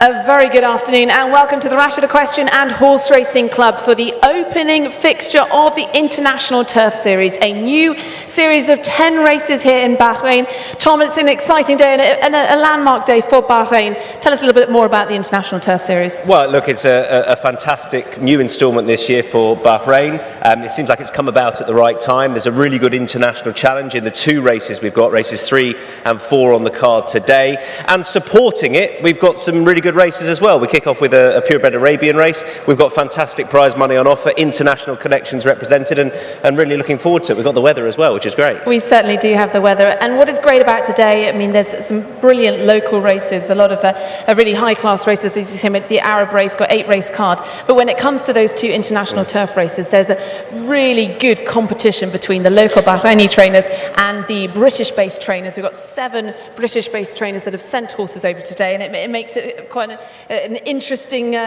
A very good afternoon and welcome to the Rashid Equestrian and Horse Racing Club for the opening fixture of the International Turf Series, a new series of 10 races here in Bahrain. Tom, it's an exciting day and a landmark day for Bahrain. Tell us a little bit more about the International Turf Series. Well, look, it's a fantastic new instalment this year for Bahrain. It seems like it's come about at the right time. There's a really good international challenge in the two races we've got, races 3 and 4 on the card today. And supporting it, we've got some really good races as well. We kick off with a purebred Arabian race. We've got fantastic prize money on offer, international connections represented, and really looking forward to it. We've got the weather as well, which is great. We certainly do have the weather. And what is great about today, I mean, there's some brilliant local races, a lot of really high-class races. As you see, the Arab race got 8 race card. But when it comes to those two international turf races, there's a really good competition between the local Bahraini trainers and the British-based trainers. We've got 7 British-based trainers that have sent horses over today, and it makes it quite an interesting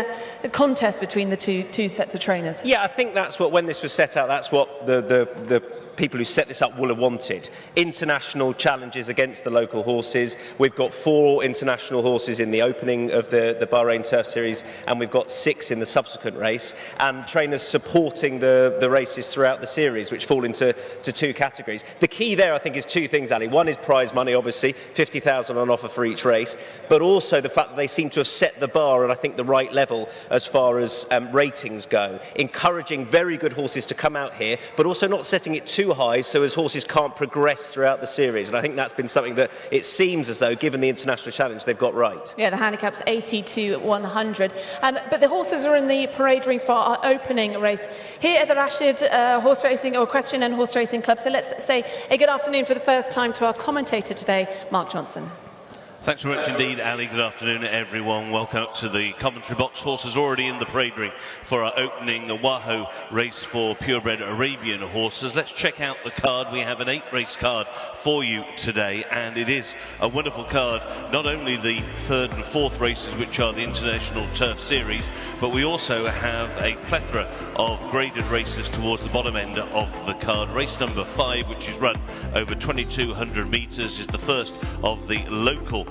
contest between the two sets of trainers. Yeah, I think that's what, when this was set out, that's what the people who set this up will have wanted. International challenges against the local horses. We've got 4 international horses in the opening of the Bahrain Turf Series, and we've got 6 in the subsequent race, and trainers supporting the races throughout the series, which fall into 2 categories. The key there, I think, is 2 things, Ali. One is prize money, obviously, 50,000 on offer for each race, but also the fact that they seem to have set the bar at, I think, the right level as far as ratings go, encouraging very good horses to come out here, but also not setting it too high so as horses can't progress throughout the series. And I think that's been something that it seems as though, given the international challenge, they've got right. Yeah, the handicap's 80 to 100. But the horses are in the parade ring for our opening race here at the Rashid Horse Racing or Equestrian and Horse Racing Club. So let's say a good afternoon for the first time to our commentator today, Mark Johnson. Thanks very much indeed, Ali. Good afternoon, everyone. Welcome up to the commentary box. Horses already in the parade ring for our opening WAHO race for purebred Arabian horses. Let's check out the card. We have an 8-race card for you today, and it is a wonderful card. Not only the 3rd and 4th races, which are the International Turf Series, but we also have a plethora of graded races towards the bottom end of the card. Race number 5, which is run over 2,200 metres, is the first of the local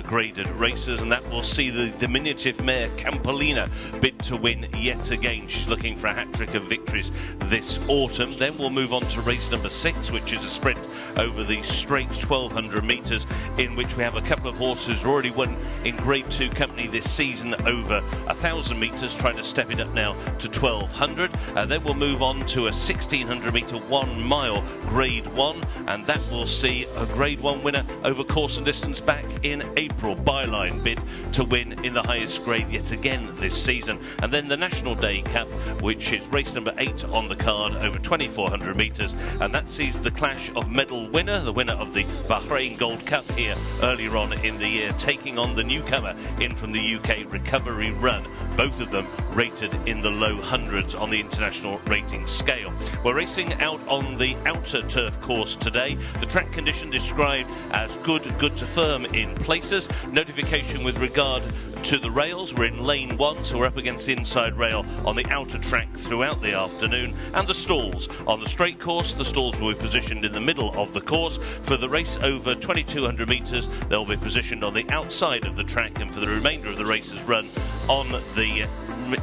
graded races, and that will see the diminutive mare Campolina bid to win yet again. She's looking for a hat-trick of victories this autumn. Then we'll move on to race number 6, which is a sprint over the straight 1,200 metres, in which we have a couple of horses who already won in Grade 2 company this season over 1,000 metres, trying to step it up now to 1,200. Then we'll move on to a 1,600 metre 1 mile Grade 1, and that will see a Grade 1 winner over course and distance back in April. Byline bid to win in the highest grade yet again this season. And then the National Day Cup, which is race number 8 on the card over 2,400 metres, and that sees the clash of medal winner, the winner of the Bahrain Gold Cup here earlier on in the year, taking on the newcomer in from the UK Recovery Run. Both of them rated in the low hundreds on the international rating scale. We're racing out on the outer turf course today. The track condition described as good to firm in places. Notification with regard to the rails. We're in lane 1, so we're up against the inside rail on the outer track throughout the afternoon. And the stalls. On the straight course, the stalls will be positioned in the middle of the course. For the race over 2,200 metres, they'll be positioned on the outside of the track, and for the remainder of the races run on the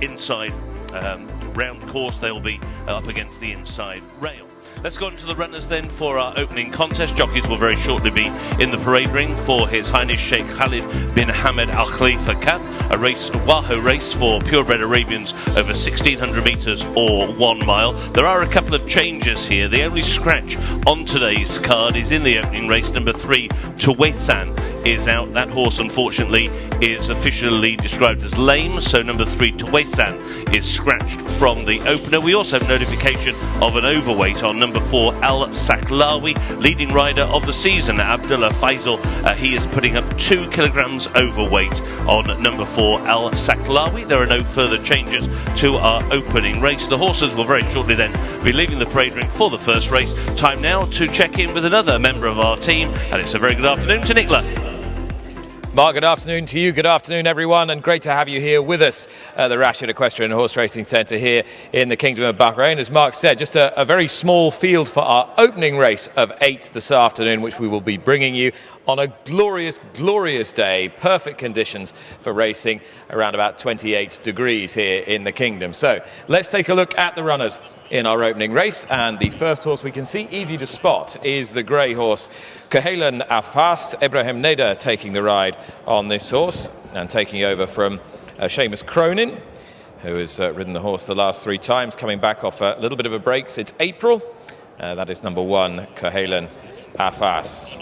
inside round course, they'll be up against the inside rail. Let's go on to the runners then for our opening contest. Jockeys will very shortly be in the parade ring for His Highness Sheikh Khalid bin Hamad Al Khalifa Cup, a WAHO race for purebred Arabians over 1,600 metres or 1 mile. There are a couple of changes here. The only scratch on today's card is in the opening race. Number 3, Tuwaisan, is out. That horse, unfortunately, is officially described as lame, so number 3, Tuwaisan, is scratched from the opener. We also have notification of an overweight on number 4, Al Saklawi, leading rider of the season, Abdullah Faisal. He is putting up 2 kilograms overweight on number 4, Al Saklawi. There are no further changes to our opening race. The horses will very shortly then be leaving the parade ring for the first race. Time now to check in with another member of our team, and it's a very good afternoon to Nicola. Mark, good afternoon to you. Good afternoon, everyone, and great to have you here with us at the Rashid Equestrian and Horse Racing Centre here in the Kingdom of Bahrain. As Mark said, just a very small field for our opening race of 8 this afternoon, which we will be bringing you. on a glorious, glorious day. Perfect conditions for racing, around about 28 degrees here in the Kingdom. So let's take a look at the runners in our opening race. And the first horse we can see, easy to spot, is the grey horse KHALID Afas. Ibrahim Neda taking the ride on this horse and taking over from Seamus Cronin, who has ridden the horse the last 3 times, coming back off a little bit of a break since April. That is number 1, KHALID Afas.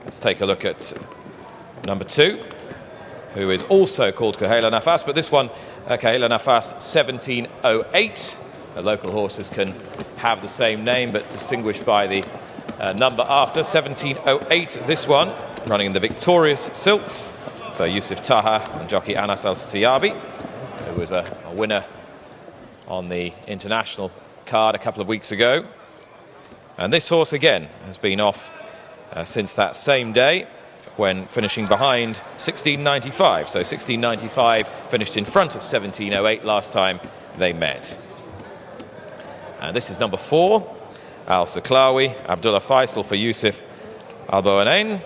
Let's take a look at number 2, who is also called KHALID Afas, but this one, KHALID Afas 1708. The local horses can have the same name, but distinguished by the number after. 1708, this one, running in the victorious silks for Yusuf Taha and jockey Anas Al-Siyabi, who was a winner on the international card a couple of weeks ago. And this horse again has been off since that same day, when finishing behind 1695. So 1695 finished in front of 1708 last time they met. And this is number 4, Al-Saklawi, Abdullah Faisal for Yusuf Al-Boanain.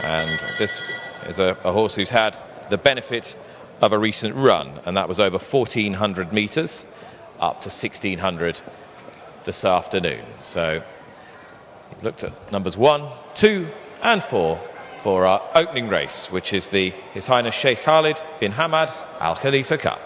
And this is a horse who's had the benefit of a recent run, and that was over 1,400 metres, up to 1,600 this afternoon. So we've looked at numbers 1, 2 and 4 for our opening race, which is the His Highness Sheikh Khalid bin Hamad Al Khalifa Cup.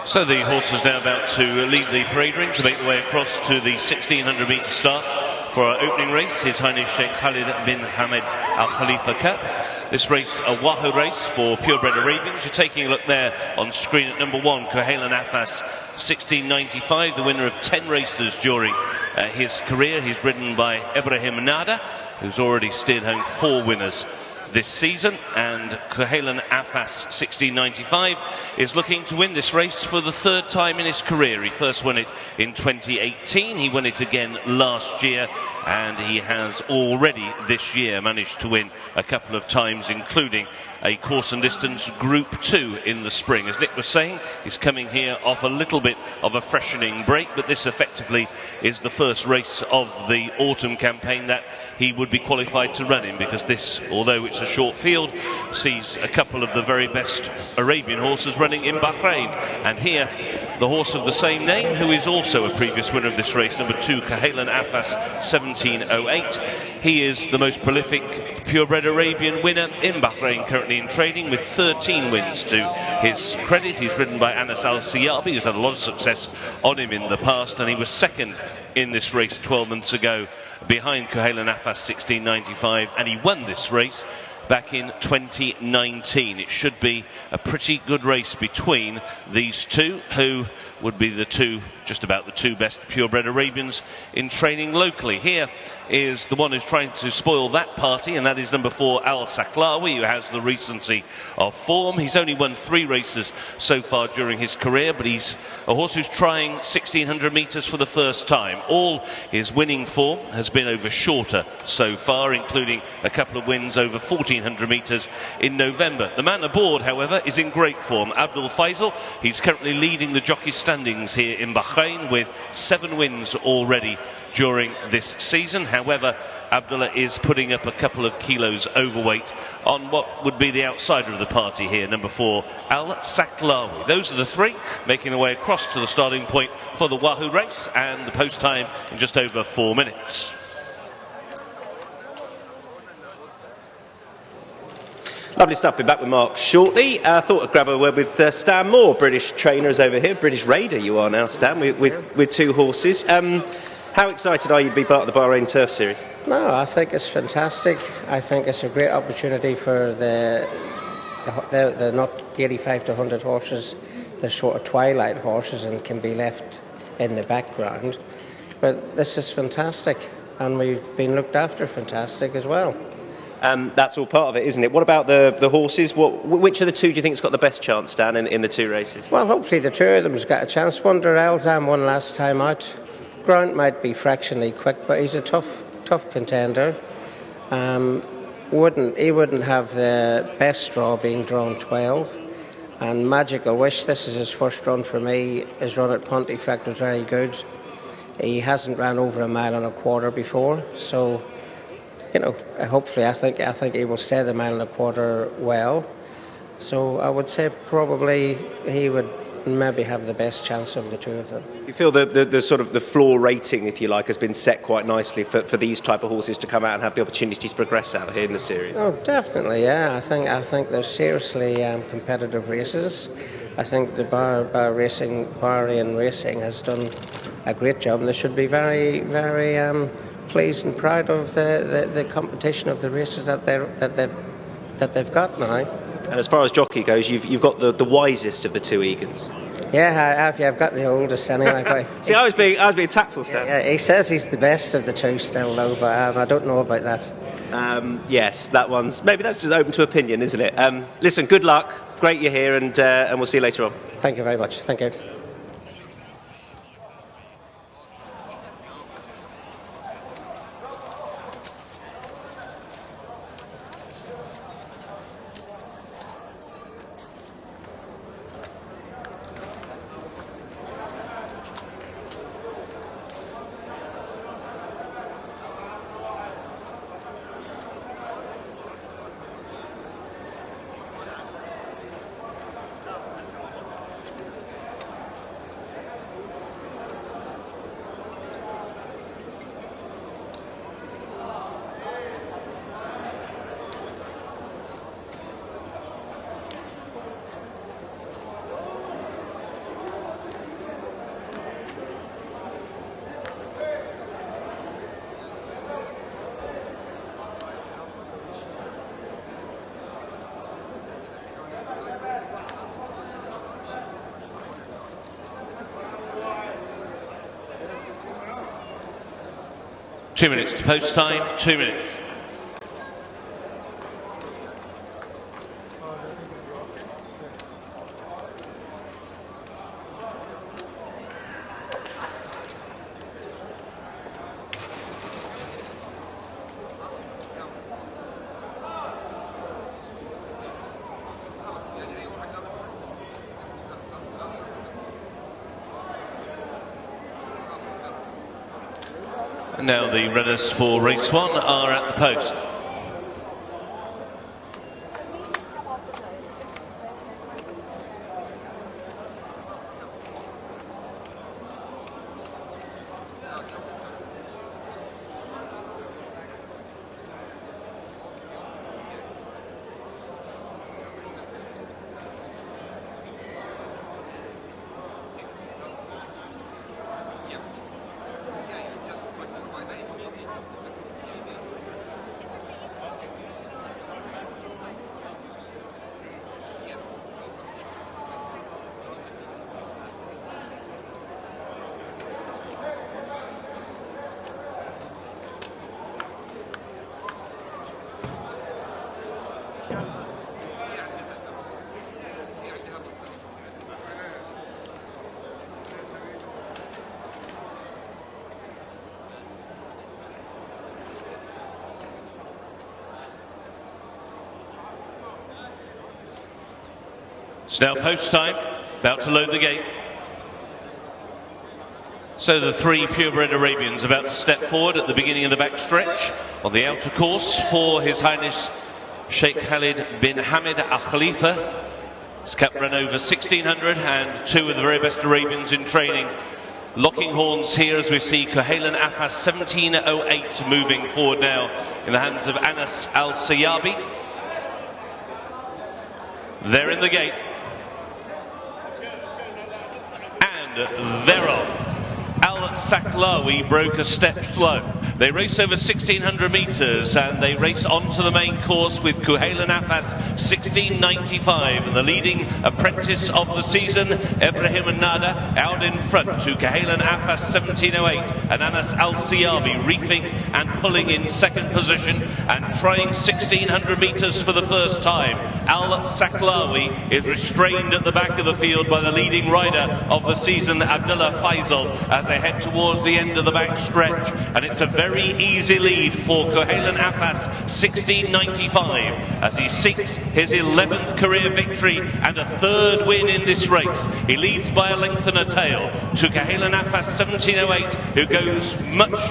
So the horse is now about to leave the parade ring to make the way across to the 1600 metre start for our opening race, His Highness Sheikh Khalid bin Hamad Al Khalifa Cup. This race, a Wahoo race for purebred Arabians. You're taking a look there on screen at number 1, KHALID Afas 1695, the winner of 10 races during his career. He's ridden by Ibrahim Neda, who's already steered home 4 winners this season, and KHALID Afas 1695 is looking to win this race for the 3rd time in his career. He first won it in 2018, he won it again last year, and he has already this year managed to win a couple of times, including a course and distance Group 2 in the spring. As Nick was saying, he's coming here off a little bit of a freshening break, but this effectively is the first race of the autumn campaign that he would be qualified to run in, because this, although it's a short field, sees a couple of the very best Arabian horses running in Bahrain. And here, the horse of the same name, who is also a previous winner of this race, number 2, KHALID Afas 1708. He is the most prolific purebred Arabian winner in Bahrain, currently in training, with 13 wins to his credit. He's ridden by Anas Al-Siyabi, who's had a lot of success on him in the past, and he was 2nd in this race 12 months ago behind KHALID Afas 1695, and he won this race back in 2019. It should be a pretty good race between these two, who would be just about the two best purebred Arabians in training locally. Here is the one who's trying to spoil that party, and that is number 4, Al-Saklawi, who has the recency of form. He's only won 3 races so far during his career, but he's a horse who's trying 1600 metres for the first time. All his winning form has been over shorter so far, including a couple of wins over 1400 metres in November. The man aboard, however, is in great form, Abdul Faisal. He's currently leading the jockey standings here in Bahrain with 7 wins already during this season. However, Abdullah is putting up a couple of kilos overweight on what would be the outsider of the party here, number 4, Al-Saklawi. Those are the 3 making their way across to the starting point for the Wahoo race, and the post time in just over 4 minutes. Lovely stuff. Be back with Mark shortly. I thought I'd grab a word with Stan Moore, British trainers over here. British Raider you are now, Stan, with 2 horses. How excited are you to be part of the Bahrain Turf Series? No, I think it's fantastic. I think it's a great opportunity for the not 85 to 100 horses, the sort of twilight horses, and can be left in the background. But this is fantastic, and we've been looked after fantastic as well. That's all part of it, isn't it? What about the horses? Which of the 2 do you think has got the best chance, Dan, in the 2 races? Well, hopefully the 2 of them's got a chance. Wonder Elzam won last time out. Grant might be fractionally quick, but he's a tough contender. He wouldn't have the best straw being drawn 12. And Magical Wish, this is his first run for me. His run at Pontefract was very good. He hasn't ran over 1.25 miles before, so you know, hopefully I think he will stay the 1.25 miles well. So I would say probably he would maybe have the best chance of the 2 of them. You feel the sort of the floor rating, if you like, has been set quite nicely for these type of horses to come out and have the opportunity to progress out here in the series? Oh, definitely, yeah. I think they're seriously competitive races. I think the Bahrain Racing has done a great job, and they should be very, very pleased and proud of the competition of the races that they've got now. And as far as jockey goes, you've got the wisest of the 2 Egans. Yeah, I have. Yeah, I've got the oldest anyway. See, I was being tactful, Stan. Yeah, he says he's the best of the 2 still, though, but I don't know about that. Yes, maybe that's just open to opinion, isn't it? Listen, good luck. Great you're here, and we'll see you later on. Thank you very much. Thank you. Two minutes to post time, 2 minutes. Now the runners for race 1 are at the post. It's now post time, about to load the gate. So the 3 purebred Arabians about to step forward at the beginning of the back stretch on the outer course for His Highness Sheikh KHALID bin Hamad Al Khalifa. His cap ran over 1600 and 2 of the very best Arabians in training. Locking horns here as we see Kuhaylan Afas 1708 moving forward now in the hands of Anas Al Sayabi. They're in the gate. And they're off. Al-Saklawi broke a step slow. They race over 1,600 metres and they race onto the main course with Kuhaila Nafas 16.95, and the leading apprentice of the season, Ibrahim Nada, out in front to Kuhaila Nafas 17.08, and Anas Al-Siyabi reefing and pulling in second position and trying 1,600 metres for the first time. Al-Saklawi is restrained at the back of the field by the leading rider of the season, Abdullah Faisal, as they head towards the end of the back stretch, and it's a very easy lead for Kuhaila Nafas 16.95 as he seeks his 11th career victory and a third win in this race. He leads by a length and a tail to Kuhaila Nafas 17.08, who goes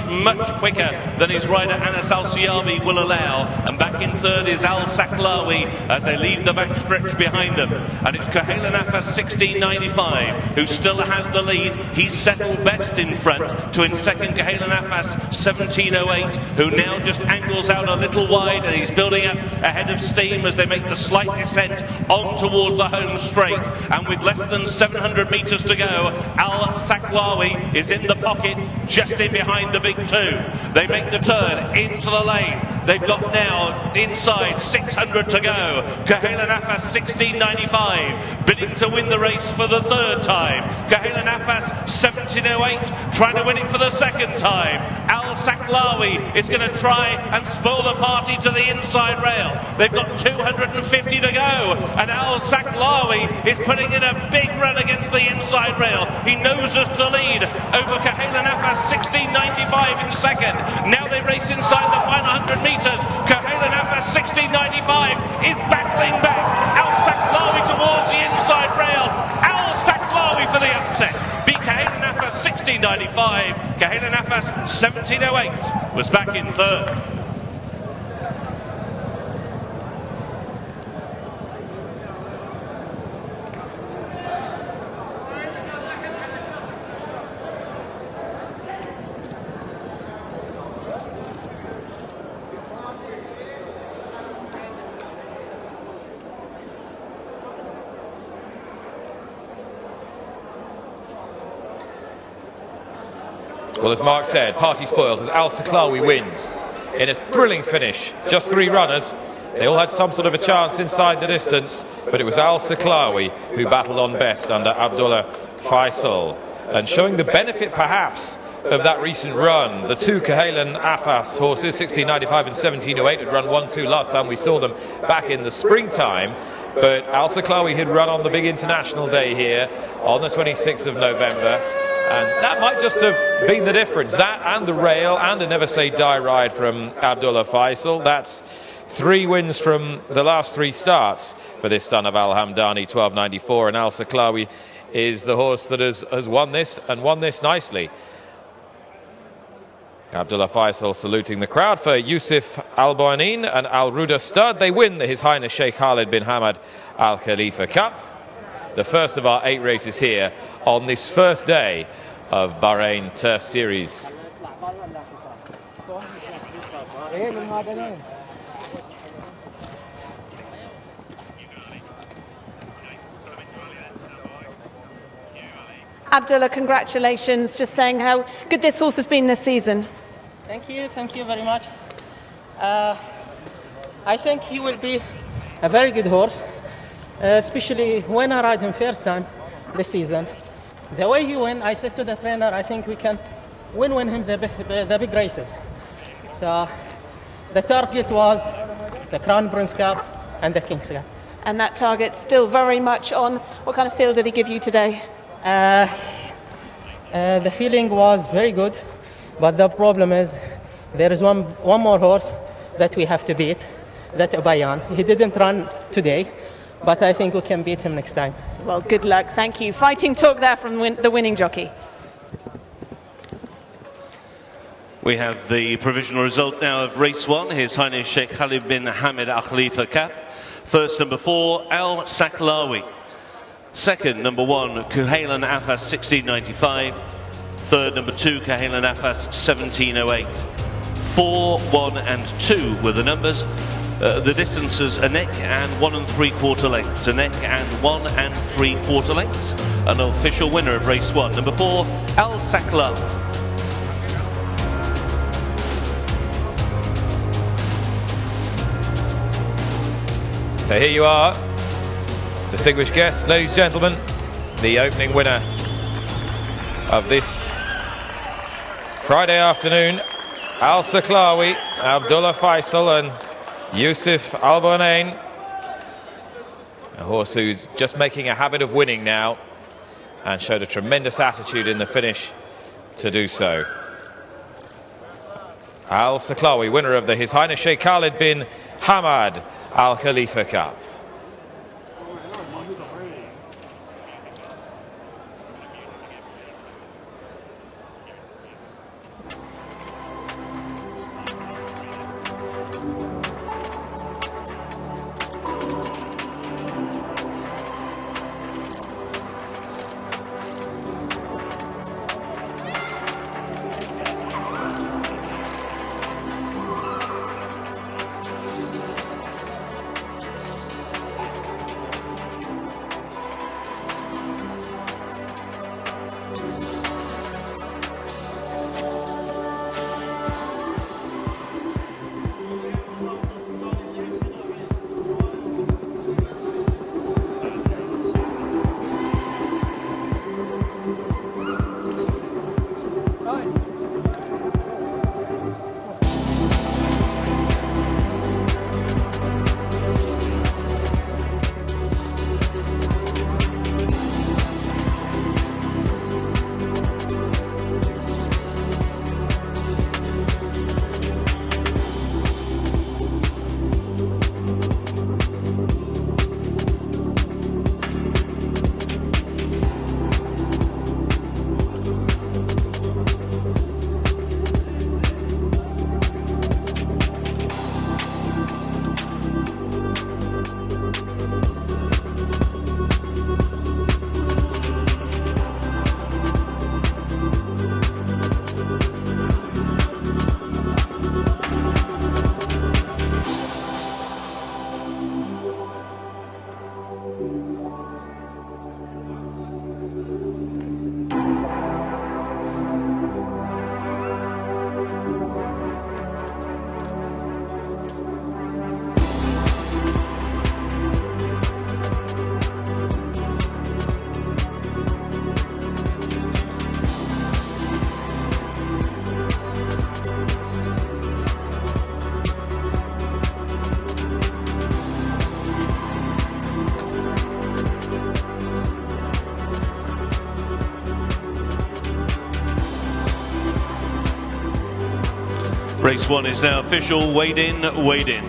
much quicker than his rider Anas Al-Siyabi will allow, and back in third is Al-Saklawi as they leave the back stretch behind them, and it's Kuhaila Nafas 16.95 who still has the lead. He's settled best in front, to in second Kuhaila Nafas 17.08, who now just angles out a little wide, and he's building up ahead of steam as they make the slight descent on towards the home straight. And with less than 700 metres to go, Al-Saklawi is in the pocket just in behind the big two. They make the turn into the lane. They've got now inside 600 to go. Kuhaila Nafas 16.95 bidding to win the race for the third time. Kuhaila Nafas 17.08 trying to win it for the second time. Al-Saklawi is going to try and spoil the party to the inside rail. They've got 250 to go, and Al-Saklawi is putting in a big run against the inside rail. He noses to lead over Kuhaila Nafas 16.95 in second. Now they race inside the final 100 metres. Kuhaila Nafas 16.95 is battling back. Al-Saklawi towards the inside rail. Al-Saklawi for the upset. Beat Kuhaila Nafas 16.95. Kuhaila Nafas 17.08 was back in third. Well, as Mark said, party spoiled as Al-Saklawi wins in a thrilling finish. Just three runners. They all had some sort of a chance inside the distance, but it was Al-Saklawi who battled on best under Abdullah Faisal. And showing the benefit, perhaps, of that recent run. The two Kuhaila Nafas horses, 16.95 and 17.08, had run 1-2 last time we saw them back in the springtime. But Al-Saklawi had run on the big international day here on the 26th of November. And that might just have been the difference. That and the rail and a never say die ride from Abdullah Faisal. That's 3 wins from the last 3 starts for this son of Al Hamdani, 12.94. And Al-Saklawi is the horse that has won this, and won this nicely. Abdullah Faisal saluting the crowd for Yusuf Al-Boanin and Al-Ruda Stud. They win the His Highness Sheikh Khalid bin Hamad Al Khalifa Cup. The first of our 8 races here on this first day of Bahrain Turf Series. Abdullah, congratulations. Just saying how good this horse has been this season. Thank you very much. I think he will be a very good horse, especially when I ride him first time this season. The way he win, I said to the trainer, I think we can win him the big races. So the target was the Crown Prince Cup and the King's Cup. And that target's still very much on. What kind of feel did he give you today? The feeling was very good, but the problem is there is one more horse that we have to beat, that Ubayan. He didn't run today, but I think we can beat him next time. Well, good luck. Thank you. Fighting talk there from the winning jockey. We have the provisional result now of race 1, His Highness Sheikh Khalid bin Hamad Al Khalifa Cup. First, number 4, Al-Saklawi. Second, number 1, Kuhaila Nafas 16.95. Third, number 2, Kuhaila Nafas 17.08. 4, 1 and 2 were the numbers. The distances a neck and 1 3/4 lengths, a neck and 1 3/4 lengths. An official winner of race 1, number 4, Al Sakla. So here you are, distinguished guests, ladies and gentlemen, the opening winner of this Friday afternoon, Al Saklawi, Abdullah Faisal and Yusuf Al-Bonain, a horse who's just making a habit of winning now and showed a tremendous attitude in the finish to do so. Al Saklawi, winner of the His Highness Sheikh Khalid bin Hamad Al Khalifa Cup. Race 1 is now official. Wade in, wade in.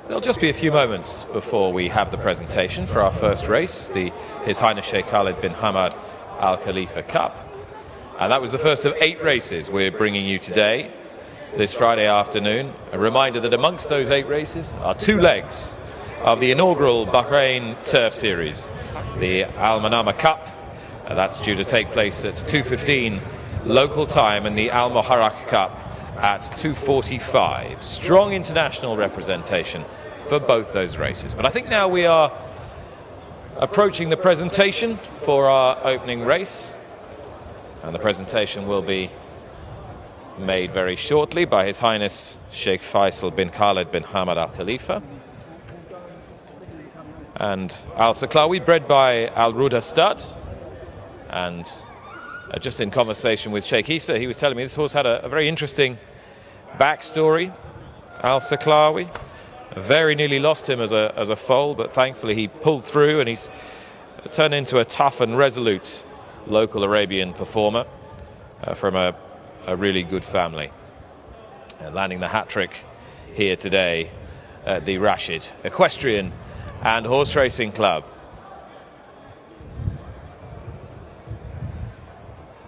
There'll just be a few moments before we have the presentation for our first race, the His Highness Sheikh Khalid bin Hamad Al Khalifa Cup. And that was the first of 8 races we're bringing you today, this Friday afternoon. A reminder that amongst those 8 races are 2 legs of the inaugural Bahrain Turf Series, the Al-Manamah Cup. That's due to take place at 2:15 local time, and the Al-MUHARRAQ Cup at 2:45. Strong international representation for both those races. But I think now we are approaching the presentation for our opening race, and the presentation will be made very shortly by His Highness Sheikh Faisal bin Khalid bin Hamad Al Khalifa. And Al Saklawi, bred by Al Ruda Stud, and just in conversation with Sheikh Issa, he was telling me this horse had a very interesting backstory. Al Saklawi, Very nearly lost him as a foal, but thankfully he pulled through and he's turned into a tough and resolute local Arabian performer from a really good family. Landing the hat-trick here today at the Rashid Equestrian and Horse Racing Club.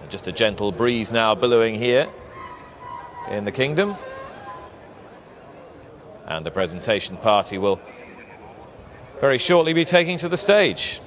Just a gentle breeze now billowing here in the kingdom. And the presentation party will very shortly be taking to the stage.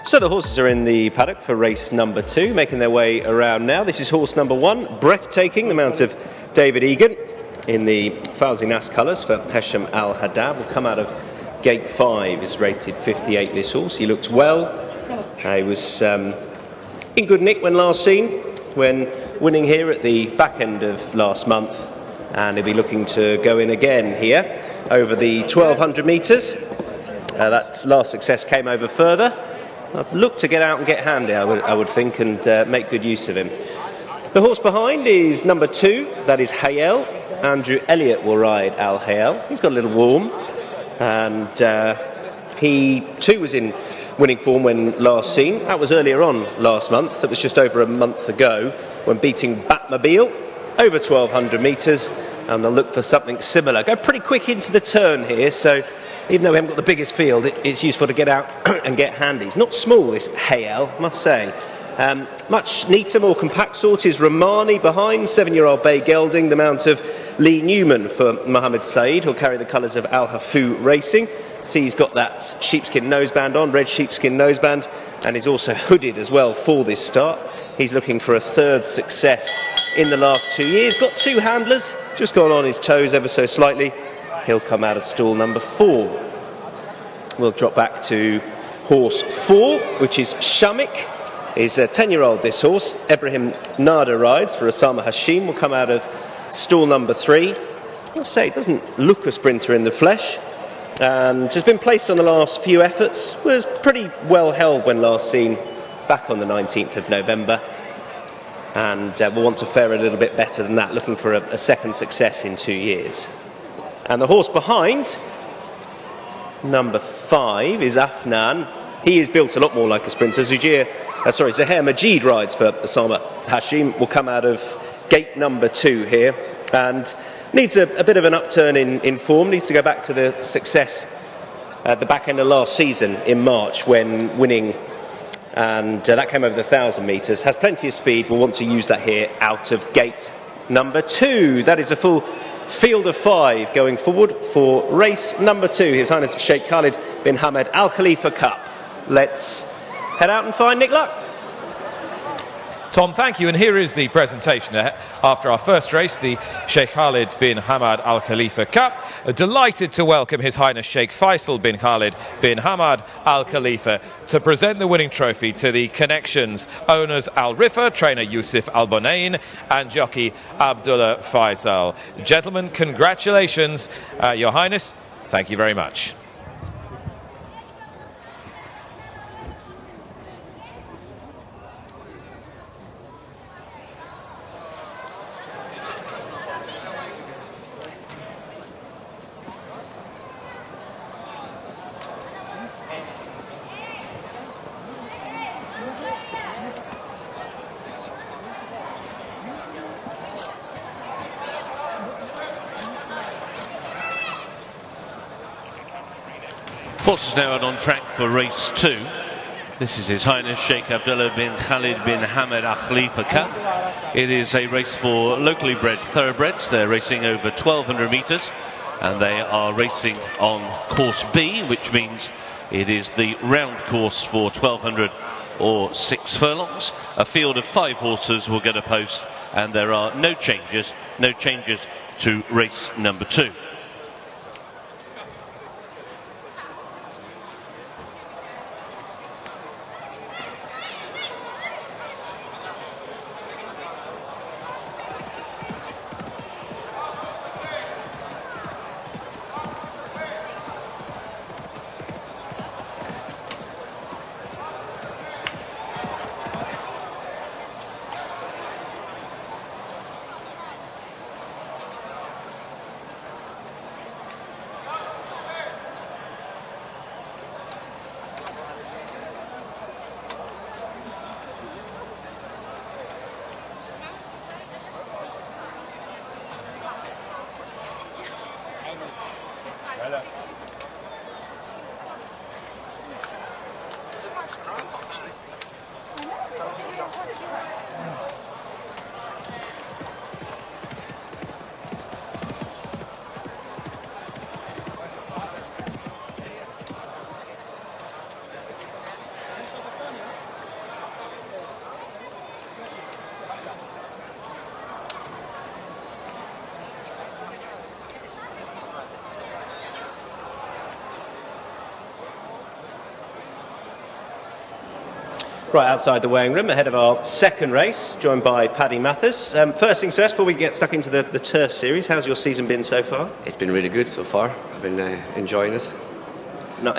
So the horses are in the paddock for race number 2, making their way around now. This is horse number 1, Breathtaking, the mount of David Egan, in the Fawzi Nas colours for Hesham Al Haddad. Will come out of gate 5, is rated 58, this horse. He looks well. He was in good nick when last seen, when winning here at the back end of last month. And he'll be looking to go in again here over the 1200 metres. That last success came over further. I'd look to get out and get handy, I would think, and make good use of him. The horse behind is number 2, that is Hayel. Andrew Elliott will ride Al Hayel. He's got a little warm, and he too was in winning form when last seen. That was earlier on last month. That was just over a month ago when beating Batmobile over 1200 metres, and they'll look for something similar. Go pretty quick into the turn here, so even though we haven't got the biggest field, it's useful to get out and get handy. It's not small, this Hayel, I must say. Much neater, more compact sort is Romani behind, 7-year-old Bay Gelding, the mount of Lee Newman for Mohammed Saeed, who'll carry the colours of Al Hafu Racing. See, he's got that sheepskin noseband on, red sheepskin noseband, and is also hooded as well for this start. He's looking for a 3rd success in the last 2 years. Got 2 handlers, just gone on his toes ever so slightly. He'll come out of stall number 4. We'll drop back to horse 4, which is Shamik. He's a 10-year-old, this horse. Ibrahim Nada rides for Osama Hashim. Will come out of stall number 3. I'll say it doesn't look a sprinter in the flesh, and has been placed on the last few efforts. Was pretty well held when last seen back on the 19th of November, and will want to fare a little bit better than that, looking for a 2nd success in 2 years. And the horse behind, number 5, is Afnan. He is built a lot more like a sprinter. Zahir Majid rides for Osama Hashim. Will come out of gate number 2 here, and needs a bit of an upturn in form. Needs to go back to the success at the back end of last season in March when winning, and that came over the 1,000 metres. Has plenty of speed. Will want to use that here out of gate number 2. That is a full field of 5 going forward for race number 2, His Highness Sheikh Khalid bin Hamad Al Khalifa Cup. Let's head out and find Nick Luck. Tom, thank you. And here is the presentation after our first race, the Sheikh Khalid bin Hamad Al Khalifa Cup. Delighted to welcome His Highness Sheikh Faisal bin Khalid bin Hamad Al Khalifa to present the winning trophy to the Connections owners Al Rifa, trainer Yusuf Al Bonain, and jockey Abdullah Faisal. Gentlemen, congratulations, Your Highness. Thank you very much. Horses now out on track for race 2. This is His Highness Sheikh Abdullah bin Khalid bin Hamad Al Khalifa Cup. It is a race for locally bred thoroughbreds. They're racing over 1,200 metres and they are racing on course B, which means it is the round course for 1,200 or 6 furlongs. A field of 5 horses will get a post and there are no changes to race number 2. Right outside the weighing room, ahead of our second race, joined by Paddy Mathers. First things first, before we get stuck into the turf series, how's your season been so far? It's been really good so far. I've been enjoying it. No,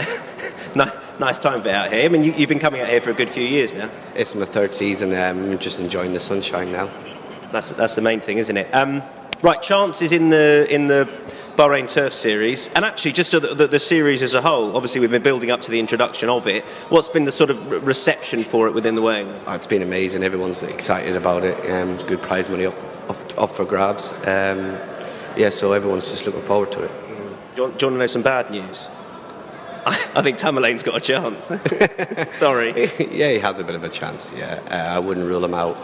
nice time for it out here. I mean, you've been coming out here for a good few years now. It's my 3rd season. I'm just enjoying the sunshine now. That's the main thing, isn't it? Right, chances in the Bahrain Turf Series, and actually just the series as a whole. Obviously, we've been building up to the introduction of it. What's been the sort of reception for it within the weighing? Oh, it's been amazing. Everyone's excited about it. Good prize money up for grabs. Yeah, so everyone's just looking forward to it. Do you want to know some bad news? I think Tamerlane's got a chance. Sorry. Yeah, he has a bit of a chance. Yeah, I wouldn't rule him out.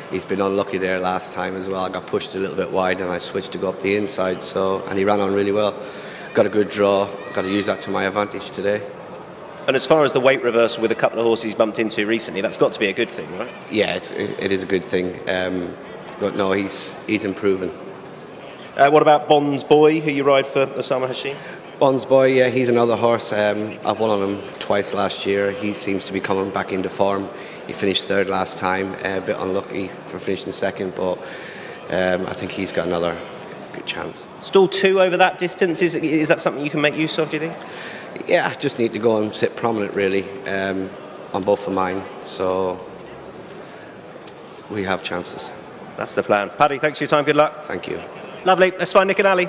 He's been unlucky there last time as well. I got pushed a little bit wide and I switched to go up the inside, and he ran on really well. Got a good draw, got to use that to my advantage today. And as far as the weight reversal with a couple of horses he's bumped into recently, that's got to be a good thing, right? Yeah, it is a good thing. But no, he's improving. What about Bond's Boy, who you ride for Osama Hashim? Bond's Boy, yeah, he's another horse. I've won on him twice last year. He seems to be coming back into form. He finished 3rd last time, a bit unlucky for finishing 2nd, but I think he's got another good chance. Stall 2 over that distance, is that something you can make use of, do you think? Yeah, I just need to go and sit prominent, really, on both of mine, so we have chances. That's the plan. Paddy, thanks for your time, good luck. Thank you. Lovely, let's find Nick and Ali.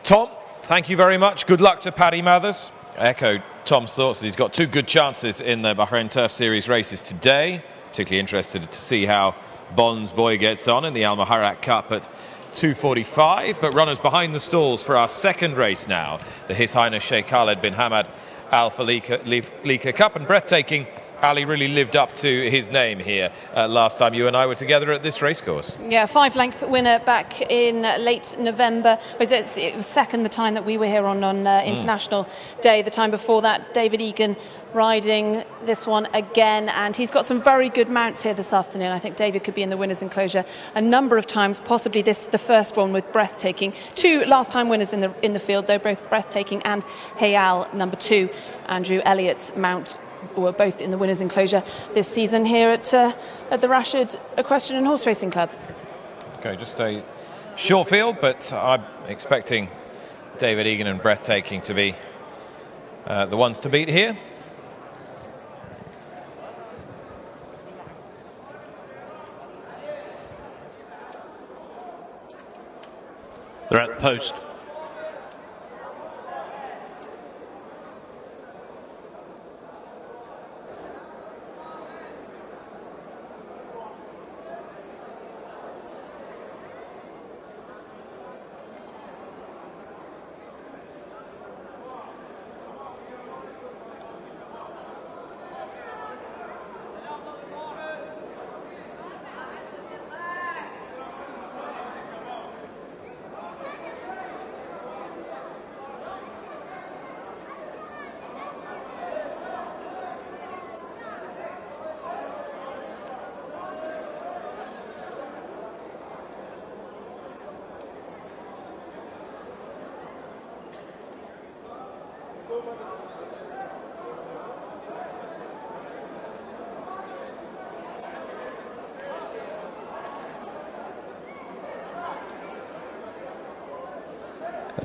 Tom, thank you very much. Good luck to Paddy Mathers. Echo Tom's thoughts that he's got 2 good chances in the Bahrain Turf Series races today. Particularly interested to see how Bond's Boy gets on in the MUHARRAQ Cup at 2:45. But runners behind the stalls for our second race now. The His Highness Sheikh Khalid bin Hamad Al Khalifa Cup, and breathtaking Ali really lived up to his name here last time you and I were together at this racecourse. Yeah, 5-length winner back in late November. It was second the time that we were here on International Day. The time before that, David Egan riding this one again, and he's got some very good mounts here this afternoon. I think David could be in the winners' enclosure a number of times, possibly the first one with Breathtaking. 2 last-time winners in the field, though, both Breathtaking and HALID number 2. Andrew Elliott's mount were both in the winners' enclosure this season here at the Rashid Equestrian and Horse Racing Club. Okay, just a short field, but I'm expecting David Egan and Breathtaking to be the ones to beat here. They're at the post.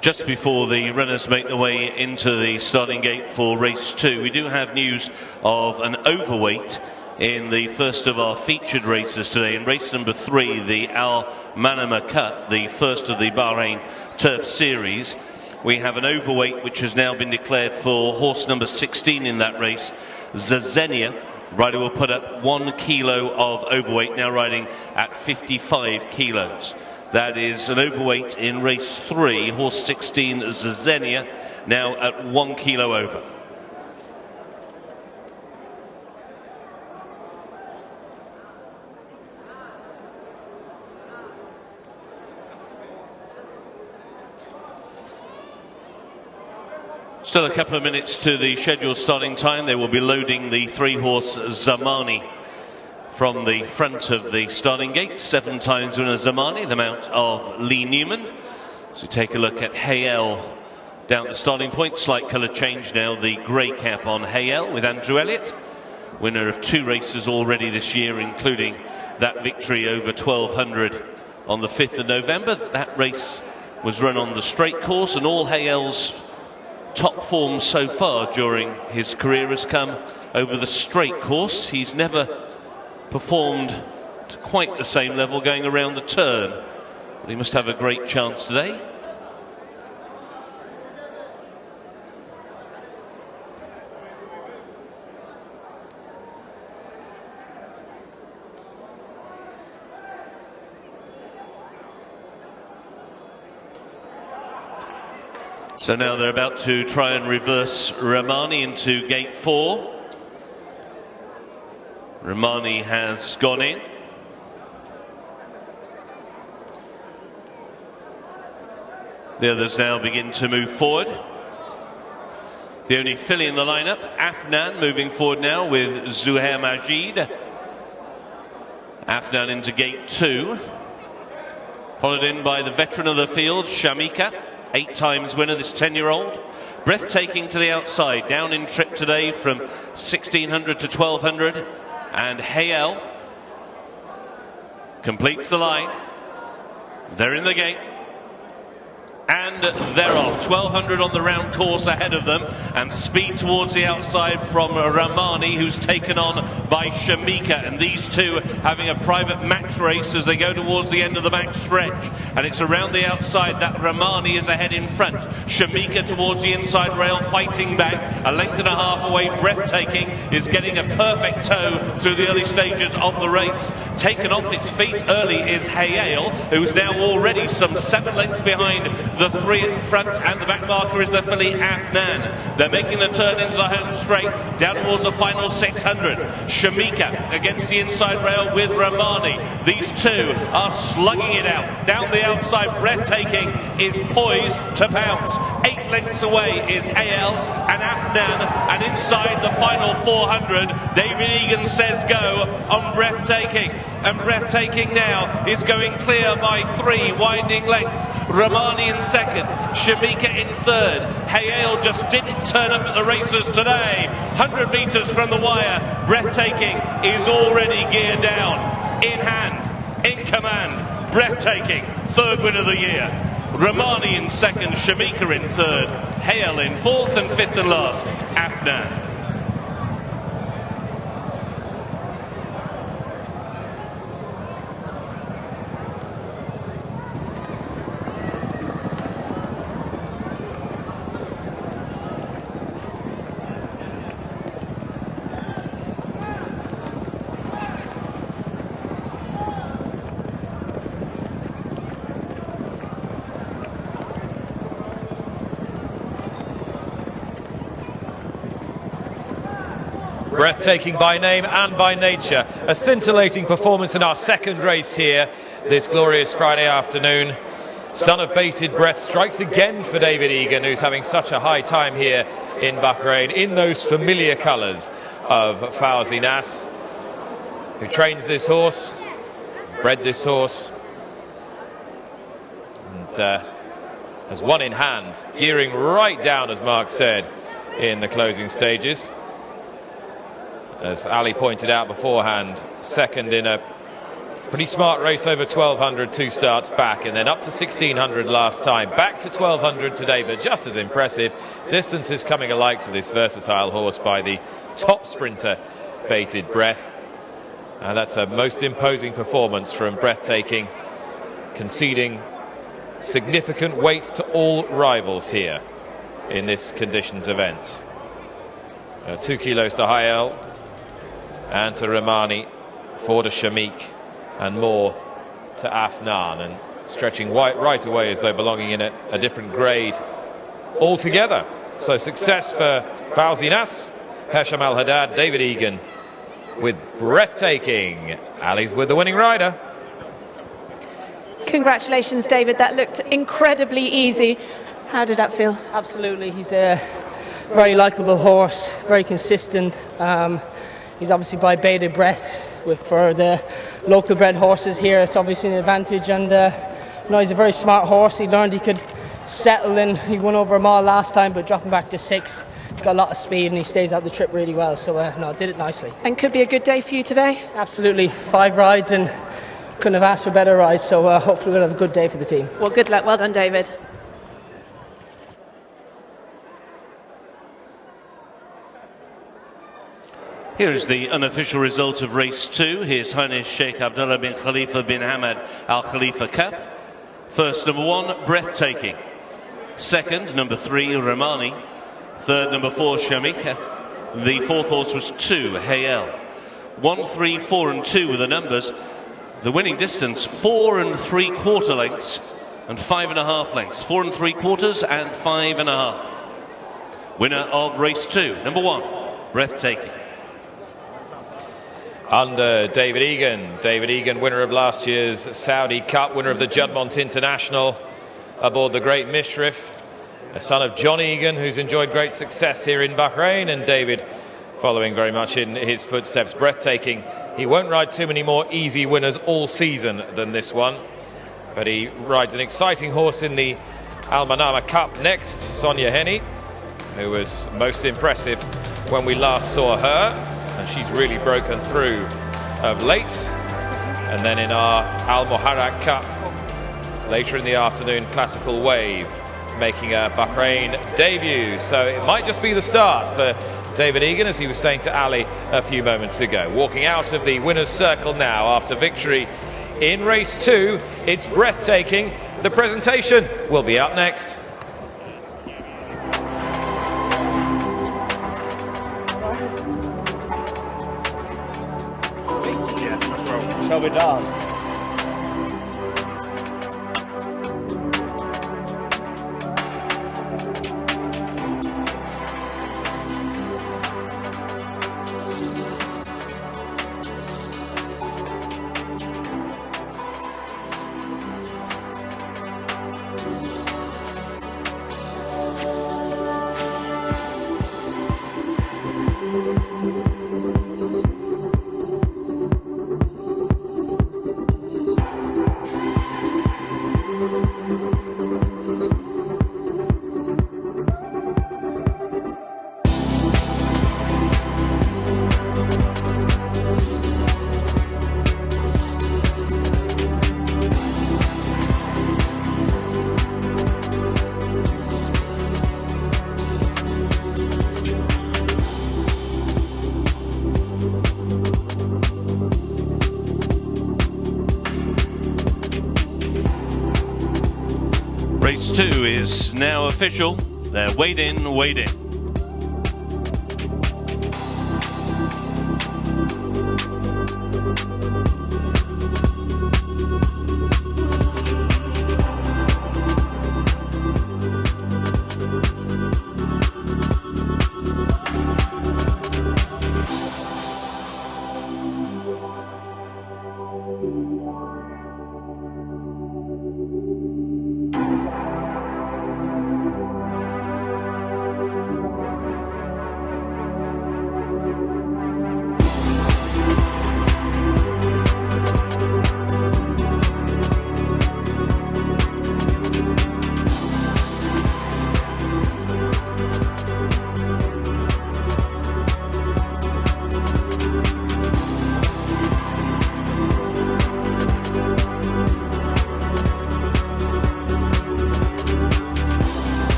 Just before the runners make their way into the starting gate for race 2, we do have news of an overweight in the first of our featured races today. In race number 3, the MANAMA Cup, the first of the Bahrain Turf Series, we have an overweight which has now been declared for horse number 16 in that race, Zazenia. Rider will put up 1 kilo of overweight, now riding at 55 kilos. That is an overweight in race 3, horse 16, Zazenia, now at 1 kilo over. Still a couple of minutes to the scheduled starting time. They will be loading the 3-horse Zamani from the front of the starting gate. 7 times winner Zamani, the mount of Lee Newman. So we take a look at Hayel down the starting point. Slight colour change now, the grey cap on Hayel with Andrew Elliott, winner of 2 races already this year, including that victory over 1200 on the 5th of November. That race was run on the straight course, and all Hayel's top form so far during his career has come over the straight course. He's never performed to quite the same level going around the turn, but he must have a great chance today. So now they're about to try and reverse Ramani into gate 4. Ramani has gone in. The others now begin to move forward. The only filly in the lineup, Afnan, moving forward now with Zuhair Majid. Afnan into gate 2. Followed in by the veteran of the field, Shamika, 8 times winner, this 10-year-old. Breathtaking to the outside, down in trip today from 1600 to 1200. And Hayel completes the line. They're in the gate. And they're off. 1200 on the round course ahead of them, and speed towards the outside from Ramani, who's taken on by Shamika, and these two having a private match race as they go towards the end of the back stretch. And it's around the outside that Ramani is ahead in front. Shamika towards the inside rail, fighting back, a length and a half away. Breathtaking is getting a perfect toe through the early stages of the race. Taken off its feet early is Hayel, who's now already some 7 lengths behind The three in front and the back marker is the filly Afnan. They're making the turn into the home straight, down towards the final 600. Shamika against the inside rail with Romani. These two are slugging it out. Down the outside, Breathtaking is poised to pounce. 8 lengths away is AL and Afnan, and inside the final 400, David Egan says go on Breathtaking. And Breathtaking now is going clear by 3 winding lengths. Romani in second, Shamika in third. Hayale just didn't turn up at the races today. 100 metres from the wire, Breathtaking is already geared down. In hand, in command, Breathtaking, third win of the year. Romani in second, Shamika in third, Hayale in fourth, and fifth and last, Afnan. Breathtaking by name and by nature. A scintillating performance in our second race here this glorious Friday afternoon. Son of Bated Breath strikes again for David Egan, who's having such a high time here in Bahrain in those familiar colours of Fawzi Nas, who trains this horse, bred this horse, and has one in hand, gearing right down, as Mark said, in the closing stages. As Ali pointed out beforehand, second in a pretty smart race over 1200 2 starts back, and then up to 1600 last time, back to 1200 today, but just as impressive. Distances coming alike to this versatile horse by the top sprinter, Bated Breath. And that's a most imposing performance from Breathtaking, conceding significant weight to all rivals here in this conditions event. 2 kilos to Hayal and to Romani, 4 to Shamik, and more to Afnan, and stretching right away as though belonging in a different grade altogether. So success for Fawzi Nas, Hesham Al Haddad, David Egan with Breathtaking. Ali's with the winning rider. Congratulations, David. That looked incredibly easy. How did that feel? Absolutely. He's a very likeable horse, very consistent. He's obviously by Bated Breath. For the local bred horses here, it's obviously an advantage, and he's a very smart horse. He learned he could settle in. He won over a mile last time, but dropping back to 6, he got a lot of speed, and he stays out the trip really well. So did it nicely. And could be a good day for you today? Absolutely. 5 rides, and couldn't have asked for better rides. So hopefully we'll have a good day for the team. Well, good luck. Well done, David. Here is the unofficial result of race 2. His Highness Sheikh Abdullah bin Khalifa bin Hamad Al Khalifa Cup. First, number 1, Breathtaking. Second, number 3, Romani. Third, number 4, Shamika. The fourth horse was 2, Hayal. 1, 3, 4 and 2 were the numbers. The winning distance, 4 3/4 lengths and 5 1/2 lengths. 4 3/4 and 5 1/2. Winner of race 2, number 1, Breathtaking. Under David Egan. David Egan, winner of last year's Saudi Cup, winner of the Juddmonte International aboard the Great Mishrif. A son of John Egan, who's enjoyed great success here in Bahrain, and David following very much in his footsteps. Breathtaking. He won't ride too many more easy winners all season than this one, but he rides an exciting horse in the Al-Manama Cup next, Sonia Henny, who was most impressive when we last saw her. And she's really broken through of late. And then in our Al-Muharraq Cup later in the afternoon, Classical Wave making a Bahrain debut. So it might just be the start for David Egan, as he was saying to Ali a few moments ago. Walking out of the winner's circle now after victory in race 2, it's Breathtaking. The presentation will be up next. Shall we dance? Race 2 is now official. They're weighed in, weighed in.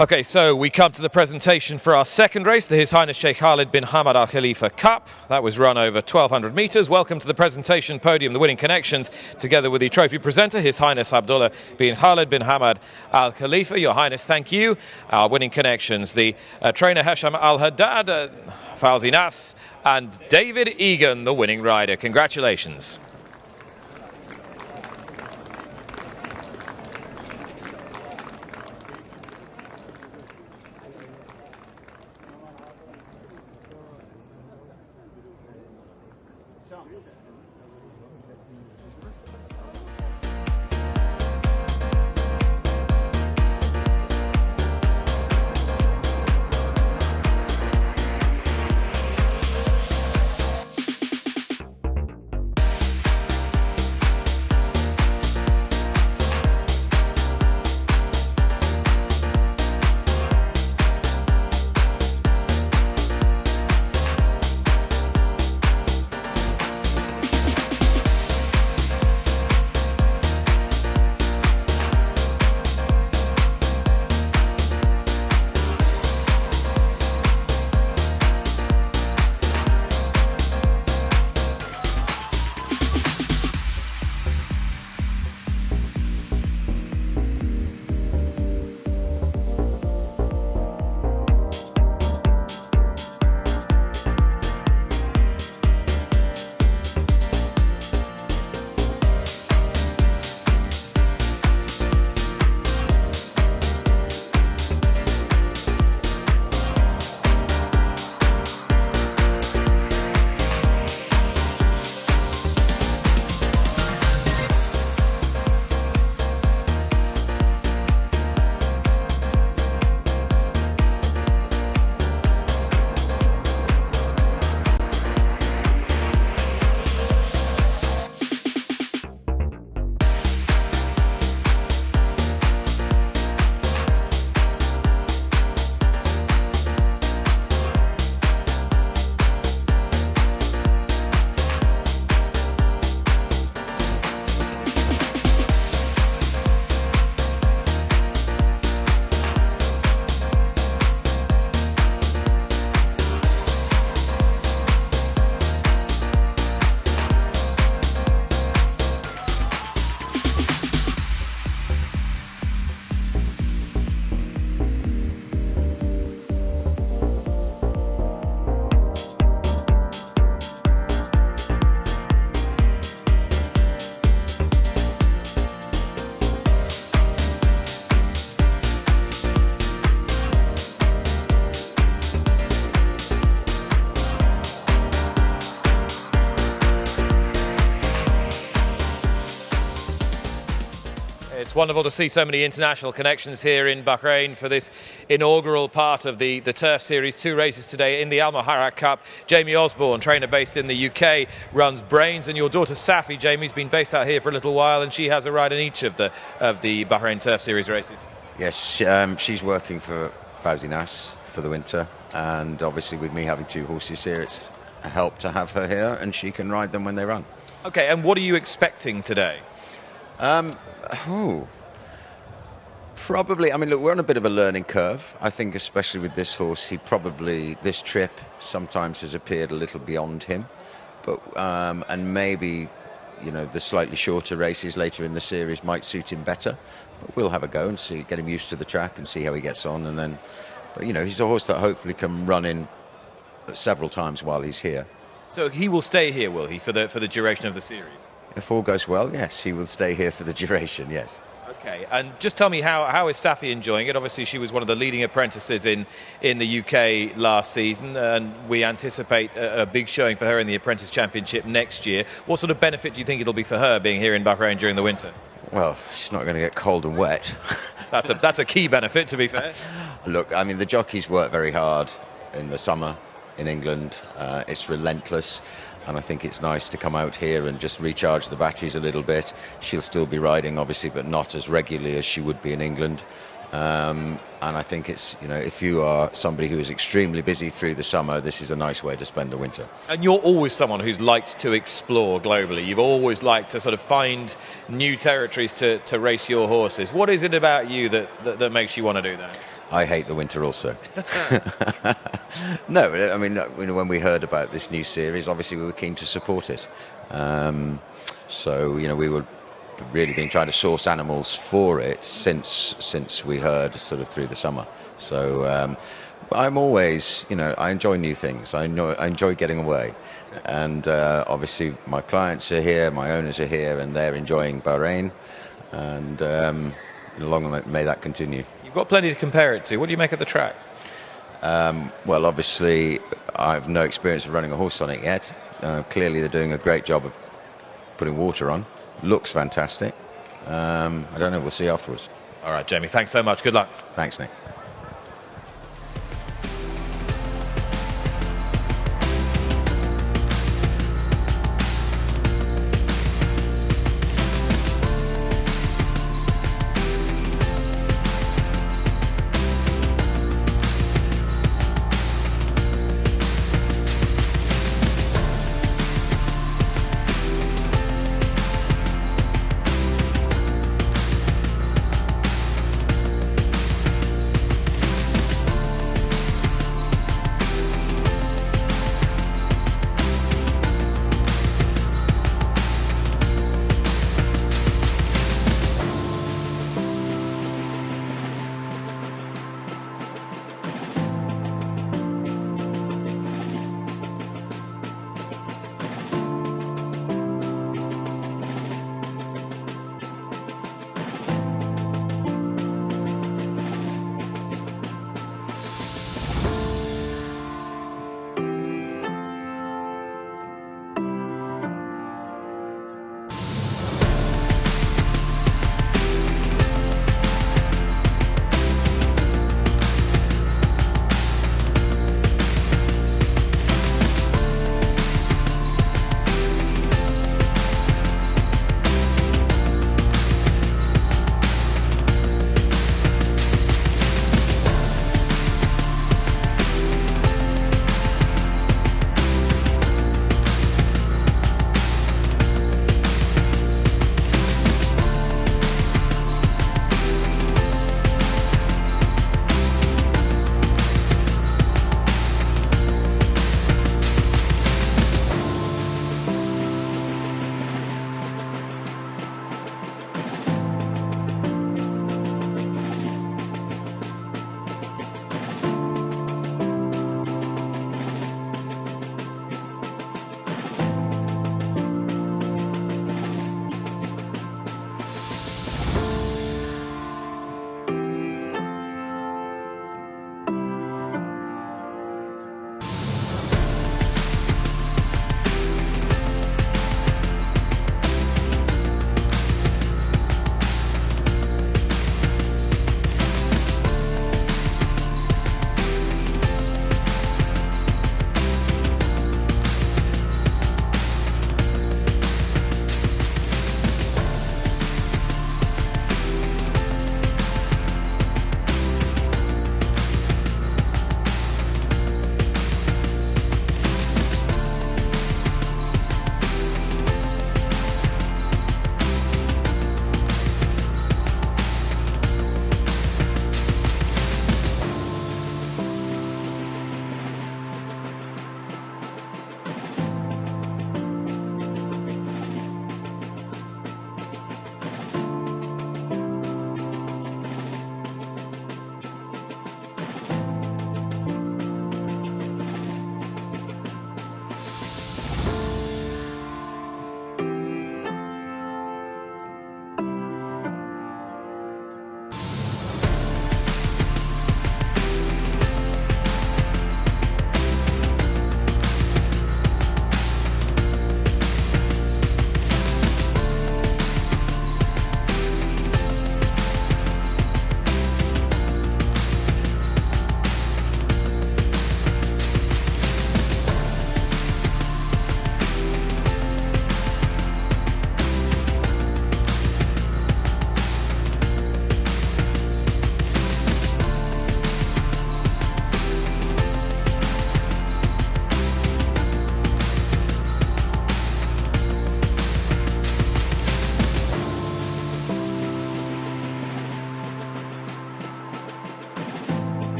Okay, so we come to the presentation for our second race, the His Highness Sheikh Khalid bin Hamad Al Khalifa Cup. That was run over 1,200 metres. Welcome to the presentation podium, the winning connections, together with the trophy presenter, His Highness Abdullah bin Khalid bin Hamad Al Khalifa. Your Highness, thank you. Our winning connections, the trainer Hesham Al Haddad, Fawzi Nas, and David Egan, the winning rider. Congratulations. It's wonderful to see so many international connections here in Bahrain for this inaugural part of the Turf Series. 2 races today in the MUHARRAQ Cup. Jamie Osborne, trainer based in the UK, runs Brains, and your daughter Safi, Jamie's been based out here for a little while, and she has a ride in each of the Bahrain Turf Series races. Yes, she's working for Fauzi for the winter, and obviously with me having 2 horses here, it's a help to have her here, and she can ride them when they run. Okay, and what are you expecting today? Probably, I mean, look, we're on a bit of a learning curve. I think especially with this horse, this trip sometimes has appeared a little beyond him. But, and maybe, you know, the slightly shorter races later in the series might suit him better. But we'll have a go and see, get him used to the track and see how he gets on. And then, but, you know, he's a horse that hopefully can run in several times while he's here. So he will stay here, will he, for the duration of the series? If all goes well, yes, he will stay here for the duration, yes. Okay, and just tell me, how is Safi enjoying it? Obviously, she was one of the leading apprentices in the UK last season, and we anticipate a big showing for her in the Apprentice Championship next year. What sort of benefit do you think it'll be for her being here in Bahrain during the winter? Well, she's not going to get cold and wet. That's a key benefit, to be fair. Look, I mean, the jockeys work very hard in the summer in England. It's relentless. And I think it's nice to come out here and just recharge the batteries a little bit. She'll still be riding, obviously, but not as regularly as she would be in England. And I think it's, you know, if you are somebody who is extremely busy through the summer, this is a nice way to spend the winter. And you're always someone who's liked to explore globally. You've always liked to sort of find new territories to race your horses. What is it about you that makes you want to do that? I hate the winter also. No, I mean, you know, when we heard about this new series, obviously we were keen to support it. So, you know, we were really been trying to source animals for it since we heard sort of through the summer. So I'm always, you know, I enjoy new things. I enjoy getting away. And obviously my clients are here, my owners are here, and they're enjoying Bahrain. And long may that continue. You've got plenty to compare it to. What do you make of the track? Well, obviously, I have no experience of running a horse on it yet. Clearly, they're doing a great job of putting water on. Looks fantastic. I don't know. We'll see afterwards. All right, Jamie. Thanks so much. Good luck. Thanks, Nick.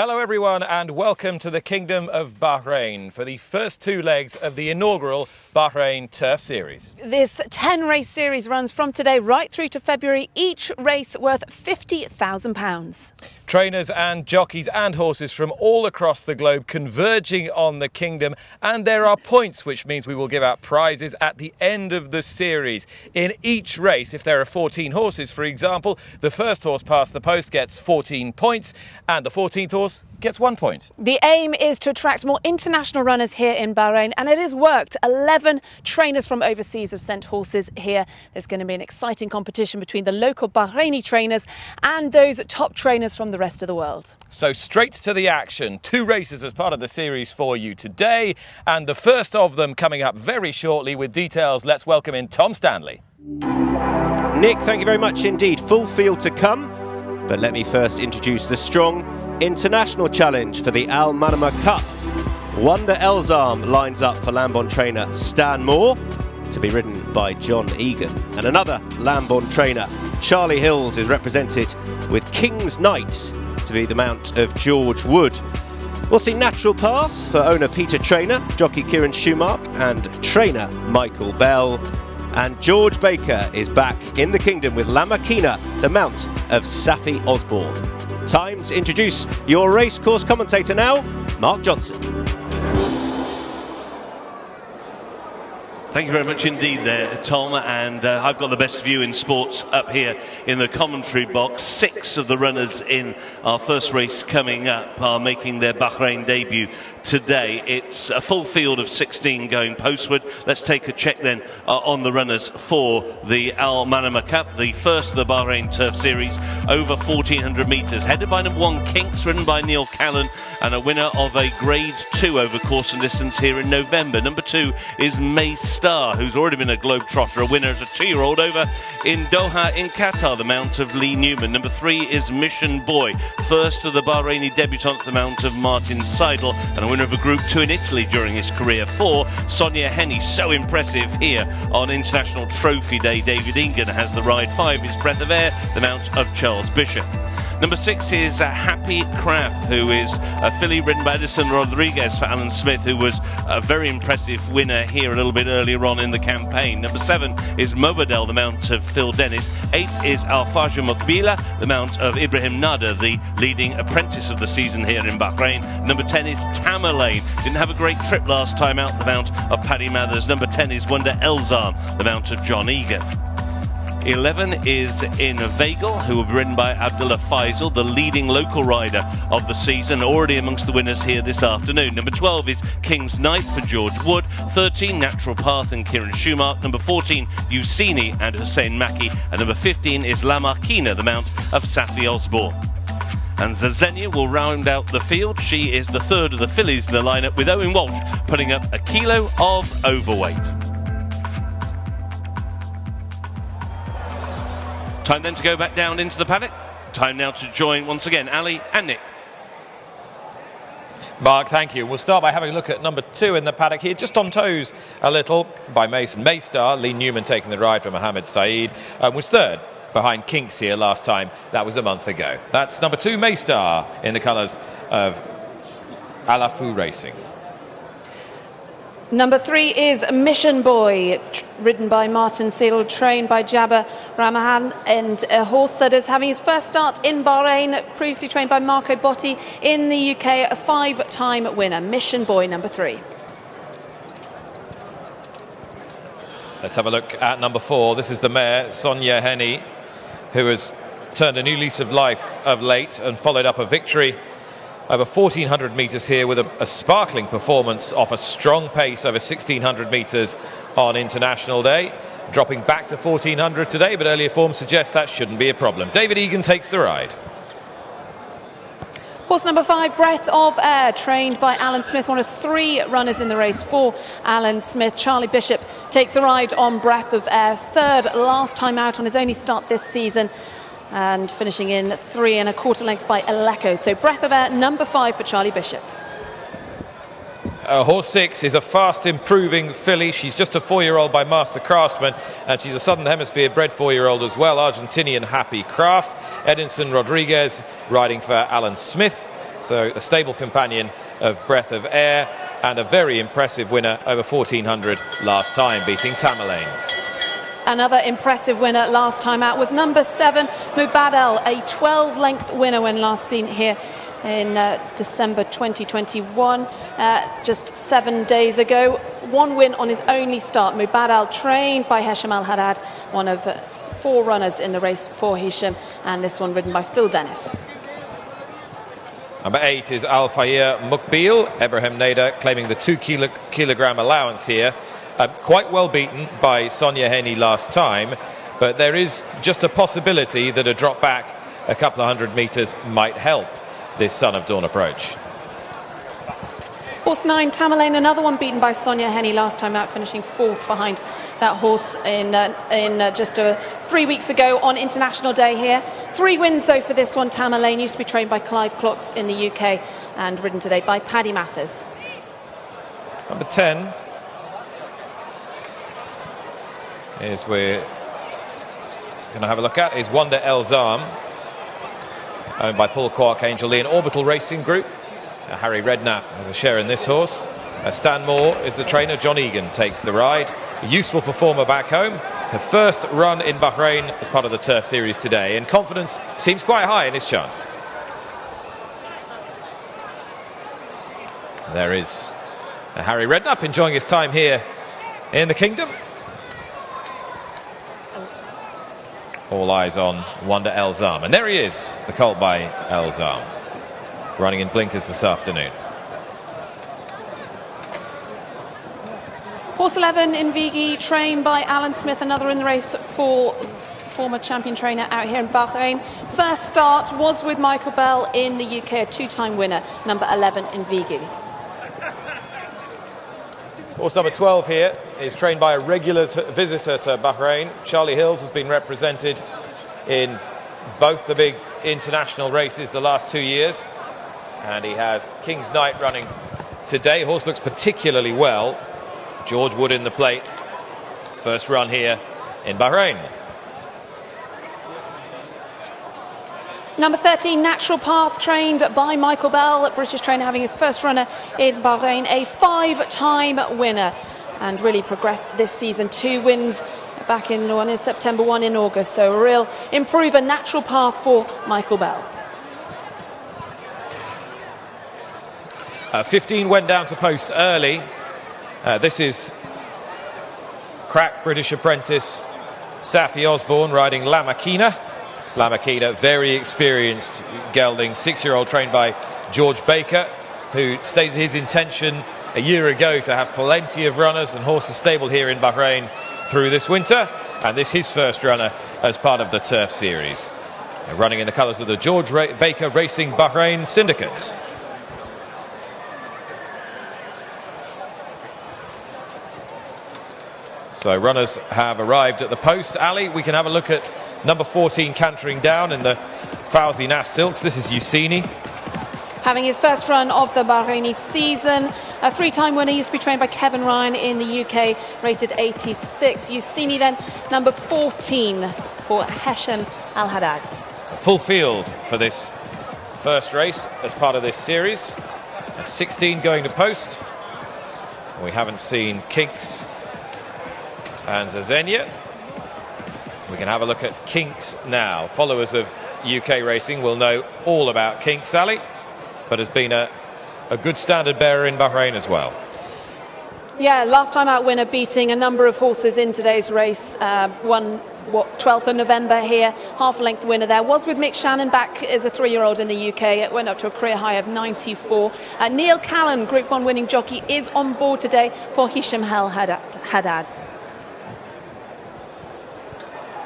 Hello everyone and welcome to the Kingdom of Bahrain for the first two legs of the inaugural Bahrain Turf Series. This 10-race series runs from today right through to February, each race worth £50,000. Trainers and jockeys and horses from all across the globe converging on the Kingdom, and there are points, which means we will give out prizes at the end of the series. In each race, if there are 14 horses, for example, the first horse past the post gets 14 points and the 14th horse gets 1 point. The aim is to attract more international runners here in Bahrain, and it has worked. 11 trainers from overseas have sent horses here. There's going to be an exciting competition between the local Bahraini trainers and those top trainers from the rest of the world. So straight to the action. 2 races as part of the series for you today, and the first of them coming up very shortly. With details, let's welcome in Tom Stanley. Nick, thank you very much indeed. Full field to come, but let me first introduce the strong international challenge for the MANAMA Cup. Wonder Elzarm lines up for Lambon trainer Stan Moore, to be ridden by John Egan. And another Lambon trainer, Charlie Hills, is represented with King's Knight to be the mount of George Wood. We'll see Natural Path for owner Peter Trainer, jockey Kieran Schumacher and trainer Michael Bell. And George Baker is back in the Kingdom with La Maquina, the mount of Safi Osborne. Time to introduce your racecourse commentator now, Mark Johnson. Thank you very much indeed there, Tom, and I've got the best view in sports up here in the commentary box. 6 of the runners in our first race coming up are making their Bahrain debut today. It's a full field of 16 going postward. Let's take a check then on the runners for the MANAMA Cup, the first of the Bahrain Turf Series, over 1,400 metres. Headed by number 1, Kinks, ridden by Neil Callan, and a winner of a Grade 2 over course and distance here in November. Number 2 is May Star, who's already been a Globetrotter, a winner as a 2-year-old over in Doha in Qatar, the mount of Lee Newman. Number 3 is Mission Boy, first of the Bahraini debutants, the mount of Martin Seidel, and a winner of a Group 2 in Italy during his career. 4, Sonia Henny, so impressive here on International Trophy Day. David Egan has the ride. 5 is Breath of Air, the mount of Charles Bishop. Number 6 is Happy Craft, who is a filly ridden by Edison Rodriguez for Alan Smith, who was a very impressive winner here a little bit earlier on in the campaign. Number 7 is Mobadel, the mount of Phil Dennis. 8 is Alfaja Mukbila, the mount of Ibrahim Nada, the leading apprentice of the season here in Bahrain. Number 10 is Tamerlane. Didn't have a great trip last time out, the mount of Paddy Mathers. Number 10 is Wonder Elzarm, the mount of John Egan. 11 is in Vagel, who will be ridden by Abdullah Faisal, the leading local rider of the season, already amongst the winners here this afternoon. Number 12 is King's Knight for George Wood. 13, Natural Path and Kieran Schumacher. Number 14, Usini and Hussein Maki. And number 15 is La Maquina, the mount of Safi Osborne. And Zazenia will round out the field. She is the third of the fillies in the lineup, with Owen Walsh putting up a kilo of overweight. Time then to go back down into the paddock. Time now to join once again Ali and Nick. Mark, thank you. We'll start by having a look at number 2 in the paddock here, just on toes a little by Mason Maystar. Lee Newman taking the ride for Mohammed Saeed, was third behind Kinks here last time. That was a month ago. That's number 2 Maystar in the colours of Alafu Racing. Number 3 is Mission Boy, ridden by Martin Seidel, trained by Jabba Ramahan, and a horse that is having his first start in Bahrain, previously trained by Marco Botti in the UK, a 5-time winner. Mission Boy, number 3. Let's have a look at number 4. This is the mare, Sonia Henny, who has turned a new lease of life of late and followed up a victory over 1,400 metres here with a sparkling performance off a strong pace over 1,600 metres on International Day. Dropping back to 1,400 today, but earlier form suggests that shouldn't be a problem. David Egan takes the ride. Horse number 5, Breath of Air, trained by Alan Smith, one of 3 runners in the race for Alan Smith. Charlie Bishop takes the ride on Breath of Air, third last time out on his only start this season, and finishing in 3 1/4 lengths by Aleko. So Breath of Air, number 5 for Charlie Bishop. Horse 6 is a fast improving filly. She's just a 4-year-old by Master Craftsman, and she's a Southern Hemisphere bred 4-year-old as well, Argentinian Happy Craft. Edinson Rodriguez riding for Alan Smith. So a stable companion of Breath of Air, and a very impressive winner over 1400 last time, beating Tamerlane. Another impressive winner last time out was number 7, Mubadal, a 12-length winner when last seen here in December 2021, just 7 days ago. One win on his only start. Mubadal, trained by Hesham Al-Haddad, one of 4 runners in the race for Hisham, and this one ridden by Phil Dennis. Number 8 is Al Fayir Mukbil. Ibrahim Nader claiming the 2-kilogram allowance here. Quite well beaten by Sonia Heney last time, but there is just a possibility that a drop back a couple of 100 metres might help this Son of Dawn approach. Horse 9, Tamerlane, another one beaten by Sonia Heney last time out, finishing 4th behind that horse in just 3 weeks ago on International Day here. 3 wins though for this one. Tamerlane used to be trained by Clive Clocks in the UK and ridden today by Paddy Mathers. Number 10 is we're going to have a look at is Wonder Elzam, owned by Paul Quark, Angel Lee and Orbital Racing Group. Harry Redknapp has a share in this horse. Stan Moore is the trainer. John Egan takes the ride. A useful performer back home. Her first run in Bahrain as part of the Turf Series today, and confidence seems quite high in his chance. There is Harry Redknapp enjoying his time here in the Kingdom. All eyes on Wonder Elzam, and there he is, the colt by Elzam, running in blinkers this afternoon. Horse 11, Invigi, trained by Alan Smith, another in the race for former champion trainer out here in Bahrain. First start was with Michael Bell in the UK, a 2-time winner, number 11, Invigi. Horse number 12 here is trained by a regular visitor to Bahrain. Charlie Hills has been represented in both the big international races the last 2 years, and he has King's Knight running today. Horse looks particularly well. George Wood in the plate. First run here in Bahrain. Number 13, Natural Path, trained by Michael Bell, British trainer, having his first runner in Bahrain, a 5-time winner, and really progressed this season. 2 wins back in, one in September, one in August, so a real improver. Natural Path for Michael Bell. 15 went down to post early. This is crack British apprentice Safi Osborne riding La Maquina. La Maquina, very experienced gelding, 6-year-old trained by George Baker, who stated his intention a year ago to have plenty of runners and horses stable here in Bahrain through this winter, and this is his first runner as part of the Turf Series. Running in the colours of the George Baker Racing Bahrain Syndicate. So runners have arrived at the post. Ali, we can have a look at number 14 cantering down in the Fauzi Nas Silks. This is Usaini. Having his first run of the Bahraini season. A 3-time winner, used to be trained by Kevin Ryan in the UK, rated 86. Usaini then number 14 for Hesham Al-Haddad. Full field for this first race as part of this series. 16 going to post. We haven't seen Kinks and Zazenia. We can have a look at Kinks now. Followers of UK racing will know all about Kinks, Ali, but has been a good standard bearer in Bahrain as well. Yeah, last time out winner, beating a number of horses in today's race. Won 12th of November here, half-length winner there. Was with Mick Shannon back as a 3-year-old in the UK. It went up to a career high of 94. Neil Callan, Group 1 winning jockey, is on board today for Hisham Al-Haddad.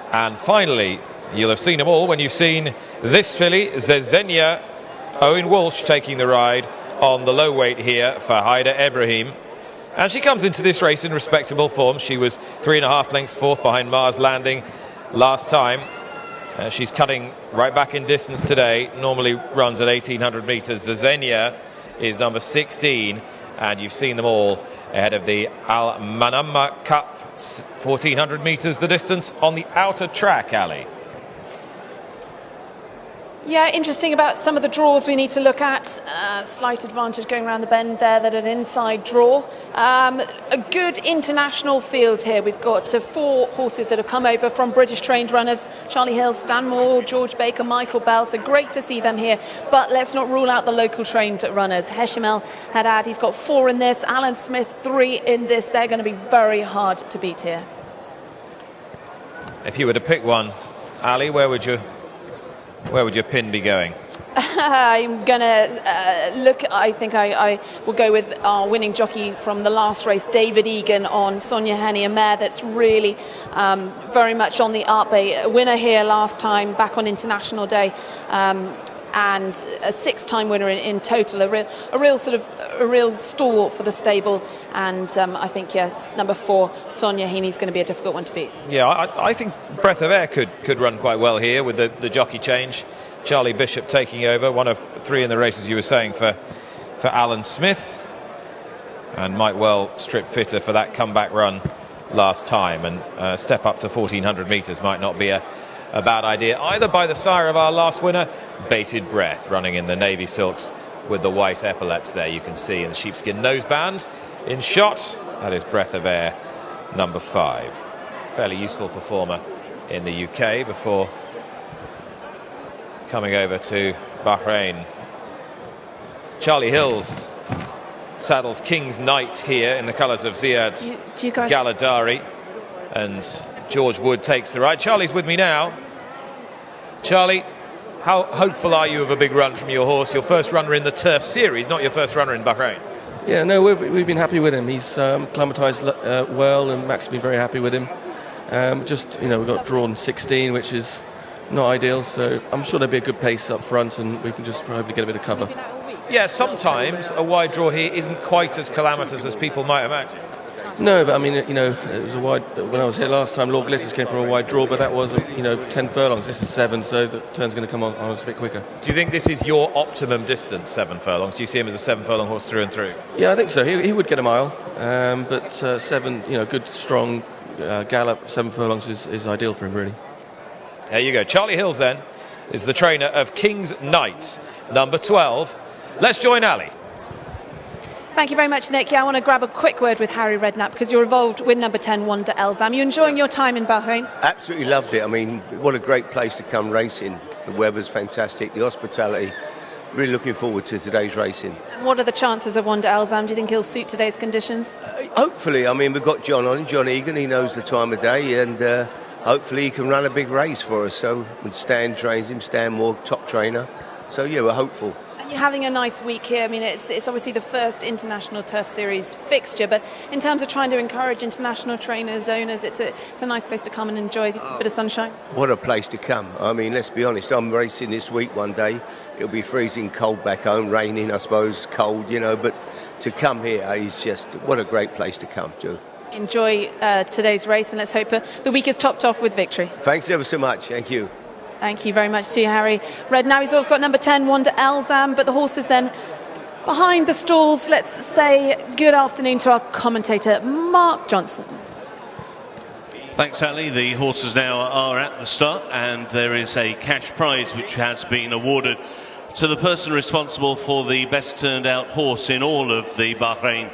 And finally, you'll have seen them all when you've seen this filly, Zezenia. Owen Walsh taking the ride on the low weight here for Haida Ibrahim. And she comes into this race in respectable form. She was 3.5 lengths fourth behind Mars Landing last time. She's cutting right back in distance today. Normally runs at 1,800 metres. Zezenia is number 16. And you've seen them all ahead of the Al-Manamma Cup. 1,400 metres the distance on the outer track, Ali. Yeah, interesting about some of the draws we need to look at. Slight advantage going around the bend there, that an inside draw. A good international field here. We've got 4 horses that have come over from British trained runners. Charlie Hill, Stan Moore, George Baker, Michael Bell. So great to see them here. But let's not rule out the local trained runners. Hesham El Haddad, he's got 4 in this. Alan Smith, 3 in this. They're going to be very hard to beat here. If you were to pick one, Ali, where would your pin be going? I'm going to look, I think I will go with our winning jockey from the last race, David Egan, on Sonia Henny, a mare that's really very much on the up. A winner here last time, back on International Day, and a 6-time winner in total. A real stalwart for the stable. And I think, yes, number 4, Sonia Henny, is going to be a difficult one to beat. Yeah, I think Breath of Air could run quite well here with the jockey change. Charlie Bishop taking over, one of 3 in the races you were saying for Alan Smith, and might well strip fitter for that comeback run last time, and step up to 1400 metres might not be a bad idea either by the sire of our last winner, Bated Breath, running in the navy silks with the white epaulets there you can see, in the sheepskin noseband in shot. That is Breath of Air, number 5. Fairly useful performer in the UK before coming over to Bahrain. Charlie Hills saddles King's Knight here in the colours of Ziad Galadari, and George Wood takes the ride. Charlie's with me now. Charlie, how hopeful are you of a big run from your horse? Your first runner in the Turf Series, not your first runner in Bahrain. Yeah, no, we've been happy with him. He's acclimatised well, and Max has been very happy with him. We've got drawn 16, which is not ideal, so I'm sure there'll be a good pace up front, and we can just probably get a bit of cover. Yeah, sometimes a wide draw here isn't quite as calamitous as people might imagine. No, but I mean, it was a wide. When I was here last time, Lord Glitters came from a wide draw, but that was 10 furlongs. This is 7, so the turn's going to come on us a bit quicker. Do you think this is your optimum distance, 7 furlongs? Do you see him as a 7 furlong horse through and through? Yeah, I think so. He would get a mile, but 7, good strong gallop, 7 furlongs is ideal for him, really. There you go. Charlie Hills then is the trainer of King's Knight, number 12. Let's join Ali. Thank you very much, Nick. Yeah, I want to grab a quick word with Harry Redknapp, because you're involved with number 10, Wanda Elzam. You enjoying your time in Bahrain? Absolutely loved it. I mean, what a great place to come racing. The weather's fantastic, the hospitality. Really looking forward to today's racing. And what are the chances of Wanda Elzam? Do you think he'll suit today's conditions? Hopefully. I mean, we've got John Egan. He knows the time of day, and hopefully he can run a big race for us. So when Stan trains him, Stan Moore, top trainer. So yeah, we're hopeful. You're having a nice week here. I mean, it's obviously the first International Turf Series fixture, but in terms of trying to encourage international trainers, owners, it's a nice place to come and enjoy a bit of sunshine. What a place to come. I mean, let's be honest, I'm racing this week one day. It'll be freezing cold back home, raining, I suppose, cold, but to come here is just, what a great place to come to. Enjoy today's race, and let's hope the week is topped off with victory. Thanks ever so much. Thank you. Thank you very much to you, Harry. Now he's also got number 10, Wanda Elzam, but the horses then behind the stalls. Let's say good afternoon to our commentator, Mark Johnson. Thanks, Ali. The horses now are at the start, and there is a cash prize which has been awarded to the person responsible for the best turned out horse in all of the Bahrain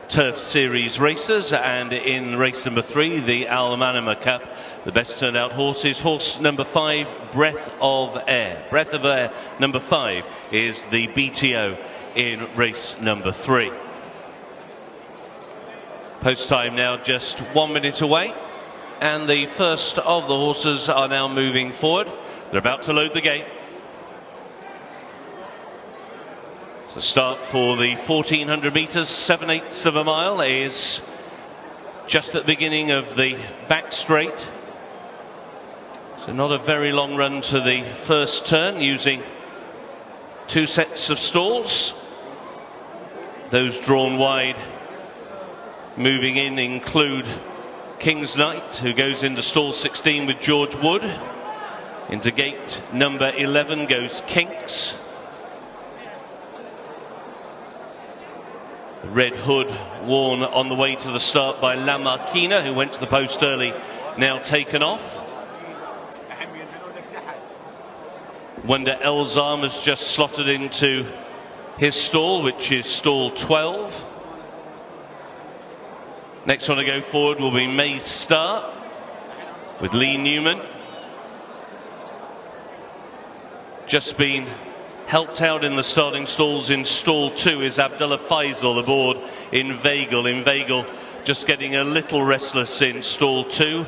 Turf Series races, and in race number 3, the MANAMA Cup, the best turned out horse is horse number 5, Breath of Air. Breath of Air number 5 is the BTO in race number 3. Post time now just 1 minute away, and the first of the horses are now moving forward. They're about to load the gate. The start for the 1400 metres, 7/8 of a mile, is just at the beginning of the back straight. So not a very long run to the first turn, using 2 sets of stalls. Those drawn wide moving in include King's Knight, who goes into stall 16 with George Wood. Into gate number 11 goes Kinks. Red hood worn on the way to the start by La Marquina, who went to the post early, now taken off. Wonder Elzam has just slotted into his stall, which is stall 12. Next one to go forward will be May Star with Lee Newman. Just been helped out in the starting stalls in stall 2 is Abdullah Faisal aboard in Vegal. In Vegal, just getting a little restless in stall 2.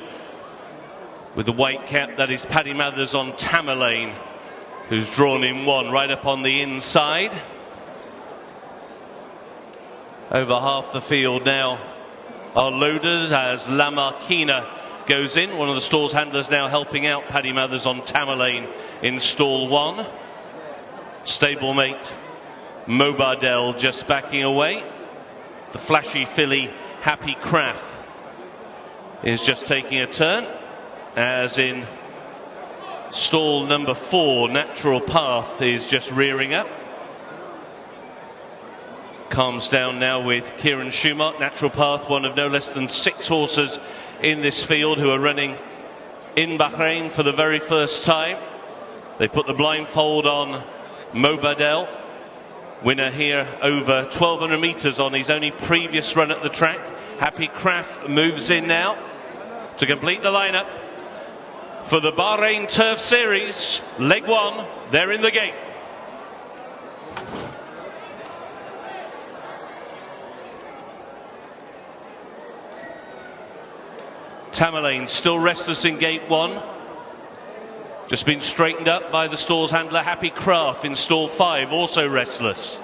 With the white cap, that is Paddy Mathers on Tamerlane, who's drawn in 1 right up on the inside. Over half the field now are loaded as La Marquina goes in. One of the stall's handlers now helping out Paddy Mathers on Tamerlane in stall 1. Stablemate Mobardell just backing away. The flashy filly Happy Craft is just taking a turn, as in stall number 4, Natural Path is just rearing up. Calms down now with Kieran Schumacher. Natural Path, one of no less than 6 horses in this field who are running in Bahrain for the very first time. They put the blindfold on Mobardell, winner here over 1,200 metres on his only previous run at the track. Happy Craft moves in now to complete the lineup for the Bahrain Turf Series. Leg 1, they're in the gate. Tamerlane still restless in gate 1. Just been straightened up by the stall's handler Happy Craft in stall 5, also restless.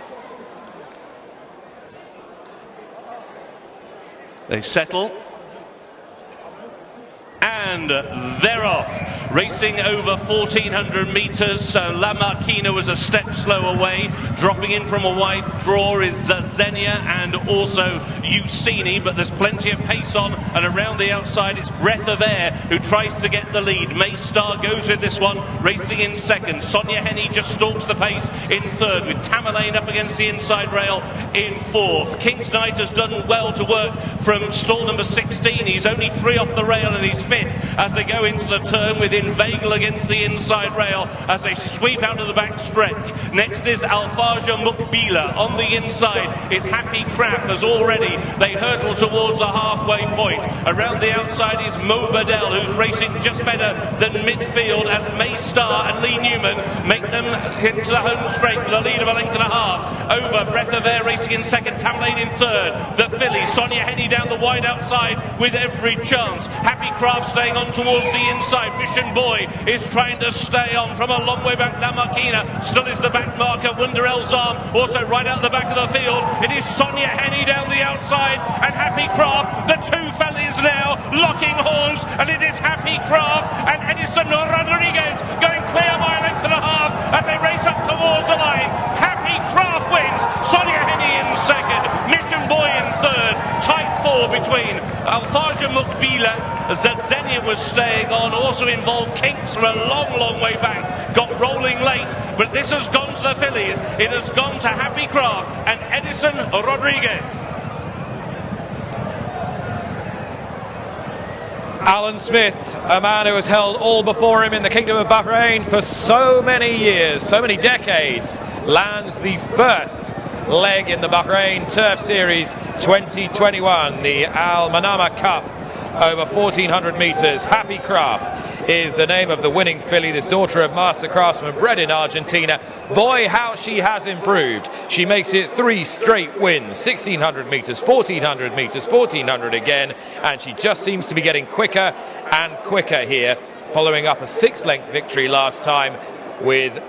They settle. And they're off. Racing over 1,400 metres, so La Marquina was a step slow away. Dropping in from a wide draw is Zazenia and also Ucini, but there's plenty of pace on, and around the outside it's Breath of Air who tries to get the lead. May Star goes with this one, racing in second. Sonia Henny just stalks the pace in third, with Tamerlane up against the inside rail in fourth. King's Knight has done well to work from stall number 16. He's only 3 off the rail and he's 5th as they go into the turn, with Inveigle against the inside rail as they sweep out of the back stretch. Next is Alfaja Mukbila. On the inside is Happy Craft, as already they hurtle towards the halfway point. Around the outside is Mobardell, who's racing just better than midfield, as May Star and Lee Newman make them into the home straight with a lead of 1.5 lengths over. Breath of Air racing in second, Tamerlane in third. The filly Sonia Henny down the wide outside with every chance. Happy Craft staying on towards the inside. Mission Boy is trying to stay on from a long way back. La Marquina still is the back marker. Wonder Elzam also right out the back of the field. It is Sonia Henny down the outside and Happy Craft. The 2 fellas now locking horns, and it is Happy Craft and Edison Rodriguez going clear by 1.5 lengths as they race up towards the line. Happy Craft wins. Sonia Henny in second. Mission Boy in third. Tight 4 between Alfaja Mukbila. Zazenia was staying on, also involved Kinks from a long way back, got rolling late, but this has gone to the fillies. It has gone to Happy Craft and Edison Rodriguez. Alan Smith, a man who has held all before him in the Kingdom of Bahrain for so many years, so many decades, lands the first leg in the Bahrain Turf Series 2021, the Al Manama Cup. Over 1,400 metres. Happy Craft is the name of the winning filly, this daughter of master craftsman, bred in Argentina. Boy, how she has improved. She makes it 3 straight wins, 1,600 metres, 1,400 metres, 1,400 again, and she just seems to be getting quicker and quicker here, following up a 6-length victory last time with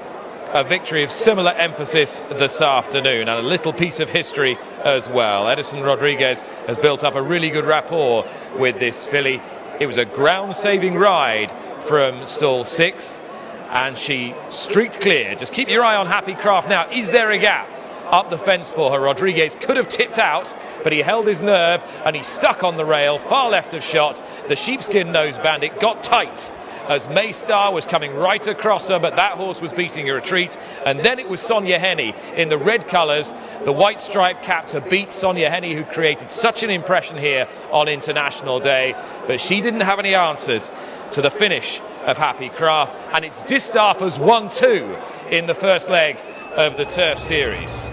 a victory of similar emphasis this afternoon, and a little piece of history as well. Edison Rodriguez has built up a really good rapport with this filly. It was a ground-saving ride from stall 6, and she streaked clear. Just keep your eye on Happy Craft now. Is there a gap up the fence for her? Rodriguez could have tipped out, but he held his nerve and he stuck on the rail, far left of shot. The sheepskin nose bandit got tight as Maystar was coming right across her, but that horse was beating a retreat. And then it was Sonia Henny in the red colours, the white stripe cap to beat Sonia Henny, who created such an impression here on International Day. But she didn't have any answers to the finish of Happy Craft, and it's Distaffers 1-2 in the first leg of the Turf Series.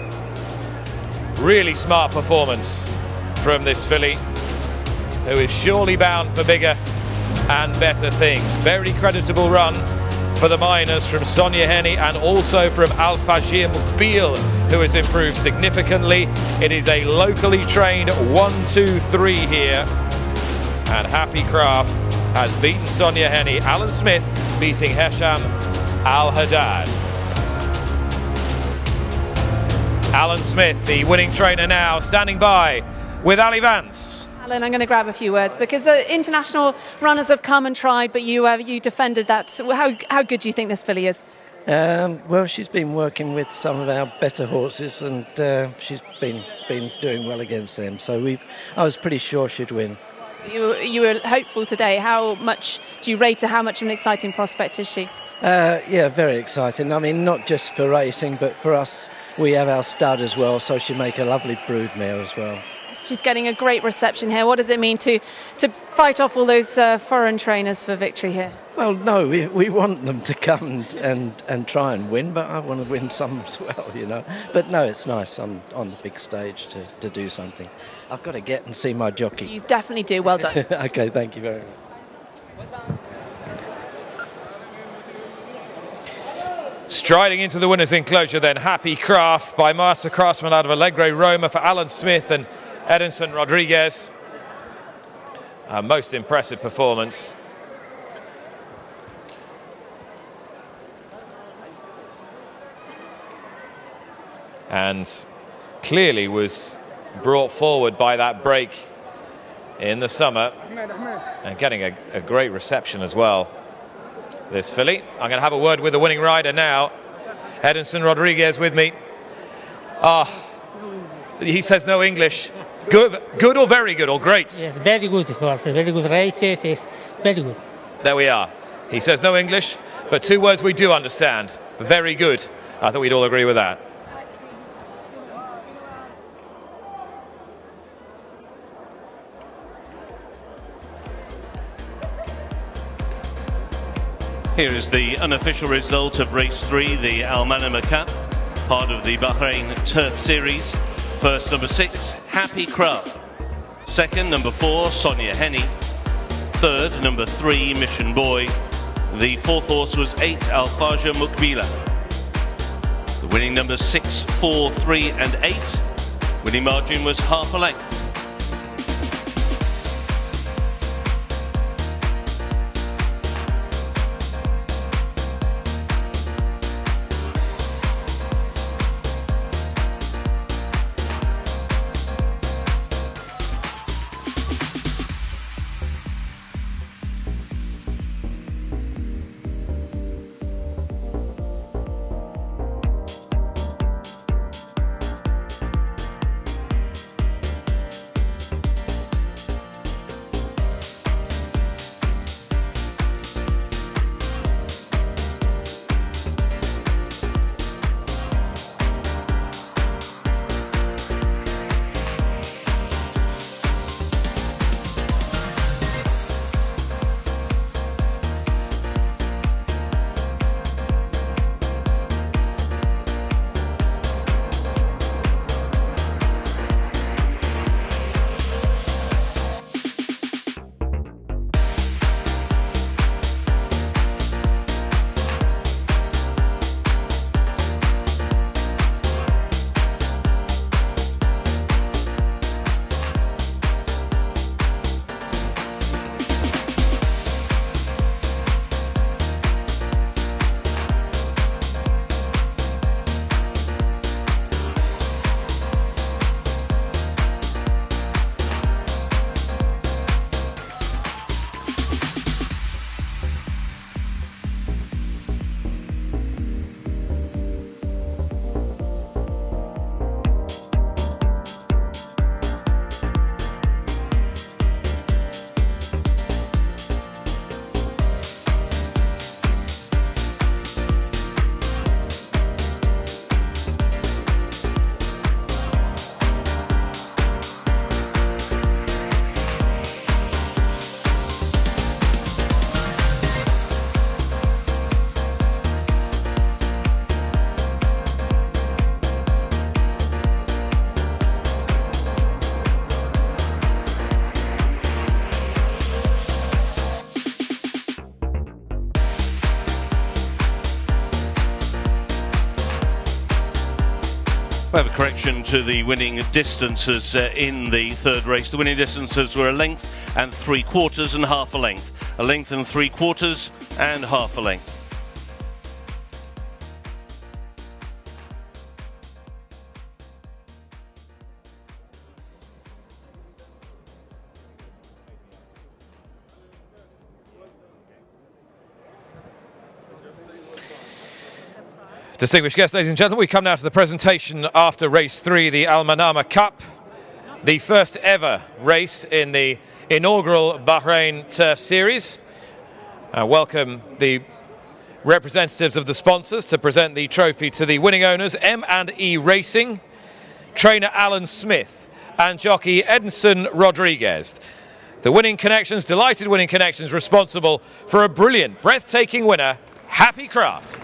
Really smart performance from this filly, who is surely bound for bigger and better things. Very creditable run for the minors from Sonia Henny and also from Al-Fajir Mukbil, who has improved significantly. It is a locally trained 1-2-3 here, and Happy Craft has beaten Sonia Henny. Alan Smith beating Hesham Al-Haddad. Alan Smith, the winning trainer now, standing by with Ali Vance. Alan, I'm going to grab a few words because international runners have come and tried, but you defended that. How good do you think this filly is? Well, she's been working with some of our better horses, and she's been doing well against them. So I was pretty sure she'd win. You were hopeful today. How much do you rate her? How much of an exciting prospect is she? Yeah, very exciting. I mean, not just for racing, but for us, we have our stud as well, so she'll make a lovely brood mare as well. She's getting a great reception here. What does it mean to fight off all those foreign trainers for victory here? Well, no, we want them to come and try and win, but I want to win some as well, you know. But no, it's nice on the big stage to do something. I've got to get and see my jockey. You definitely do. Well done. Okay, thank you very much. Striding into the winner's enclosure then, Happy Craft by Master Craftsman out of Alegre Roma for Alan Smith and Edinson Rodriguez. A most impressive performance. And clearly was brought forward by that break in the summer and getting a great reception as well, this filly. I'm going to have a word with the winning rider now. Edinson Rodriguez with me. He says no English. Good or very good or great? Yes, very good horse, very good races, yes, very good. There we are. He says no English, but two words we do understand. Very good. I thought we'd all agree with that. Here is the unofficial result of race 3, the Al-Manama Cup, part of the Bahrain Turf Series. First, number 6, Happy Craft. Second, number 4, Sonia Henny. Third, number 3, Mission Boy. The fourth horse was 8, Al-Fajir Mukbila. The winning numbers 6, 4, 3 and 8. Winning margin was half a length. We have a correction to the winning distances in the third race. The winning distances were a length and 3/4 and half a length. A length and 3/4 and half a length. Distinguished guests, ladies and gentlemen, we come now to the presentation after race 3, the MANAMA Cup, the first ever race in the inaugural Bahrain Turf Series. Welcome the representatives of the sponsors to present the trophy to the winning owners, M&E Racing, trainer Alan Smith and jockey Edinson Rodriguez. The winning connections, delighted winning connections, responsible for a brilliant, breathtaking winner, Happy Craft.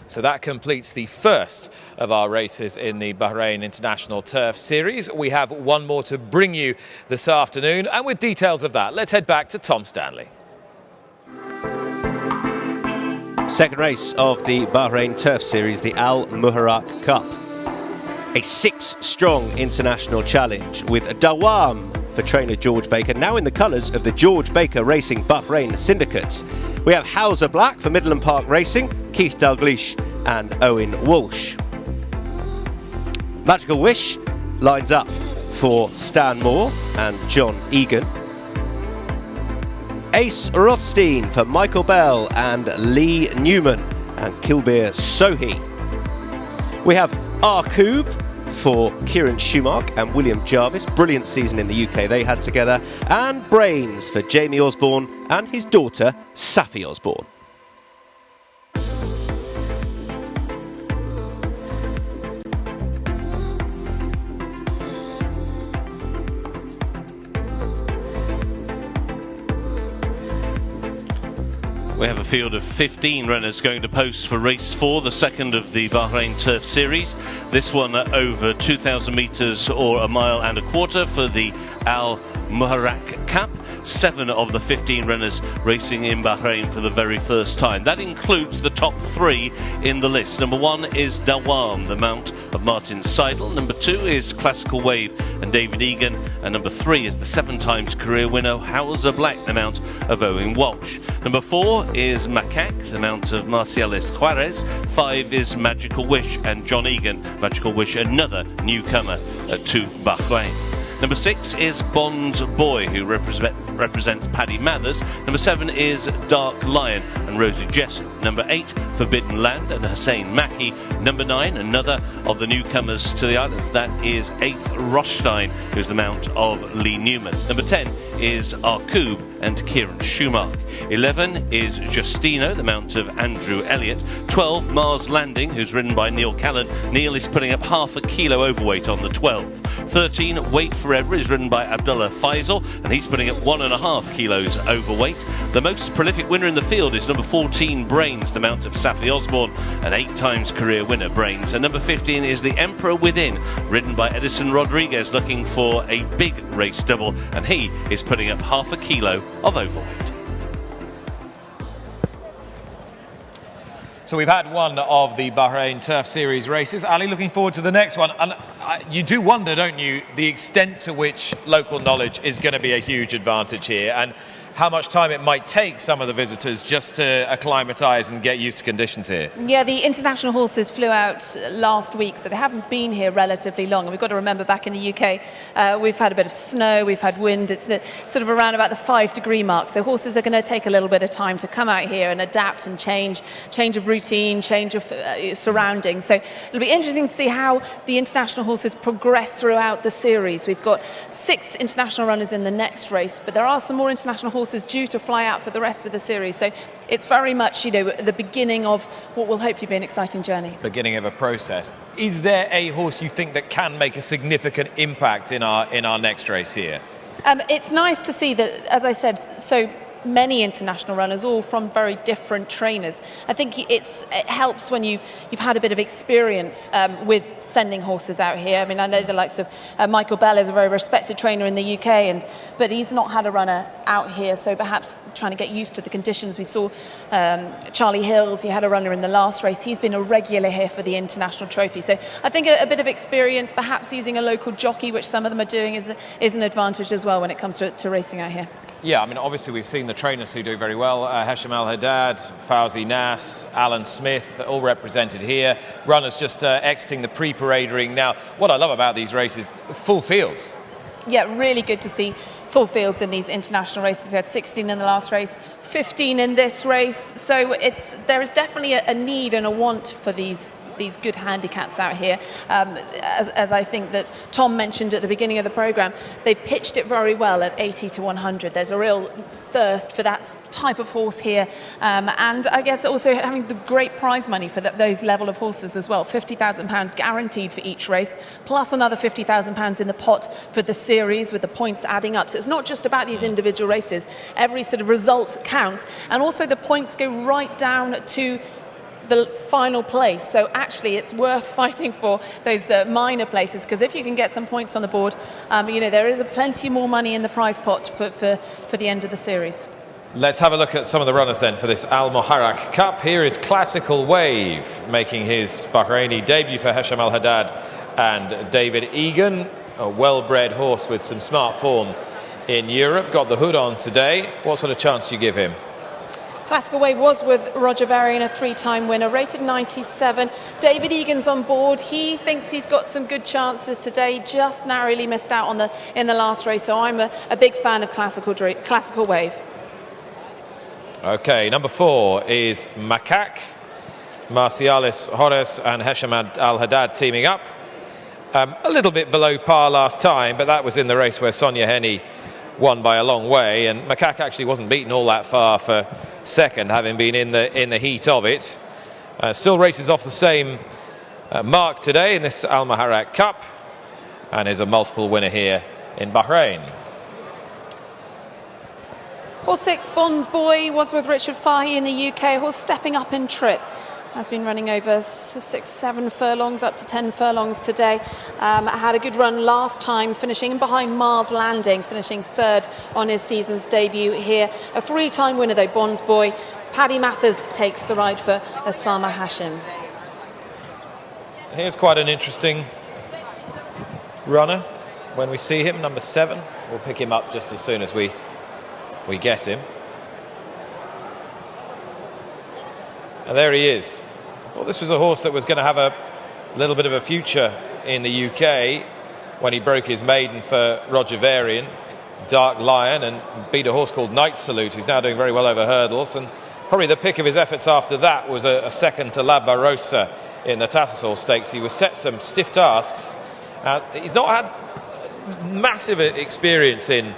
So that completes the first of our races in the Bahrain International Turf Series. We have one more to bring you this afternoon, and with details of that, let's head back to Tom Stanley. Second race of the Bahrain Turf Series, the Al-MUHARRAQ Cup. A 6-strong international challenge with Dawam for trainer George Baker, now in the colours of the George Baker Racing Bahrain Syndicate. We have Hauser Black for Midland Park Racing, Keith Dalglish and Owen Walsh. Magical Wish lines up for Stan Moore and John Egan. Ace Rothstein for Michael Bell and Lee Newman and Kilbeer Sohi. We have Arcoob for Kieran Schumacher and William Jarvis. Brilliant season in the UK they had together. And Brains for Jamie Osborne and his daughter Safi Osborne. We have a field of 15 runners going to post for race 4, the second of the Bahrain Turf Series. This one over 2,000 metres or a mile and a quarter for the Al-MUHARRAQ Cup. 7 of the 15 runners racing in Bahrain for the very first time. That includes the top 3 in the list. Number 1 is Dawam, the mount of Martin Seidel. Number 2 is Classical Wave and David Egan. And number 3 is the 7 times career winner Hauser Black, the mount of Owen Walsh. Number 4 is Macaque, the mount of Marcialis Juarez. 5 is Magical Wish and John Egan. Magical Wish, another newcomer to Bahrain. Number 6 is Bond's Boy, who represents Paddy Mathers. Number 7 is Dark Lion and Rosie Jessup. Number 8, Forbidden Land and Hussein Maki. Number 9, another of the newcomers to the islands, that is 8th Rothstein, who's the mount of Lee Newman. Number 10 is Arcoob and Kieran Schumacher. 11 is Justino, the mount of Andrew Elliott. 12, Mars Landing, who's ridden by Neil Callan. Neil is putting up half a kilo overweight on the 12. 13, Wait Forever, is ridden by Abdullah Faisal, and he's putting up 1.5 kilos overweight. The most prolific winner in the field is number 14, Brains, the mount of Safi Osborne, an 8 times career winner, Brains. And number 15 is The Emperor Within, ridden by Edinson Rodriguez, looking for a big race double, and he is putting up half a kilo of overweight. So we've had one of the Bahrain Turf Series races. Ali, looking forward to the next one. And you do wonder, don't you, the extent to which local knowledge is going to be a huge advantage here, and how much time it might take some of the visitors just to acclimatise and get used to conditions here. Yeah, the international horses flew out last week, so they haven't been here relatively long. And we've got to remember, back in the UK, we've had a bit of snow, we've had wind. It's sort of around about the 5-degree mark. So horses are going to take a little bit of time to come out here and adapt and change of routine, change of surroundings. So it'll be interesting to see how the international horses progress throughout the series. We've got 6 international runners in the next race, but there are some more international horses horses due to fly out for the rest of the series. So it's very much, you know, the beginning of what will hopefully be an exciting journey. Beginning of a process. Is there a horse you think that can make a significant impact in our next race here? It's nice to see that, as I said, so many international runners, all from very different trainers. I think it helps when you've had a bit of experience with sending horses out here. I mean, I know the likes of Michael Bell is a very respected trainer in the UK, but he's not had a runner out here, so perhaps trying to get used to the conditions. We saw Charlie Hills, he had a runner in the last race. He's been a regular here for the International Trophy. So I think a bit of experience, perhaps using a local jockey, which some of them are doing, is an advantage as well when it comes to racing out here. Yeah, I mean, obviously we've seen the trainers who do very well. Hesham Al-Haddad, Fawzi Nas, Alan Smith, all represented here. Runners just exiting the pre-parade ring. Now, what I love about these races, full fields. Yeah, really good to see full fields in these international races. We had 16 in the last race, 15 in this race. So there is definitely a need and a want for these good handicaps out here. As I think that Tom mentioned at the beginning of the programme, they've pitched it very well at 80 to 100. There's a real thirst for that type of horse here. And I guess also having the great prize money for those level of horses as well. £50,000 guaranteed for each race, plus another £50,000 in the pot for the series, with the points adding up. So it's not just about these individual races. Every sort of result counts. And also the points go right down to the final place. So actually it's worth fighting for those minor places, because if you can get some points on the board, you know, there is plenty more money in the prize pot for the end of the series. Let's have a look at some of the runners then for this Al-MUHARRAQ Cup. Here is Classical Wave making his Bahraini debut for Hesham Al-Haddad and David Egan, a well-bred horse with some smart form in Europe. Got the hood on today. What sort of chance do you give him? Classical Wave was with Roger Varian, a three-time winner, rated 97. David Egan's on board. He thinks he's got some good chances today, just narrowly missed out in the last race. So I'm a big fan of Classical Wave. Okay, number 4 is Macaque. Marcialis Horace and Hesham Al-Haddad teaming up. A little bit below par last time, but that was in the race where Sonia Henny won by a long way, and Macaque actually wasn't beaten all that far for second, having been in the heat of it. Still races off the same mark today in this Al-MUHARRAQ Cup, and is a multiple winner here in Bahrain. Horse 6, Bonds Boy, was with Richard Fahey in the UK. Horse stepping up in trip. Has been running over 6-7 furlongs, up to 10 furlongs today. Had a good run last time, finishing behind Mars Landing, finishing third on his season's debut here. A three-time winner though, Bonds Boy. Paddy Mathers takes the ride for Osama Hashim. Here's quite an interesting runner when we see him, number 7. We'll pick him up just as soon as we get him. And there he is. I thought this was a horse that was going to have a little bit of a future in the UK when he broke his maiden for Roger Varian, Dark Lion, and beat a horse called Night Salute, who's now doing very well over hurdles. And probably the pick of his efforts after that was a second to La Barossa in the Tattersall Stakes. He was set some stiff tasks. He's not had massive experience in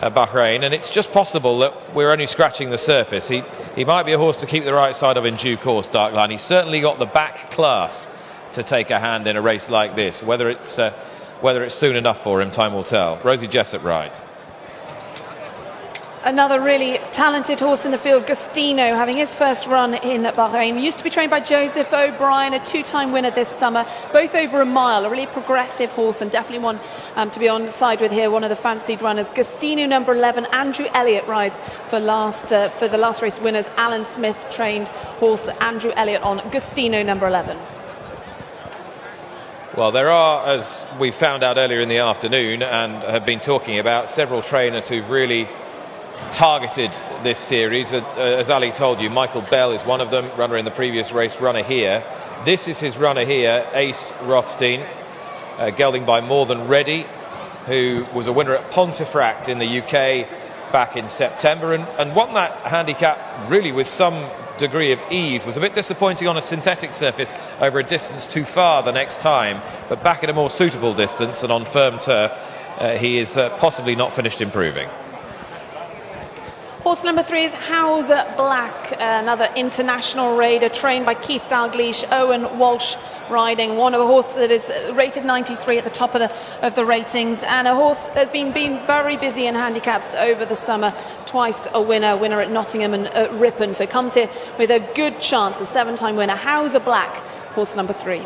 Bahrain, and it's just possible that we're only scratching the surface. He might be a horse to keep the right side of in due course, Dark Line. He's certainly got the back class to take a hand in a race like this. Whether it's soon enough for him, time will tell. Rosie Jessup rides. Another really talented horse in the field, Gustino, having his first run in Bahrain. He used to be trained by Joseph O'Brien, a two-time winner this summer, both over a mile. A really progressive horse, and definitely one to be on side with here, one of the fancied runners. Gustino, number 11. Andrew Elliott rides for the last race winners. Alan Smith trained horse Andrew Elliott on Gustino, number 11. Well, there are, as we found out earlier in the afternoon and have been talking about, several trainers who've really targeted this series. As Ali told you, Michael Bell is one of them, runner in the previous race, runner here. This is his runner here, Ace Rothstein, gelding by More Than Ready, who was a winner at Pontefract in the UK back in September and won that handicap really with some degree of ease. Was a bit disappointing on a synthetic surface over a distance too far the next time, but back at a more suitable distance and on firm turf, he is possibly not finished improving. Horse number 3 is Hauser Black, another international raider trained by Keith Dalgleish, Owen Walsh riding. One of a horse that is rated 93 at the top of the ratings, and a horse that's been very busy in handicaps over the summer. Twice a winner at Nottingham and at Ripon. So comes here with a good chance, a 7-time winner. Hauser Black, horse number 3.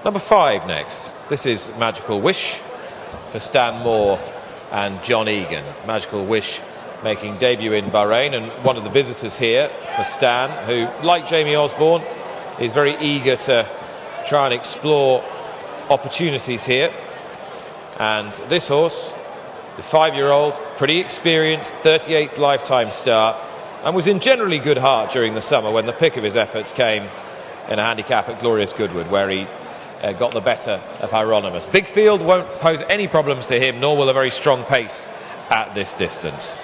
Number 5 next. This is Magical Wish for Stan Moore and John Egan. Magical Wish making debut in Bahrain, and one of the visitors here for Stan, who, like Jamie Osborne, is very eager to try and explore opportunities here. And this horse, the 5-year-old, pretty experienced, 38th lifetime start, and was in generally good heart during the summer when the pick of his efforts came in a handicap at Glorious Goodwood, where he got the better of Hieronymus. Big field won't pose any problems to him, nor will a very strong pace at this distance.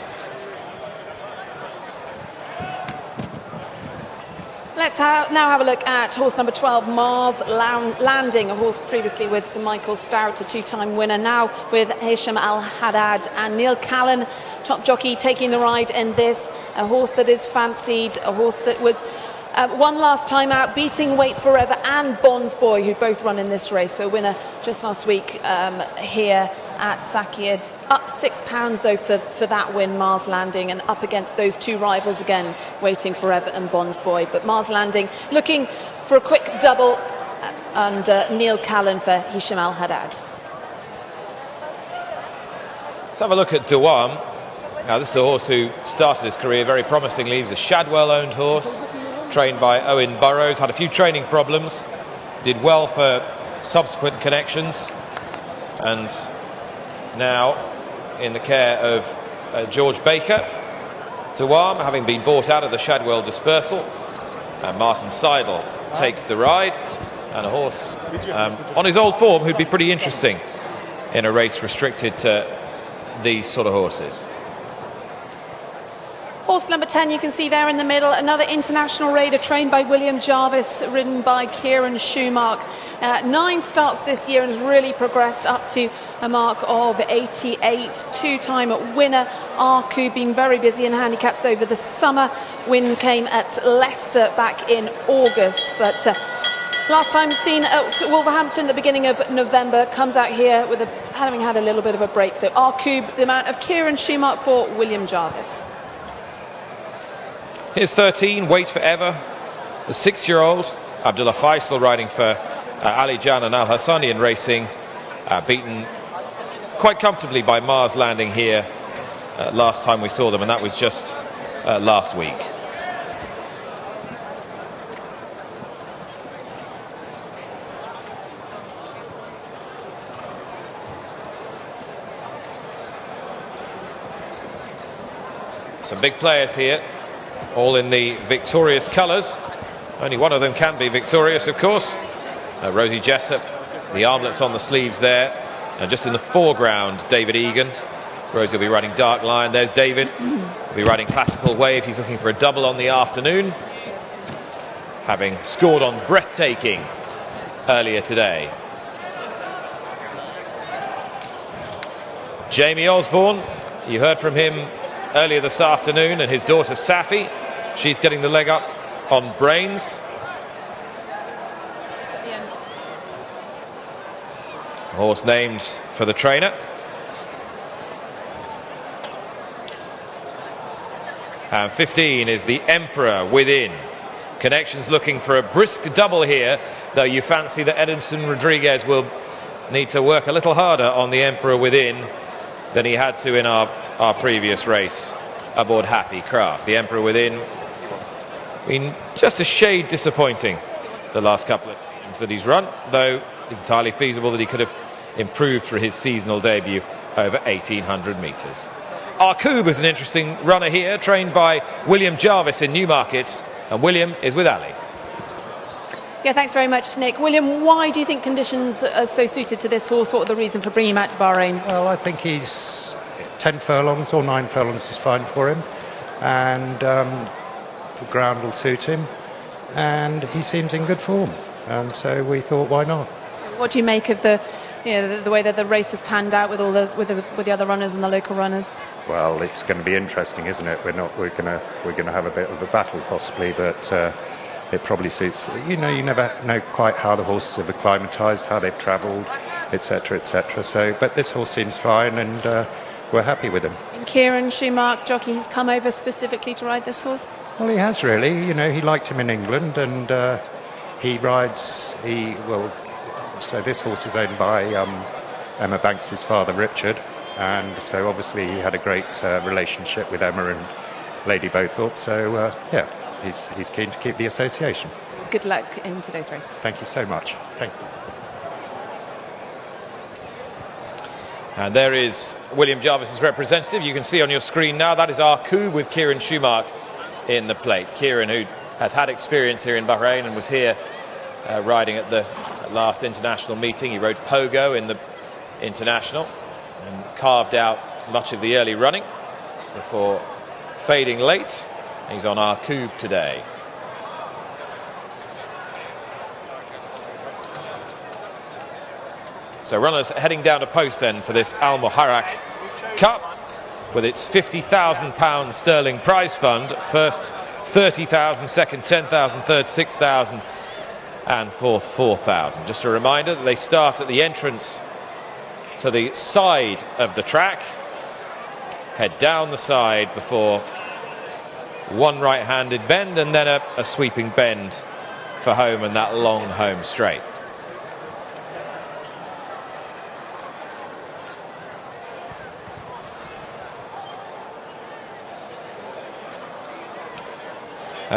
Let's now have a look at horse number 12, Mars Landing, a horse previously with Sir Michael Starrett, a 2-time winner, now with Hisham Al-Haddad and Neil Callan, top jockey, taking the ride in this. A horse that is fancied, a horse that was won last time out, beating Wait Forever and Bonds Boy, who both run in this race. So winner just last week here at Sakia. Up £6 though for that win, Mars Landing, and up against those 2 rivals again, Waiting Forever and Bonds Boy. But Mars Landing looking for a quick double under Neil Callan for Hisham Al-Haddad. Let's have a look at Dewam. Now, this is a horse who started his career very promisingly. He's a Shadwell-owned horse, trained by Owen Burrows, had a few training problems, did well for subsequent connections, and now in the care of George Baker. Dewam, having been bought out of the Shadwell dispersal, and Martin Seidel takes the ride, and a horse on his old form who'd be pretty interesting in a race restricted to these sort of horses. Horse number 10, you can see there in the middle, another international raider trained by William Jarvis, ridden by Kieran Schumacher. 9 starts this year and has really progressed up to a mark of 88. 2-time winner. Arku being very busy in handicaps over the summer. Win came at Leicester back in August, but last time seen at Wolverhampton at the beginning of November, comes out here with having had a little bit of a break. So Arku, the amount of Kieran Schumacher for William Jarvis. Here's 13, Wait Forever, the 6-year-old. Abdullah Faisal riding for Ali Jan and Al Hassani in racing, beaten quite comfortably by Mars Landing here last time we saw them, and that was just last week. Some big players here, all in the victorious colours. Only one of them can be victorious, of course. Rosie Jessup, the armlets on the sleeves there. And just in the foreground, David Egan. Rosie will be riding Dark Lion. There's David. He'll be riding Classical Wave. He's looking for a double on the afternoon, having scored on Breathtaking earlier today. Jamie Osborne, you heard from him earlier this afternoon, and his daughter Safi, she's getting the leg up on Brains. Horse named for the trainer. And 15 is the Emperor Within. Connections looking for a brisk double here, though you fancy that Edinson Rodriguez will need to work a little harder on the Emperor Within than he had to in our previous race aboard Happy Craft. The Emperor Within been just a shade disappointing the last couple of times that he's run, though entirely feasible that he could have improved for his seasonal debut over 1,800 metres. Arku is an interesting runner here, trained by William Jarvis in Newmarket, and William is with Ali. Yeah, thanks very much, Nick. William, why do you think conditions are so suited to this horse? What are the reason for bringing him out to Bahrain? Well, I think he's 10 furlongs or 9 furlongs is fine for him, and the ground will suit him, and he seems in good form, and so we thought, why not? What do you make of the the way that the race has panned out with all with the other runners and the local runners? Well, it's going to be interesting, isn't it? We're going to have a bit of a battle possibly, but it probably suits. You never know quite how the horses have acclimatised, how they've travelled, etc., etc. So, but this horse seems fine, and we're happy with him. And Kieran Schumacher, jockey, he's come over specifically to ride this horse? Well, he has really. He liked him in England, and he rides. So this horse is owned by Emma Banks's father, Richard, and so obviously he had a great relationship with Emma and Lady Bowthorpe. So he's keen to keep the association. Good luck in today's race. Thank you so much. Thank you. And there is William Jarvis's representative. You can see on your screen now, that is our coup with Kieran Schumacher in the plate. Kieran, who has had experience here in Bahrain and was here riding at the last international meeting. He rode Pogo in the international and carved out much of the early running before fading late. He's on our coup today. So runners heading down to post then for this MUHARRAQ Cup with its £50,000 sterling prize fund. First 30,000, second 10,000, third 6,000 and fourth 4,000. Just a reminder that they start at the entrance to the side of the track, head down the side before one right-handed bend and then a sweeping bend for home and that long home straight.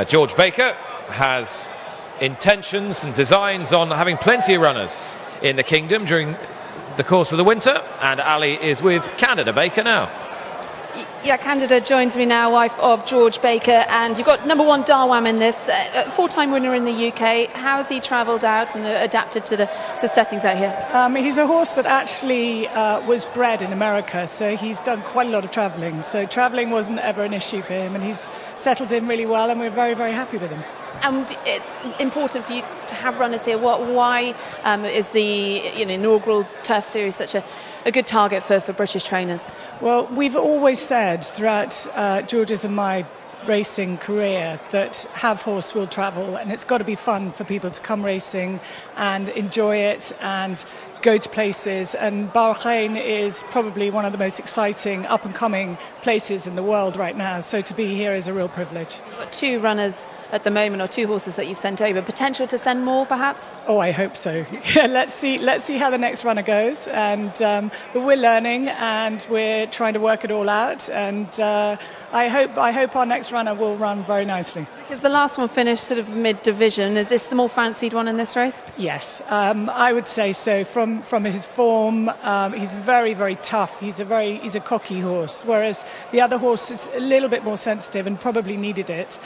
George Baker has intentions and designs on having plenty of runners in the kingdom during the course of the winter, and Ali is with Candida Baker now. Yeah, Candida joins me now, wife of George Baker, and you've got number one Darwam in this, four-time winner in the UK. How's he travelled out and adapted to the settings out here? He's a horse that actually was bred in America, so he's done quite a lot of travelling. So travelling wasn't ever an issue for him, and he's settled in really well, and we're very, very happy with him. And it's important for you to have runners here. Why is the inaugural Turf Series such a good target for British trainers? Well, we've always said throughout George's and my racing career that have horse will travel, and it's got to be fun for people to come racing and enjoy it and go to places, and Bahrain is probably one of the most exciting up and coming places in the world right now, so to be here is a real privilege. You've got two runners at the moment, or two horses that you've sent over. Potential to send more perhaps? Oh, I hope so. Yeah, let's see how the next runner goes, and but we're learning and we're trying to work it all out, and I hope our next runner will run very nicely. Because the last one finished sort of mid-division. Is this the more fancied one in this race? Yes, I would say so. From his form, he's very, very tough. He's a cocky horse, whereas the other horse is a little bit more sensitive and probably needed it.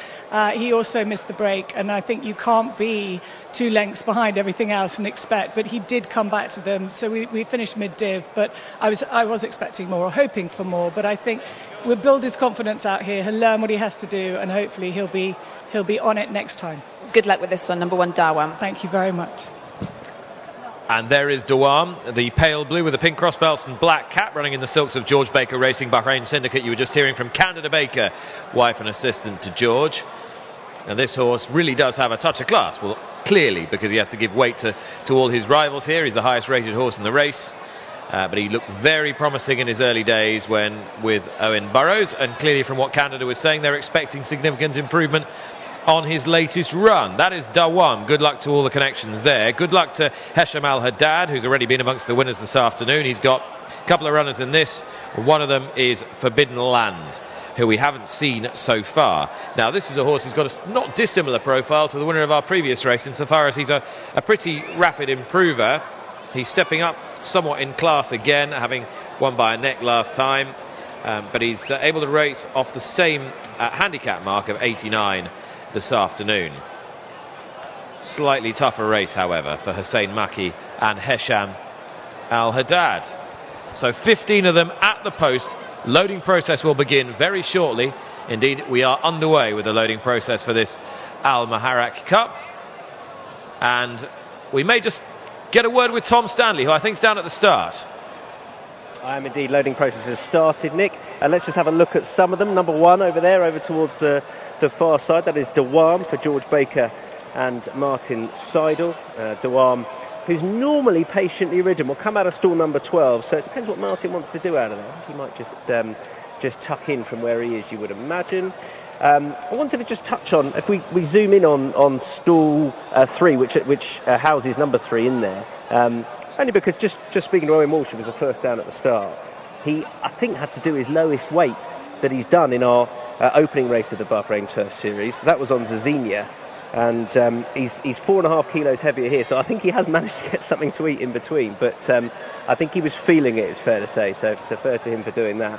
He also missed the break, and I think you can't be 2 lengths behind everything else and expect. But he did come back to them, so we finished mid-div. But I was expecting more, or hoping for more. But I think we'll build his confidence out here. He'll learn what he has to do, and hopefully he'll be on it next time. Good luck with this one, number one Darwam. Thank you very much. And there is Dawam, the pale blue with the pink cross belts and black cap, running in the silks of George Baker Racing Bahrain Syndicate. You were just hearing from Candida Baker, wife and assistant to George. And this horse really does have a touch of class. Well, clearly, because he has to give weight to all his rivals here. He's the highest rated horse in the race. But he looked very promising in his early days when with Owen Burrows. And clearly from what Candida was saying, they're expecting significant improvement on his latest run. That is Dawam. Good luck to all the connections there. Good luck to Hesham Al-Haddad, who's already been amongst the winners this afternoon. He's got a couple of runners in this. One of them is Forbidden Land, who we haven't seen so far. Now, this is a horse who's got a not dissimilar profile to the winner of our previous race, insofar as he's a pretty rapid improver. He's stepping up somewhat in class again, having won by a neck last time. But he's able to race off the same handicap mark of 89 this afternoon. Slightly tougher race, however, for Hussein Maki and Hesham Al-Haddad. So 15 of them at the post. Loading process will begin very shortly. Indeed, we are underway with the loading process for this MUHARRAQ Cup. And we may just get a word with Tom Stanley, who I think is down at the start. I am indeed. Loading process has started, Nick. Let's just have a look at some of them. Number 1 over there, over towards the far side. That is Dawam for George Baker and Martin Seidel. Dawam, who's normally patiently ridden, will come out of stall number 12. So it depends what Martin wants to do out of there. I think he might just tuck in from where he is, you would imagine. I wanted to just touch on, if we zoom in on stall 3, which houses number 3 in there, only because just speaking to Owen Walsh, who was the first down at the start, he, I think, had to do his lowest weight that he's done in our opening race of the Bahrain Turf Series. So that was on Zazinia. And he's 4.5 kilos heavier here, so I think he has managed to get something to eat in between. But I think he was feeling it, it's fair to say. So fair to him for doing that.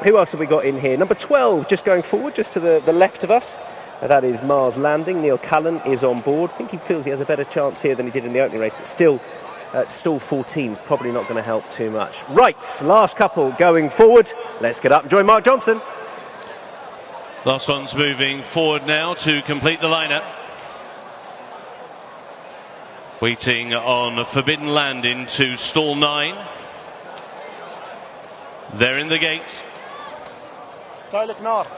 Who else have we got in here? Number 12, just going forward, just to the left of us. That is Mars Landing. Neil Callan is on board. I think he feels he has a better chance here than he did in the opening race, but still, stall 14 is probably not going to help too much. Right, last couple going forward. Let's get up and join Mark Johnson. Last one's moving forward now to complete the lineup. Waiting on Forbidden Land into stall 9. They're in the gates.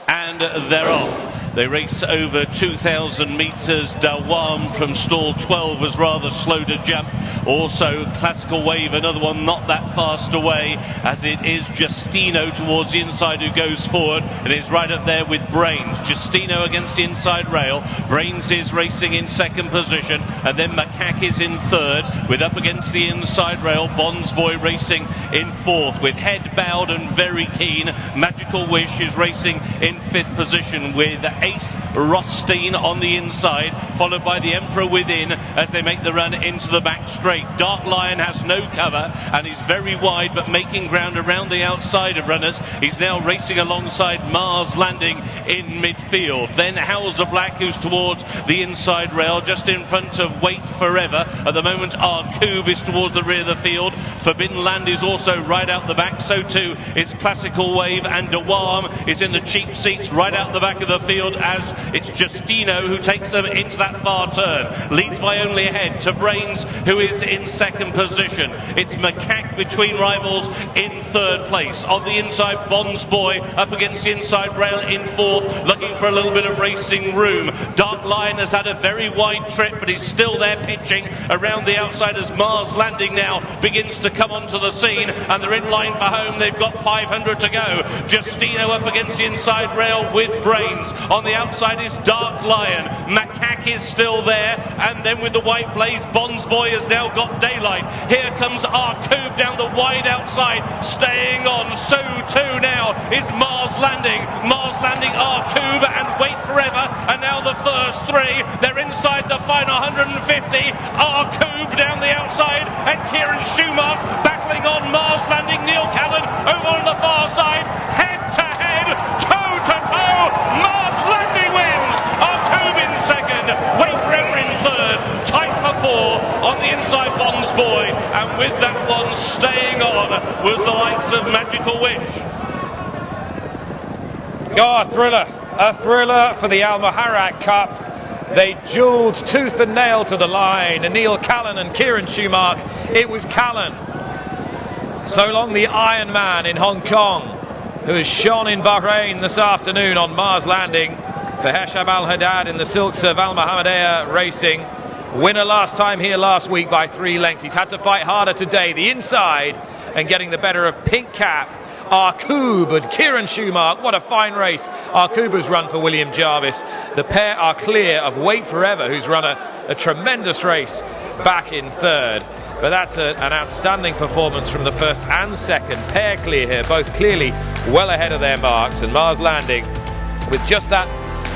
And they're off. They race over 2,000 metres. Dawam from stall 12 was rather slow to jump. Also Classical Wave, another one not that fast away, as it is Justino towards the inside who goes forward and is right up there with Brains. Justino against the inside rail. Brains is racing in second position, and then Macaque is in third, with up against the inside rail Bonds Boy racing in fourth, with head bowed and very keen. Magical Wish is racing in fifth position, with Ace Rothstein on the inside, followed by the Emperor Within as they make the run into the back straight. Dark Lion has no cover and he's very wide, but making ground around the outside of runners. He's now racing alongside Mars Landing in midfield. Then Howser Black, who's towards the inside rail, just in front of Wait Forever. At the moment, Arcube is towards the rear of the field. Forbidden Land is also right out the back. So too is Classical Wave, and Dawam is in the cheap seats right out the back of the field, as it's Justino who takes them into that far turn. Leads by only a head to Brains, who is in second position. It's Macaque between rivals in third place. On the inside, Bonds Boy up against the inside rail in fourth, looking for a little bit of racing room. Dark Lion has had a very wide trip, but he's still there pitching around the outside as Mars Landing now begins to come onto the scene, and they're in line for home. They've got 500 to go. Justino up against the inside rail with Brains. On the outside is Dark Lion. Macaque is still there, and then with the white blaze, Bonds Boy has now got daylight. Here comes Arcube down the wide outside, staying on. So too now is Mars Landing. Mars Landing, Arcube, and Wait Forever, and now the first three. They're inside the final 150. Arcube down the outside, and Kieran Schumacher battling on Mars Landing. Neil Callan over on the far side, head to head, toe to toe. Mars Landing wins. Arcube in second, Wait Forever in third, tight for four. On the inside, Bonds Boy, and with that one staying on was the likes of Magical Wish. Oh, a thriller for the Al MUHARRAQ Cup. They duelled tooth and nail to the line. Neil Callan and Kieran Schumacher. It was Callan. So long the Iron Man in Hong Kong, who has shone in Bahrain this afternoon on Mars Landing. For Hesham Al-Haddad in the silks of Al Mohammadiyah Racing. Winner last time here last week by 3 lengths. He's had to fight harder today. The inside and getting the better of Pink Cap, Arcube and Kieran Schumacher. What a fine race Arcube has run for William Jarvis. The pair are clear of Wait Forever, who's run a tremendous race back in third. But that's an outstanding performance from the first and second. Pair clear here, both clearly well ahead of their marks. And Mars Landing with just that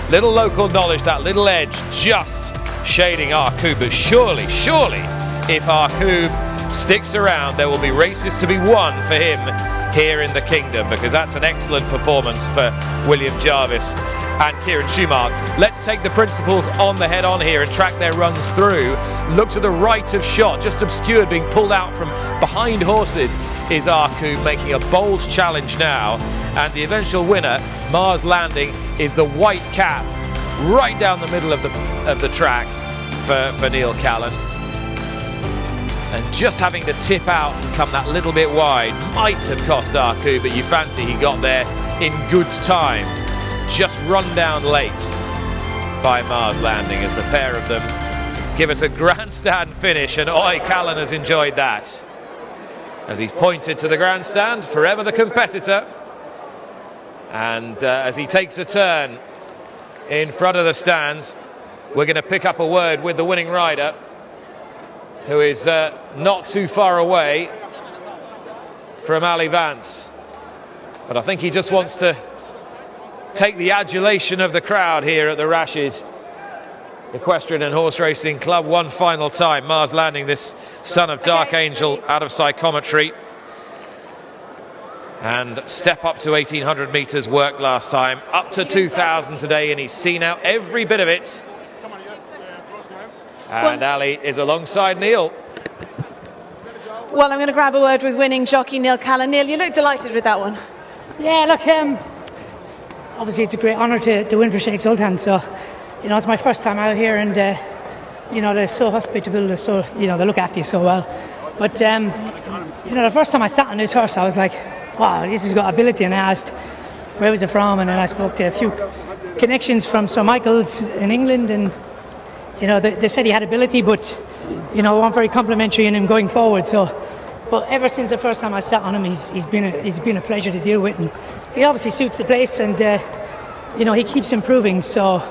little local knowledge, that little edge, just shading Arcube. But surely, if Arcube sticks around, there will be races to be won for him here in the kingdom, because that's an excellent performance for William Jarvis and Kieran Schumacher. Let's take the principals on the head on here and track their runs through. Look to the right of shot, just obscured, being pulled out from behind horses, is Arcube, making a bold challenge now. And the eventual winner, Mars Landing, is the white cap right down the middle of the track for Neil Callan. And just having to tip out and come that little bit wide might have cost Arku, but you fancy he got there in good time. Just run down late by Mars Landing as the pair of them give us a grandstand finish, and Oi Callan has enjoyed that. As he's pointed to the grandstand, forever the competitor. And as he takes a turn in front of the stands, we're going to pick up a word with the winning rider, who is not too far away from Ali Vance. But I think he just wants to take the adulation of the crowd here at the Rashid Equestrian and Horse Racing Club one final time. Mars Landing, this son of Dark Angel, out of psychometry. And step up to 1,800 metres work last time, up to 2,000 today, and he's seen out every bit of it. And Ali is alongside Neil. Well, I'm going to grab a word with winning jockey Neil Callan. Neil, you look delighted with that one. Yeah, look, obviously it's a great honour to win for Sheikh Sultan, so, you know, it's my first time out here, and, you know, they're so hospitable, they're so, you know, they look after you so well. But, you know, the first time I sat on this horse, I was like, wow, this has got ability, and I asked, where was it from? And then I spoke to a few connections from Sir Michael's in England, and, you know, they said he had ability, but, you know, weren't very complimentary in him going forward. So, but ever since the first time I sat on him, he's been a pleasure to deal with, and he obviously suits the place, and you know, he keeps improving. So,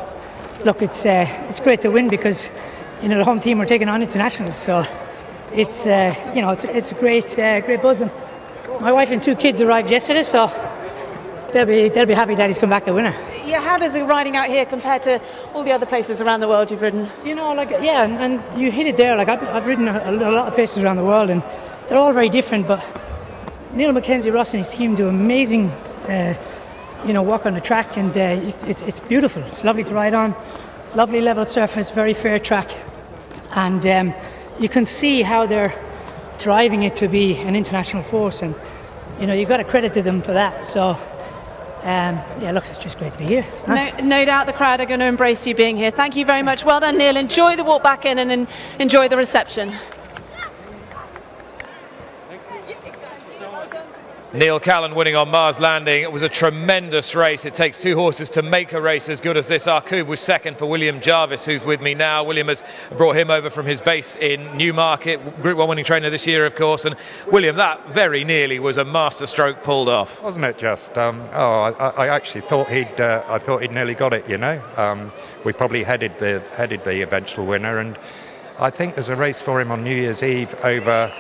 look, it's great to win because, you know, the home team are taking on internationals. So, it's you know, it's a great buzz. And my wife and 2 kids arrived yesterday, so they'll be happy that he's come back a winner. Yeah, how does it riding out here compare to all the other places around the world you've ridden? You know, like, yeah, and you hit it there. Like, I've ridden a lot of places around the world, and they're all very different. But Neil Mackenzie Ross and his team do amazing, you know, work on the track, and it's beautiful. It's lovely to ride on, lovely level surface, very fair track, and you can see how they're driving it to be an international force, and you know, you've got to credit to them for that. So. Yeah, look, it's just great to be here. It's nice. No doubt the crowd are going to embrace you being here. Thank you very much. Well done, Neil. Enjoy the walk back in and enjoy the reception. Neil Callan winning on Mars Landing. It was a tremendous race. It takes 2 horses to make a race as good as this. Arku was second for William Jarvis, who's with me now. William has brought him over from his base in Newmarket, Group 1 winning trainer this year, of course. And William, that very nearly was a masterstroke pulled off. Wasn't it just? I actually thought he'd nearly got it, you know. We probably headed the eventual winner, and I think there's a race for him on New Year's Eve over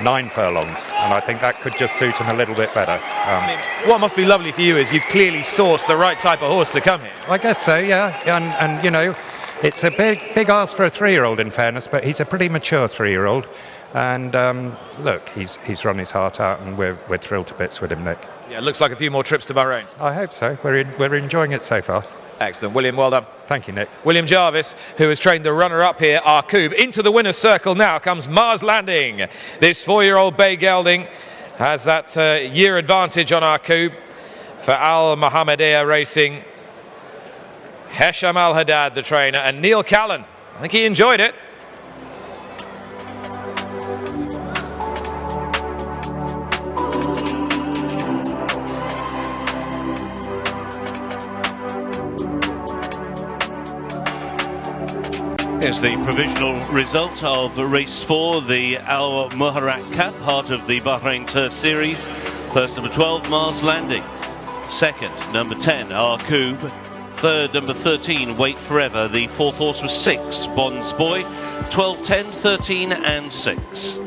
9 furlongs, and I think that could just suit him a little bit better. I mean, what must be lovely for you is you've clearly sourced the right type of horse to come here. I guess so, yeah. And you know, it's a big ask for a 3-year-old, in fairness, but he's a pretty mature 3-year-old. And look, he's run his heart out, and we're thrilled to bits with him, Nick. Yeah, it looks like a few more trips to Bahrain. I hope so. We're enjoying it so far. Excellent. William, well done. Thank you, Nick. William Jarvis, who has trained the runner-up here, Arku. Into the winner's circle now comes Mars Landing. This 4-year-old bay gelding has that year advantage on Arku for Al Mohammedia Racing. Hesham Al-Haddad, the trainer, and Neil Callan. I think he enjoyed it. Here's the provisional result of race 4, the Al MUHARRAQ Cup, part of the Bahrain Turf Series. First, number 12, Mars Landing. Second, number 10, Arku. Third, number 13, Wait Forever. The 4th horse was 6, Bond's Boy. 12, 10, 13 and 6.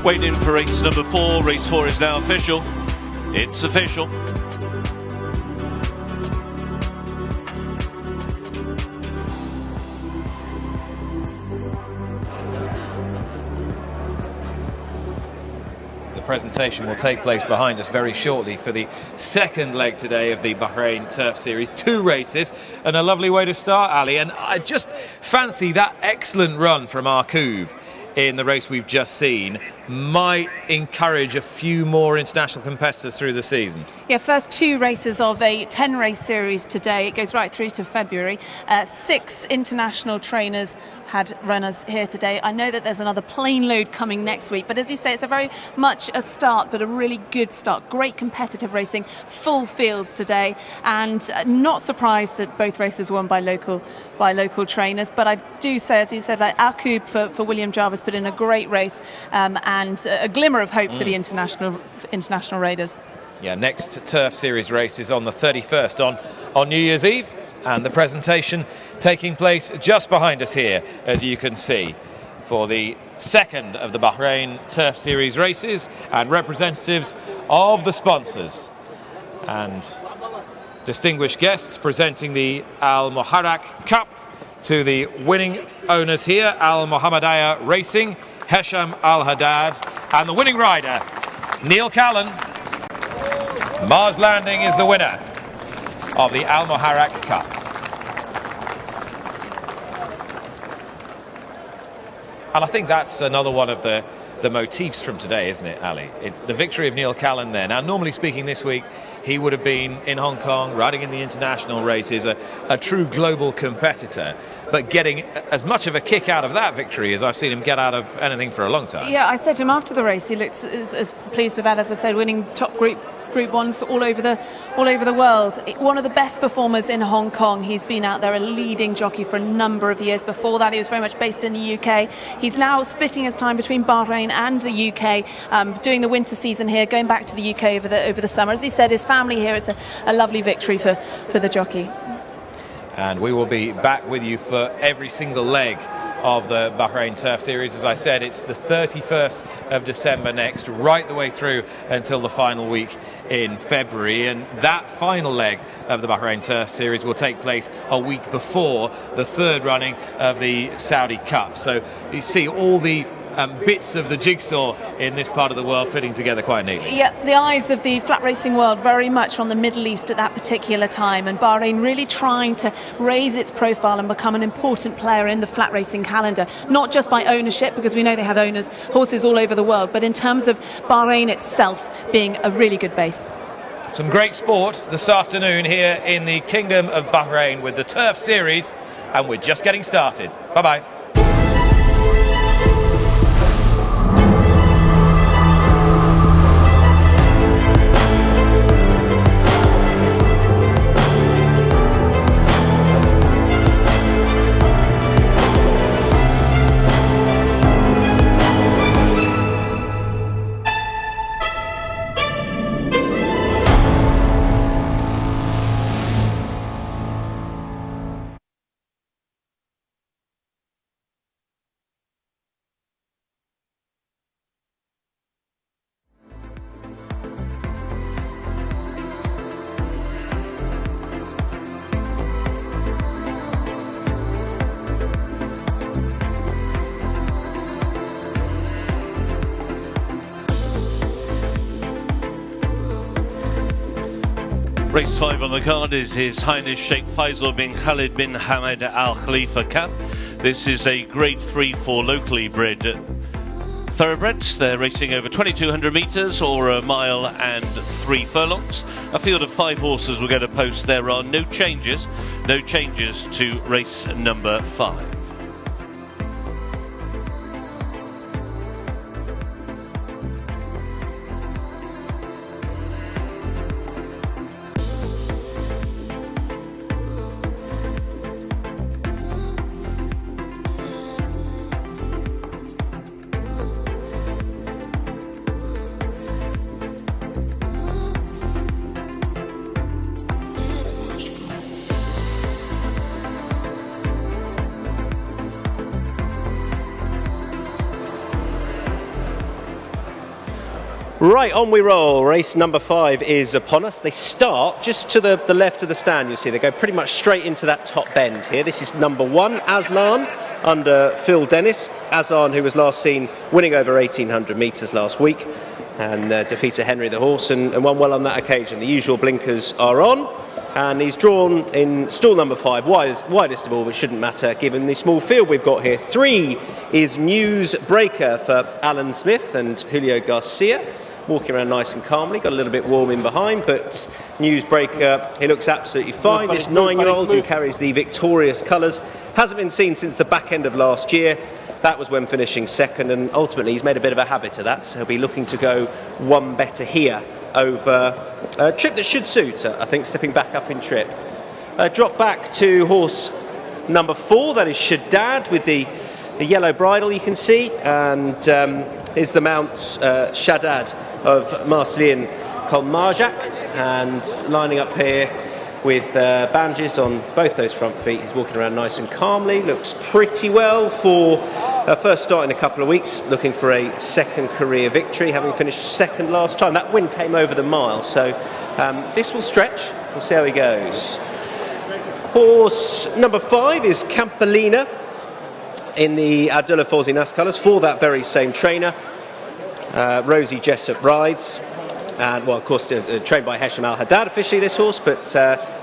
Waiting for race number 4. Race 4 is now official. It's official. The presentation will take place behind us very shortly for the second leg today of the Bahrain Turf Series. 2 races and a lovely way to start, Ali. And I just fancy that excellent run from Arqub in the race we've just seen might encourage a few more international competitors through the season. Yeah, first 2 races of a 10-race series today. It goes right through to February. 6 international trainers had runners here today. I know that there's another plane load coming next week, but as you say, it's a very much a start, but a really good start. Great competitive racing, full fields today, and not surprised that both races won by local trainers. But I do say, as you said, like Arqub for William Jarvis put in a great race, and a glimmer of hope for the international raiders. Yeah, next Turf Series race is on the 31st on New Year's Eve, and the presentation taking place just behind us here, as you can see, for the second of the Bahrain Turf Series races, and representatives of the sponsors and distinguished guests presenting the Al-MUHARRAQ Cup to the winning owners here, Al Mohammadiyah Racing, Hesham Al Haddad, and the winning rider, Neil Callan. Mars Landing is the winner of the Al-MUHARRAQ Cup. And I think that's another one of the motifs from today, isn't it, Ali? It's the victory of Neil Callan there. Now, normally speaking this week, he would have been in Hong Kong, riding in the international races, a true global competitor, but getting as much of a kick out of that victory as I've seen him get out of anything for a long time. Yeah, I said to him after the race, he looks as pleased with that, as I said, winning top Group 1s all over the world. One of the best performers in Hong Kong. He's been out there a leading jockey for a number of years. Before that, he was very much based in the UK. He's now splitting his time between Bahrain and the UK, doing the winter season here, going back to the UK over the summer. As he said, his family here, it's a lovely victory for the jockey. And we will be back with you for every single leg of the Bahrain Turf Series. As I said, it's the 31st of December next, right the way through until the final week in February. And that final leg of the Bahrain Turf Series will take place a week before the third running of the Saudi Cup. So you see all the bits of the jigsaw in this part of the world fitting together quite neatly. Yeah, the eyes of the flat racing world very much on the Middle East at that particular time, and Bahrain really trying to raise its profile and become an important player in the flat racing calendar, not just by ownership, because we know they have horses all over the world, but in terms of Bahrain itself being a really good base. Some great sport this afternoon here in the Kingdom of Bahrain with the Turf Series, and we're just getting started. Bye-bye. Race 5 on the card is His Highness Sheikh Faisal bin Khalid bin Hamad Al Khalifa Cup. This is a Grade 3 for locally bred thoroughbreds. They're racing over 2,200 metres or a mile and 3 furlongs. A field of 5 horses will get a post. There are no changes to race number 5. Right, on we roll. Race number 5 is upon us. They start just to the left of the stand, you'll see. They go pretty much straight into that top bend here. This is number 1, Aslan, under Phil Dennis. Aslan, who was last seen winning over 1,800 metres last week and defeated Henry the horse and won well on that occasion. The usual blinkers are on. And he's drawn in stall number 5, widest of all, which shouldn't matter given the small field we've got here. 3 is Newsbreaker for Alan Smith and Julio Garcia. Walking around nice and calmly, got a little bit warm in behind, but Newsbreaker, he looks absolutely fine. This 9-year-old who carries the victorious colours hasn't been seen since the back end of last year. That was when finishing second, and ultimately he's made a bit of a habit of that, so he'll be looking to go one better here over a trip that should suit, I think, stepping back up in trip. Drop back to horse number 4, that is Shaddad with the yellow bridle you can see, and is the mount Shaddad of Marcelin Kolmarjak, and lining up here with bandages on both those front feet. He's walking around nice and calmly, looks pretty well for a first start in a couple of weeks, looking for a second career victory, having finished second last time. That win came over the mile, so this will stretch. We'll see how he goes. Horse number 5 is Campolina in the Abdullah Fawzi Nas colours for that very same trainer. Rosie Jessup rides, and well, of course, trained by Hesham Al Haddad officially, this horse, but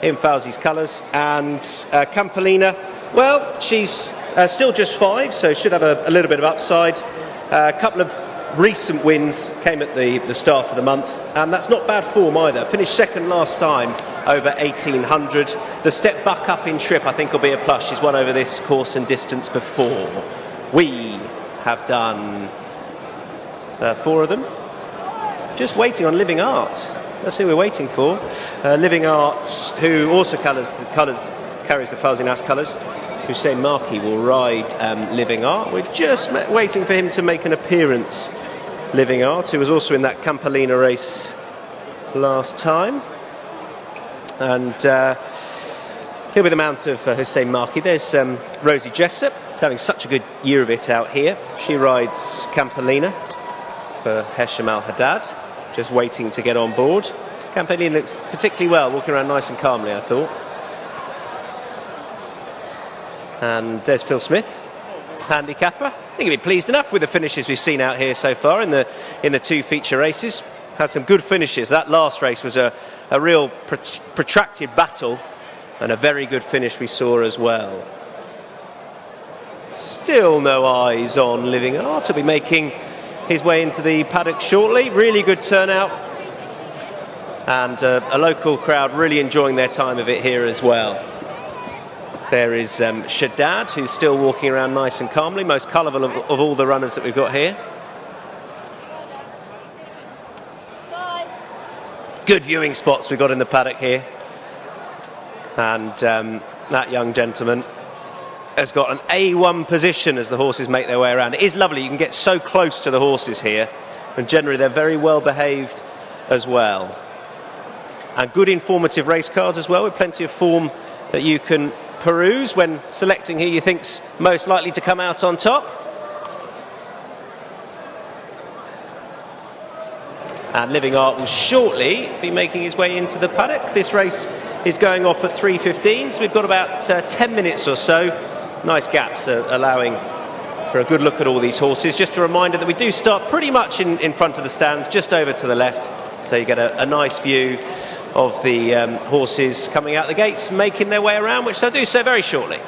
in Fawzi's colours. And Campolina, well, she's still just 5, so should have a little bit of upside. A couple of recent wins came at the start of the month, and that's not bad form either. Finished second last time over 1,800. The step back up in trip, I think, will be a plus. She's won over this course and distance before. We have done 4 of them. Just waiting on Living Art. That's who we're waiting for. Living Art, who also carries the Fawzi Nas colours. Hussein Marki will ride Living Art. We're just waiting for him to make an appearance. Living Art, who was also in that Campolina race last time. And he'll be the mount of Hussein Marki. There's Rosie Jessup. She's having such a good year of it out here. She rides Campolina for Hesham Al Haddad, just waiting to get on board. Campolina looks particularly well, walking around nice and calmly, I thought. And there's Phil Smith, handicapper. I think he'll be pleased enough with the finishes we've seen out here so far in the 2 feature races. Had some good finishes. That last race was a real protracted battle, and a very good finish we saw as well. Still no eyes on Living Art. He'll be making his way into the paddock shortly. Really good turnout, and a local crowd really enjoying their time of it here as well. There is Shaddad, who's still walking around nice and calmly, most colourful of all the runners that we've got here. Good viewing spots we've got in the paddock here, and that young gentleman has got an A1 position as the horses make their way around. It is lovely, you can get so close to the horses here, and generally they're very well behaved as well. And good informative race cards as well, with plenty of form that you can peruse when selecting who you think's most likely to come out on top. And Living Art will shortly be making his way into the paddock. This race is going off at 3:15, so we've got about 10 minutes or so. Nice gaps, allowing for a good look at all these horses. Just a reminder that we do start pretty much in front of the stands, just over to the left, so you get a nice view of the horses coming out the gates, making their way around, which they'll do so very shortly.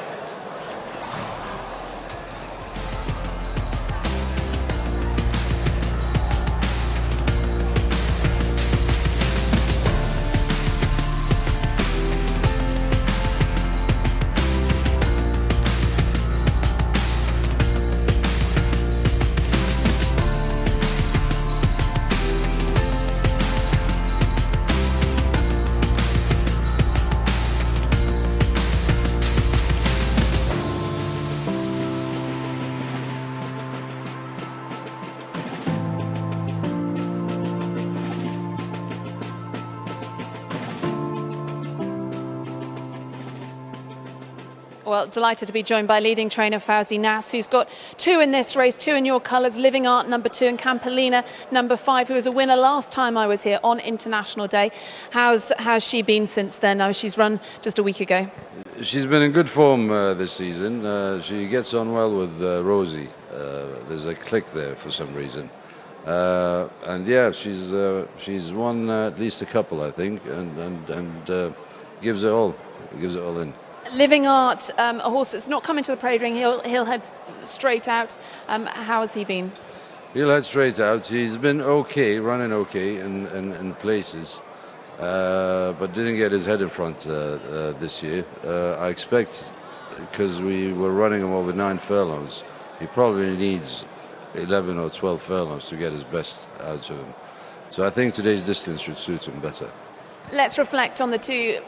Well, delighted to be joined by leading trainer Fawzi Nas, who's got 2 in this race, 2 in your colours, Living Art number 2 and Campolina number 5, who was a winner last time I was here on International Day. How's she been since then? Now she's run just a week ago. She's been in good form this season. She gets on well with Rosie. There's a click there for some reason. And yeah, she's won at least a couple, I think, and gives it all in. Living Art, a horse that's not coming to the parade ring, he'll head straight out. How has he been? He'll head straight out. He's been okay, running okay in places, but didn't get his head in front this year. I expect, because we were running him over 9 furlongs, he probably needs 11 or 12 furlongs to get his best out of him. So I think today's distance should suit him better. Let's reflect on the 2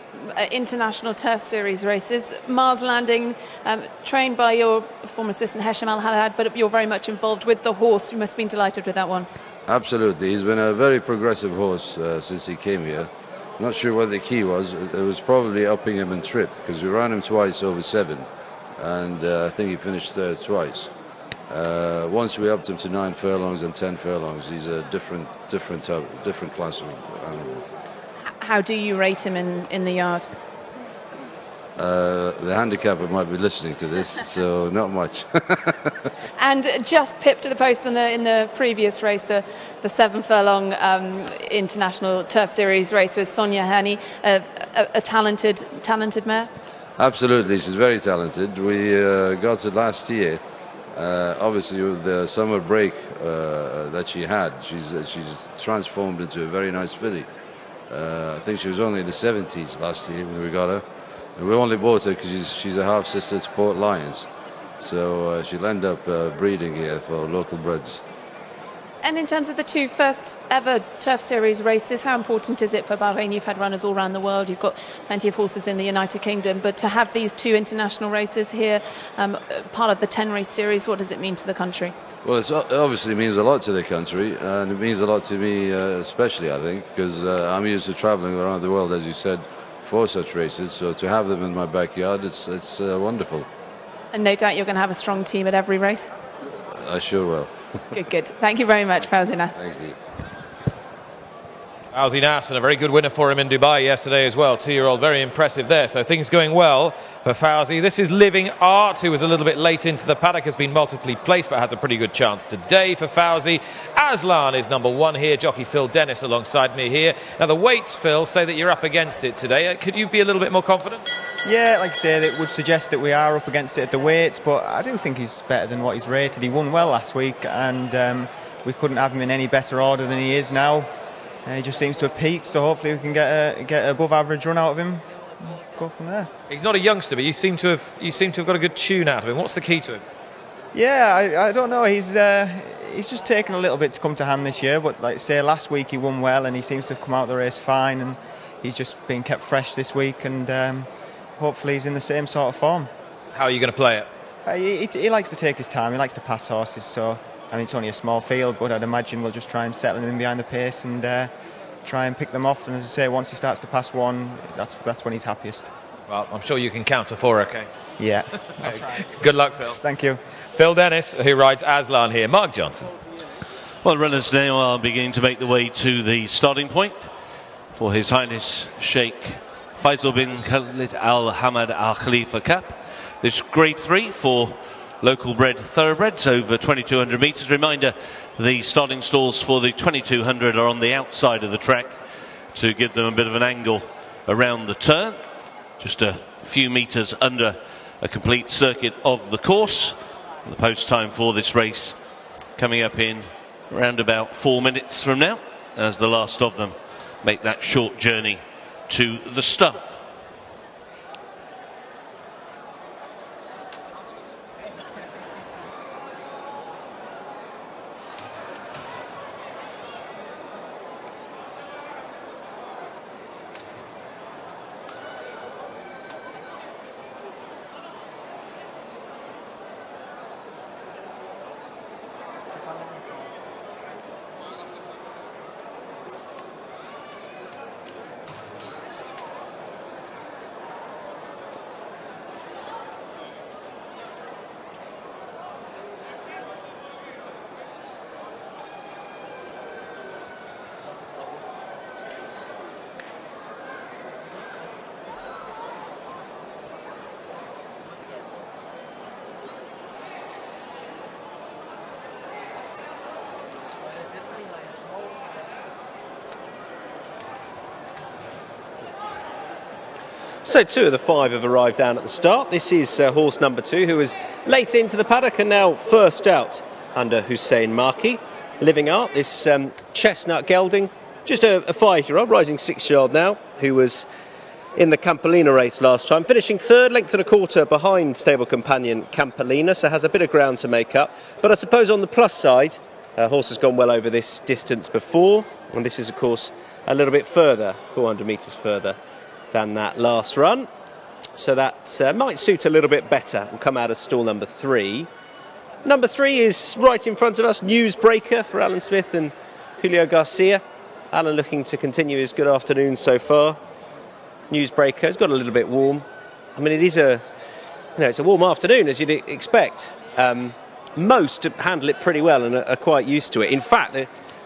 International Turf Series races. Mars Landing, trained by your former assistant Hesham Al-Halad, but you're very much involved with the horse. You must have been delighted with that one. Absolutely. He's been a very progressive horse since he came here. Not sure what the key was. It was probably upping him in trip, because we ran him twice over 7, and I think he finished third twice. Once we upped him to 9 furlongs and 10 furlongs, he's a different class of animal. How do you rate him in the yard? The handicapper might be listening to this, so not much. And just pipped to the post in the previous race, the 7 furlong International Turf Series race with Sonia Hani, a talented mare. Absolutely, she's very talented. We got it last year. Obviously, with the summer break that she had, she's transformed into a very nice filly. I think she was only in the 70s last year when we got her. And we only bought her because she's a half-sister to Port Lions. So she'll end up breeding here for local breds. And in terms of the 2 first ever Turf Series races, how important is it for Bahrain? You've had runners all around the world, you've got plenty of horses in the United Kingdom, but to have these 2 international races here, part of the 10-race series, what does it mean to the country? Well, it obviously means a lot to the country, and it means a lot to me especially, I think, because I'm used to travelling around the world, as you said, for such races. So to have them in my backyard, it's wonderful. And no doubt you're going to have a strong team at every race? I sure will. Good. Thank you very much, Fawzi Nas. Thank you. Fawzi Nas, and a very good winner for him in Dubai yesterday as well. 2-year-old, very impressive there. So things going well for Fawzi. This is Living Art, who was a little bit late into the paddock, has been multiply placed, but has a pretty good chance today for Fawzi. Aslan is number 1 here. Jockey Phil Dennis alongside me here. Now the weights, Phil, say that you're up against it today. Could you be a little bit more confident? Yeah, like I said, it would suggest that we are up against it at the weights, but I do think he's better than what he's rated. He won well last week, and we couldn't have him in any better order than he is now. He just seems to have peaked, so hopefully we can get above average run out of him. Go from there. He's not a youngster, but you seem to have got a good tune out of him. What's the key to him? Yeah, I don't know. He's just taken a little bit to come to hand this year, but like I say, last week he won well, and he seems to have come out of the race fine, and he's just been kept fresh this week, and hopefully he's in the same sort of form. How are you going to play it? He likes to take his time. He likes to pass horses, so I mean, it's only a small field, but I'd imagine we'll just try and settle him in behind the pace and try and pick them off. And as I say, once he starts to pass one, that's when he's happiest. Well, I'm sure you can counter 4, okay? Yeah. Good luck, Phil. Thank you. Phil Dennis, who rides Aslan here. Mark Johnson. Well, runners now are beginning to make the way to the starting point for His Highness Sheikh Faisal bin Khalid Al Hamad Al Khalifa Cup. This Grade 3 for local bred thoroughbreds over 2,200 metres. Reminder, the starting stalls for the 2,200 are on the outside of the track to give them a bit of an angle around the turn. Just a few metres under a complete circuit of the course. The post time for this race coming up in around about 4 minutes from now, as the last of them make that short journey to the start. So 2 of the 5 have arrived down at the start. This is horse number 2, who was late into the paddock and now first out under Hussein Maki. Living Art, this chestnut gelding, just a 5-year-old, rising 6-year-old now, who was in the Campolina race last time, finishing 3rd, length and a quarter behind stable companion Campolina, so has a bit of ground to make up. But I suppose on the plus side, horse has gone well over this distance before, and this is of course a little bit further, 400 metres further than that last run, so that might suit a little bit better. We'll come out of stall number 3. Number 3 is right in front of us, Newsbreaker for Alan Smith and Julio Garcia. Alan looking to continue his good afternoon so far. Newsbreaker has got a little bit warm. I mean, it is it's a warm afternoon, as you'd expect. Most handle it pretty well and are quite used to it. In fact,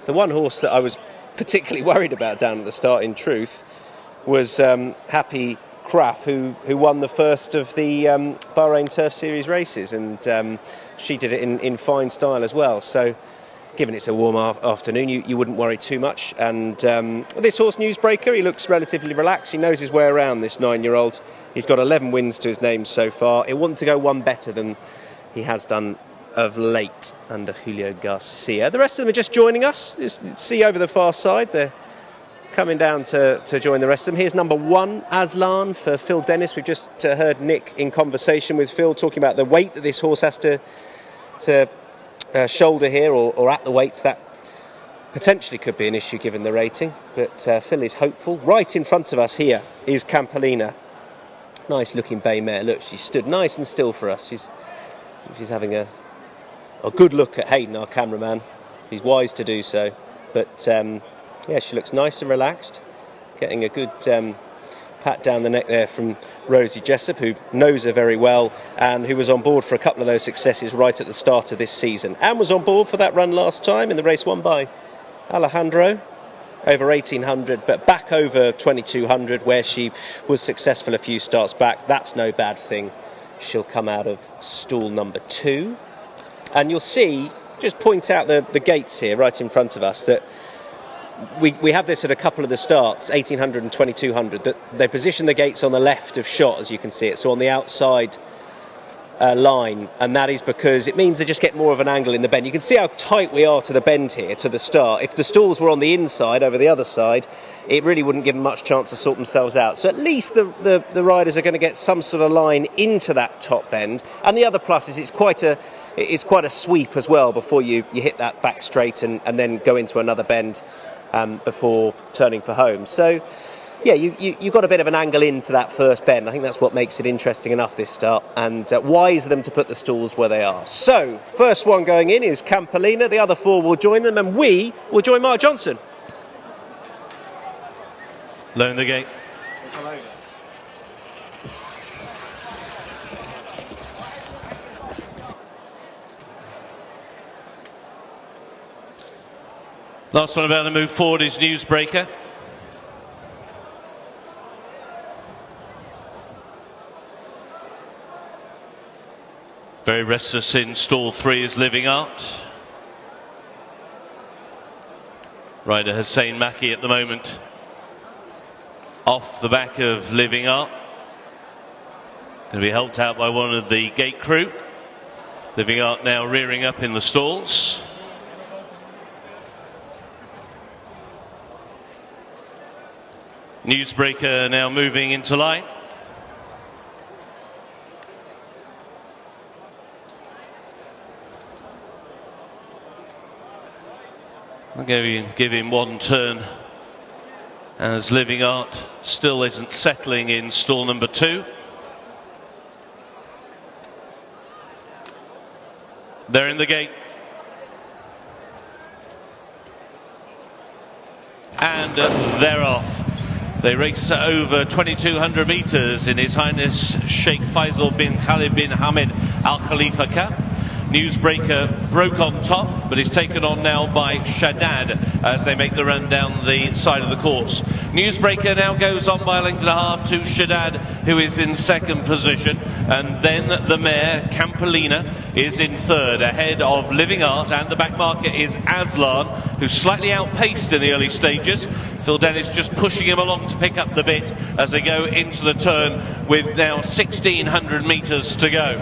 the one horse that I was particularly worried about down at the start, in truth, was Happy Craft, who won the first of the Bahrain Turf Series races, and she did it in fine style as well. So, given it's a warm afternoon, you wouldn't worry too much. And this horse, Newsbreaker, he looks relatively relaxed. He knows his way around, this 9-year-old. He's got 11 wins to his name so far. He'll want to go one better than he has done of late under Julio Garcia. The rest of them are just joining us. Just see over the far side, they're coming down to join the rest of them. Here's number 1, Aslan, for Phil Dennis. We've just heard Nick in conversation with Phil talking about the weight that this horse has to shoulder here, or at the weights. That potentially could be an issue given the rating, but Phil is hopeful. Right in front of us here is Campolina. Nice looking bay mare. Look, she stood nice and still for us. She's having a good look at Hayden, our cameraman. He's wise to do so, but yeah, she looks nice and relaxed, getting a good pat down the neck there from Rosie Jessup, who knows her very well and who was on board for a couple of those successes right at the start of this season, and was on board for that run last time in the race won by Alejandro, over 1800, but back over 2200 where she was successful a few starts back. That's no bad thing. She'll come out of stall number 2, and you'll see, just point out the gates here right in front of us, that we have this at a couple of the starts, 1800 and 2200, that they position the gates on the left of shot, as you can see it, so on the outside line, and that is because it means they just get more of an angle in the bend. You can see how tight we are to the bend here, to the start. If the stalls were on the inside, over the other side, it really wouldn't give them much chance to sort themselves out. So at least the riders are going to get some sort of line into that top bend. And the other plus is it's quite a sweep as well before you hit that back straight and then go into another bend before turning for home. So yeah, you've got a bit of an angle into that first bend. I think that's what makes it interesting enough, this start, and wise of them to put the stalls where they are. So, first one going in is Campolina. The other 4 will join them, and we will join Mark Johnson. Low in the gate. Last one about to move forward is Newsbreaker. Very restless in stall 3 is Living Art. Rider Hussein Maki at the moment off the back of Living Art. Going to be helped out by one of the gate crew. Living Art now rearing up in the stalls. Newsbreaker now moving into line. I'll give him one turn as Living Art still isn't settling in stall number 2. They're in the gate. And they're off. They race over 2,200 metres in His Highness Sheikh Faisal bin Khalid bin Hamad Al Khalifa Cup. Newsbreaker broke on top, but is taken on now by Shaddad as they make the run down the side of the course. Newsbreaker now goes on by a length and a half to Shaddad, who is in second position, and then the mare Campolina is in third, ahead of Living Art, and the back marker is Aslan, who's slightly outpaced in the early stages. Phil Dennis just pushing him along to pick up the bit as they go into the turn with now 1,600 metres to go.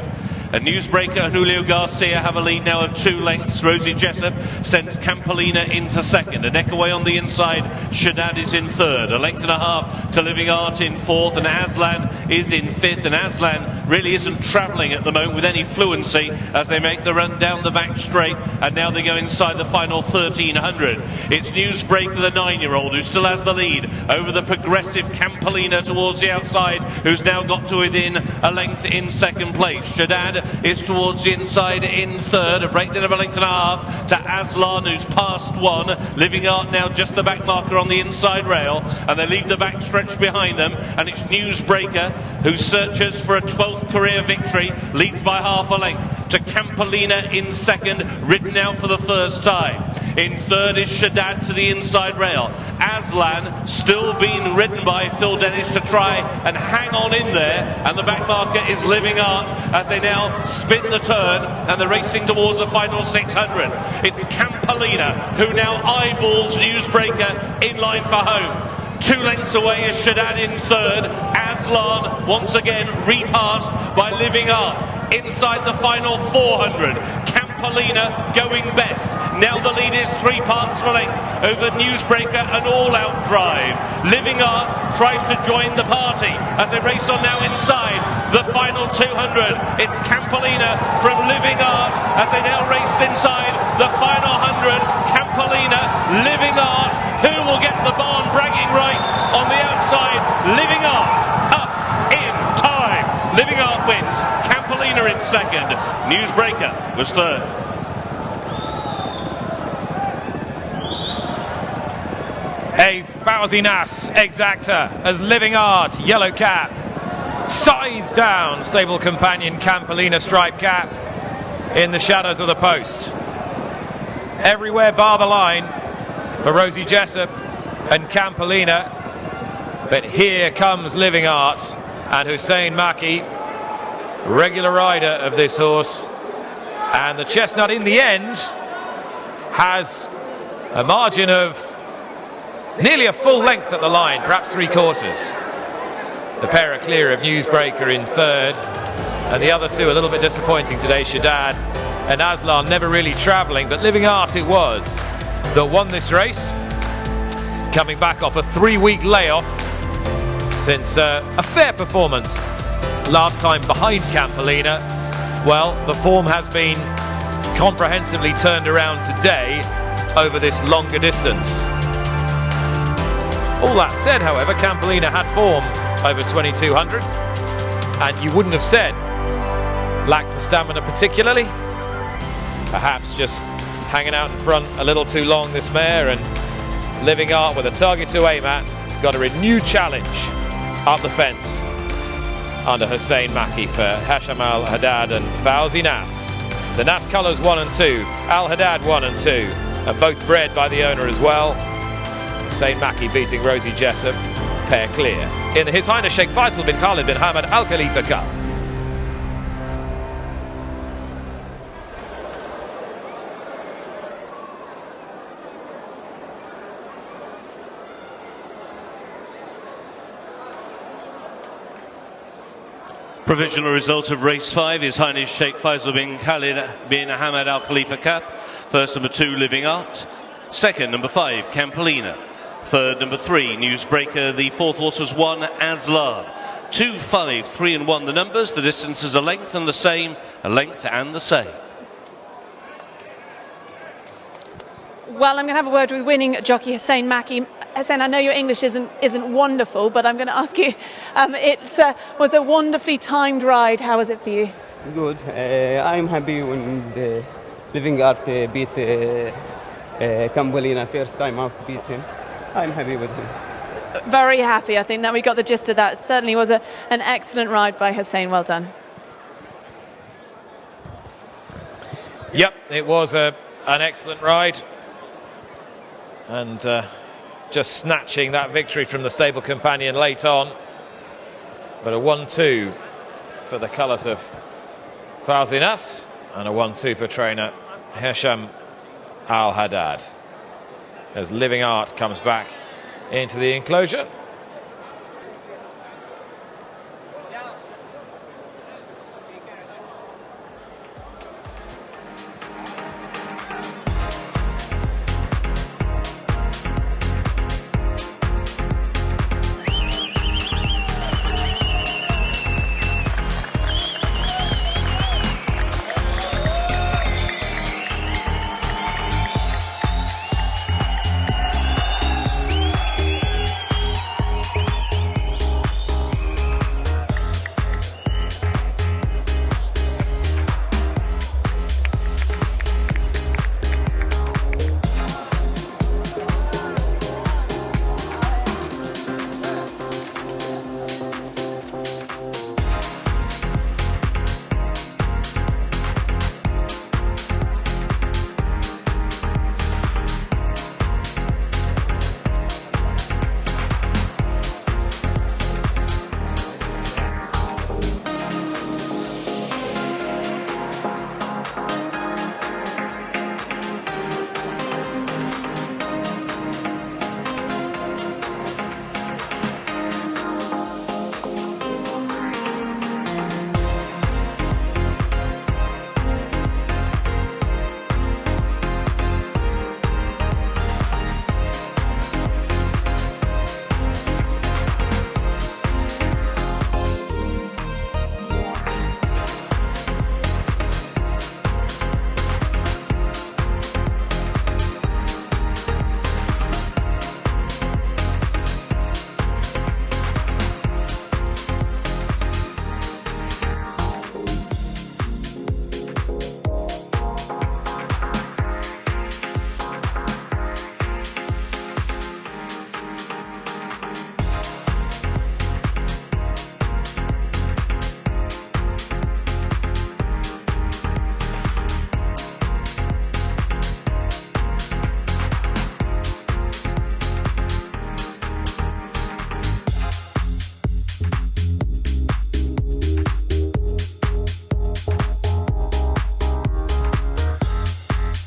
A Newsbreaker and Julio Garcia have a lead now of 2 lengths. Rosie Jessup sends Campolina into second. A neck away on the inside, Shaddad is in third. A length and a half to Living Art in fourth, and Aslan is in fifth. And Aslan really isn't travelling at the moment with any fluency as they make the run down the back straight, and now they go inside the final 1,300. It's Newsbreaker, the 9-year-old, who still has the lead over the progressive Campolina towards the outside, who's now got to within a length in second place. Shaddad is towards the inside in third, a breakdown of a length and a half to Aslan, who's past one. Living Art now just the back marker on the inside rail, and they leave the back stretch behind them, and it's Newsbreaker who searches for a 12th career victory, leads by half a length to Campolina in second, ridden out for the first time. In third is Shaddad to the inside rail. Aslan still being ridden by Phil Dennis to try and hang on in there, and the back marker is Living Art as they now spin the turn and they're racing towards the final 600. It's Campolina who now eyeballs Newsbreaker in line for home. 2 lengths away is Shaddad in third. Aslan once again repassed by Living Art inside the final 400. Campolina going best. Now the lead is 3 parts of a length over Newsbreaker, an all-out drive. Living Art tries to join the party as they race on now inside the final 200. It's Campolina from Living Art as they now race inside the final 100. Campolina, Living Art, who will get the barn bragging rights on the outside? Living Art up in time. Living Art wins. Campolina in second. Newsbreaker was third. A Fauzi Nas exacta as Living Art, yellow cap, scythes down stable companion Campolina stripe cap in the shadows of the post. Everywhere bar the line for Rosie Jessup and Campolina, but here comes Living Art and Hussein Maki, regular rider of this horse, and the chestnut in the end has a margin of nearly a full length at the line, perhaps 3/4. The pair are clear of Newsbreaker in third, and the other two a little bit disappointing today. Shaddad and Aslan never really travelling, but Living Art it was that won this race, coming back off a 3-week layoff since a fair performance last time behind Campolina. Well, the form has been comprehensively turned around today over this longer distance. All that said, however, Campolina had form over 2,200, and you wouldn't have said lacked for stamina particularly. Perhaps just hanging out in front a little too long, this mare, and Living Art with a target to aim at. Got a renewed challenge up the fence under Hussein Maki for Hasham Al Haddad and Fauzi Nas. The Nas colours 1 and 2, Al Haddad 1 and 2, and both bred by the owner as well. Hussein Maki beating Rosie Jessup, pair clear in the His Highness Sheikh Faisal bin Khalid bin Hamad Al Khalifa Cup. Provisional result of race 5 is His Highness Sheikh Faisal bin Khalid bin Hamad Al Khalifa Cup. First, number 2, Living Art. Second, number 5, Campolina. Third, number 3, Newsbreaker. The fourth horse was 1, Aslan. 2, 5, 3 and 1 the numbers. The distance is a length and the same. A length and the same. Well, I'm going to have a word with winning jockey Hussein Maki. Hussein, I know your English isn't wonderful, but I'm going to ask you, it was a wonderfully timed ride. How was it for you? Good. I'm happy when the Living Art beat Campolina first time out, beat him. I'm happy with him. Very happy. I think that we got the gist of that. It certainly was an excellent ride by Hussein. Well done. Yep, it was an excellent ride. And just snatching that victory from the stable companion late on. But a 1-2 for the colours of Fawzi and a 1-2 for trainer Hesham Al-Haddad. As Living Art comes back into the enclosure.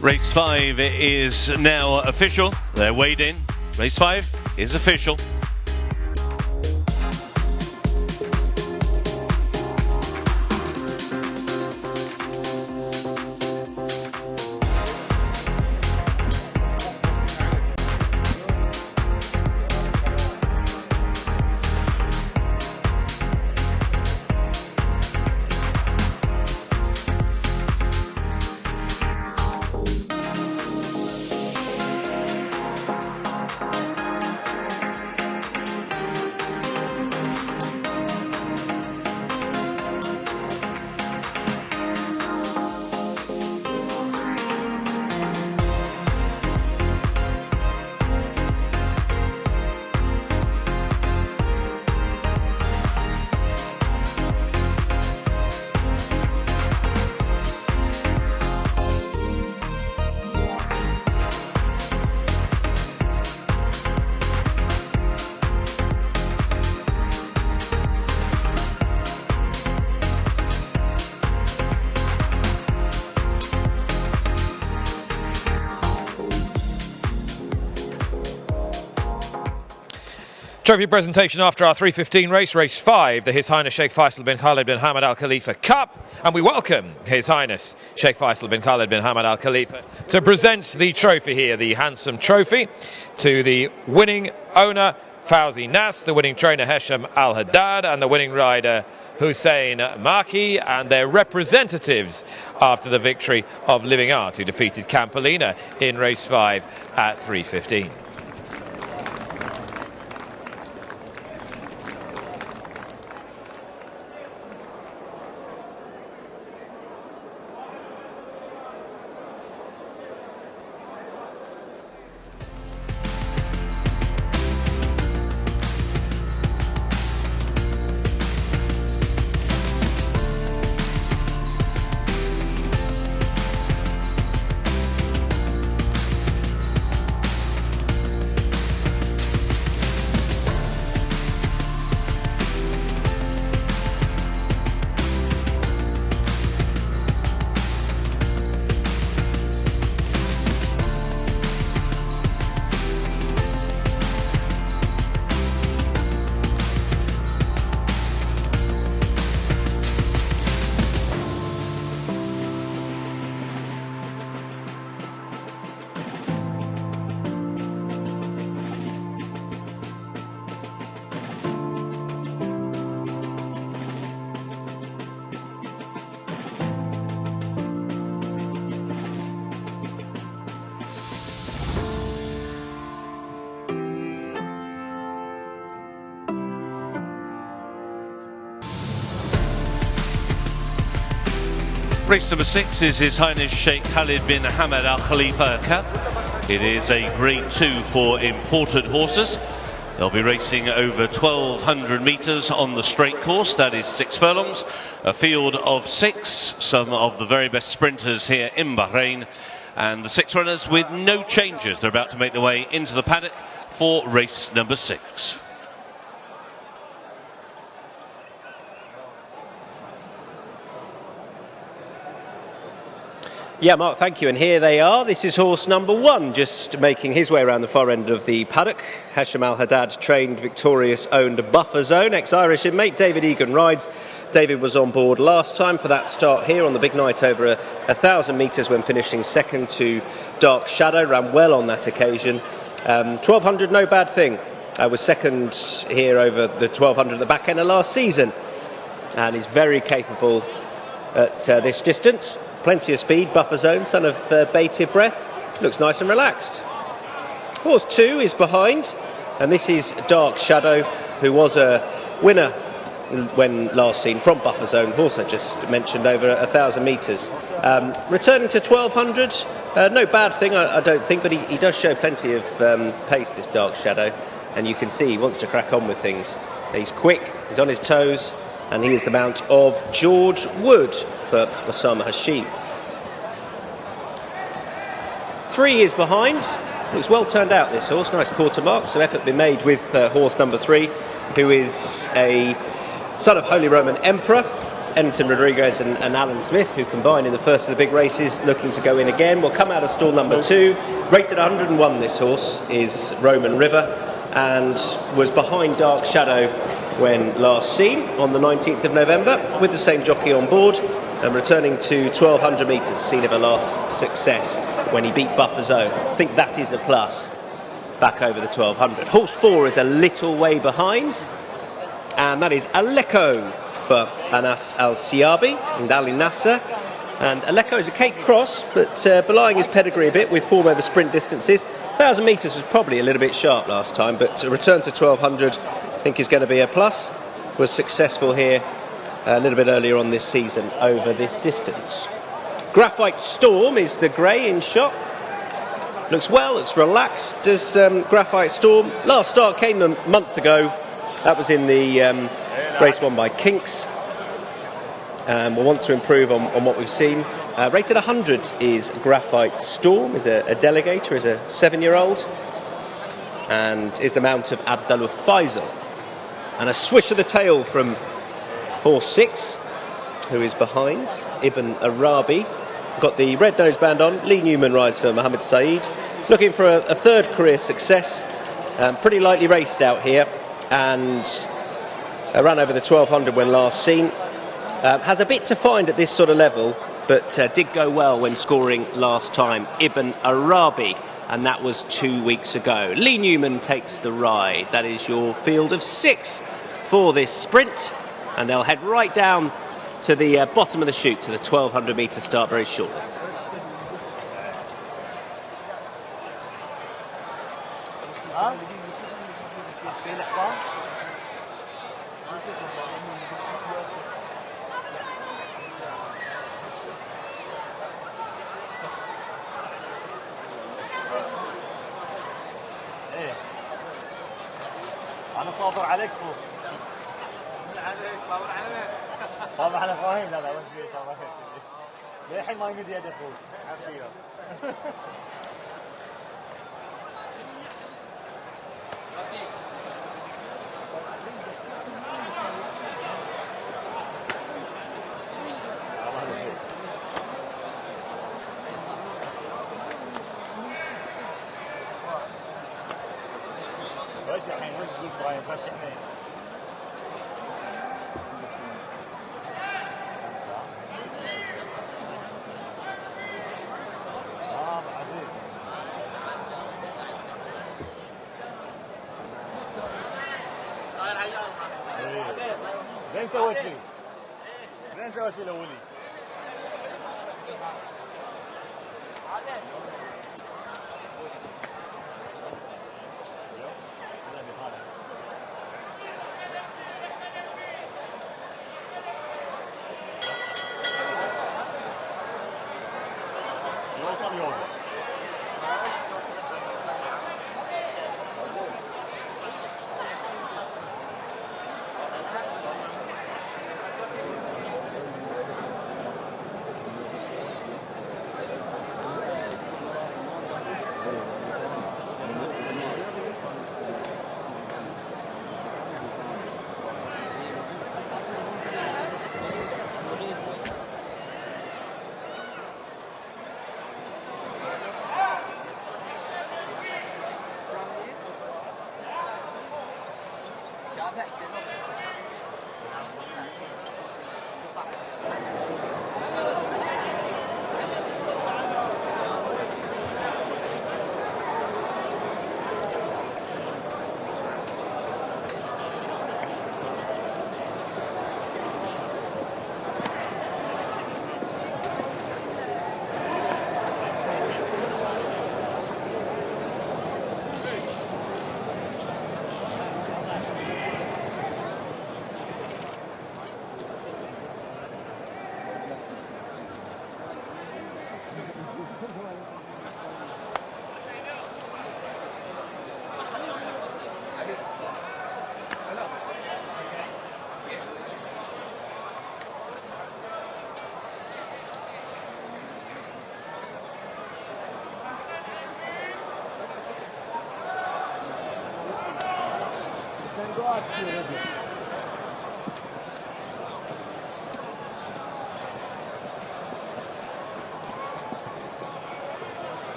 Race 5 is now official. They're weighed in. Race 5 is official. Trophy presentation after our 3:15 race, race 5, the His Highness Sheikh Faisal bin Khalid bin Hamad Al Khalifa Cup. And we welcome His Highness Sheikh Faisal bin Khalid bin Hamad Al Khalifa to present the trophy here, the handsome trophy, to the winning owner, Fawzi Nas, the winning trainer, Hesham Al Haddad, and the winning rider, Hussein Maki, and their representatives after the victory of Living Art, who defeated Campolina in race 5 at 3:15. Race number 6 is His Highness Sheikh Khalid bin Hamad Al Khalifa Cup. It is a Grade 2 for imported horses. They'll be racing over 1,200 metres on the straight course, that is 6 furlongs. A field of 6, some of the very best sprinters here in Bahrain. And the 6 runners with no changes. They're about to make their way into the paddock for race number 6. Yeah, Mark, thank you. And here they are. This is horse number 1, just making his way around the far end of the paddock. Hashim Al-Haddad, trained, victorious, owned a buffer zone. Ex-Irish inmate David Egan rides. David was on board last time for that start here on the big night over 1,000 metres when finishing second to Dark Shadow. Ran well on that occasion. 1,200, no bad thing. Was second here over the 1,200 at the back end of last season. And is very capable at this distance. Plenty of speed, buffer zone, son of bated breath. Looks nice and relaxed. Horse 2 is behind, and this is Dark Shadow, who was a winner when last seen from buffer zone. Horse I just mentioned over 1,000 metres. Returning to 1,200, no bad thing, I don't think, but he does show plenty of pace, this Dark Shadow, and you can see he wants to crack on with things. He's quick, he's on his toes, and he is the mount of George Wood for Osama Hashim. 3 is behind. Looks well turned out, this horse. Nice quarter mark. Some effort been made with horse number 3, who is a son of Holy Roman Emperor. Ensign Rodriguez and Alan Smith, who combined in the first of the big races, looking to go in again. Will come out of stall number 2. Rated 101, this horse is Roman River, and was behind Dark Shadow when last seen on the 19th of November with the same jockey on board, and returning to 1,200 metres, scene of a last success when he beat Buffer Zone. I think that is a plus back over the 1,200. Horse 4 is a little way behind, and that is Aleko for Anas Al-Siabi and Ali Nasser. And Aleko is a Cape Cross, but belying his pedigree a bit with form over sprint distances. 1,000 metres was probably a little bit sharp last time, but to return to 1,200 I think is going to be a plus. Was successful here a little bit earlier on this season over this distance. Graphite Storm is the grey in shot. Looks well, looks relaxed. Does Graphite Storm. Last start came a month ago. That was in the race won by Kinks. We'll want to improve on what we've seen. Rated 100 is Graphite Storm, is a delegator, is a 7-year-old, and is the mount of Abdullah Faisal. And a swish of the tail from horse 6, who is behind, Ibn Arabi. Got the red noseband on. Lee Newman rides for Mohammed Saeed. Looking for a third career success. Pretty lightly raced out here, and ran over the 1,200 when last seen. Has a bit to find at this sort of level, but did go well when scoring last time. Ibn Arabi, and that was 2 weeks ago. Lee Newman takes the ride. That is your field of 6 for this sprint, and they'll head right down to the bottom of the chute, to the 1,200 metre start very shortly. أنا صابر عليك فوق. صابر عليك. صابر على فاهم لا وين في صابر. للحين ما يمد يده فوق. حبيبي. رشح الحين وش تقول براين رشح الحين عزيز زين سويت فيه زين سويت فيه الاولي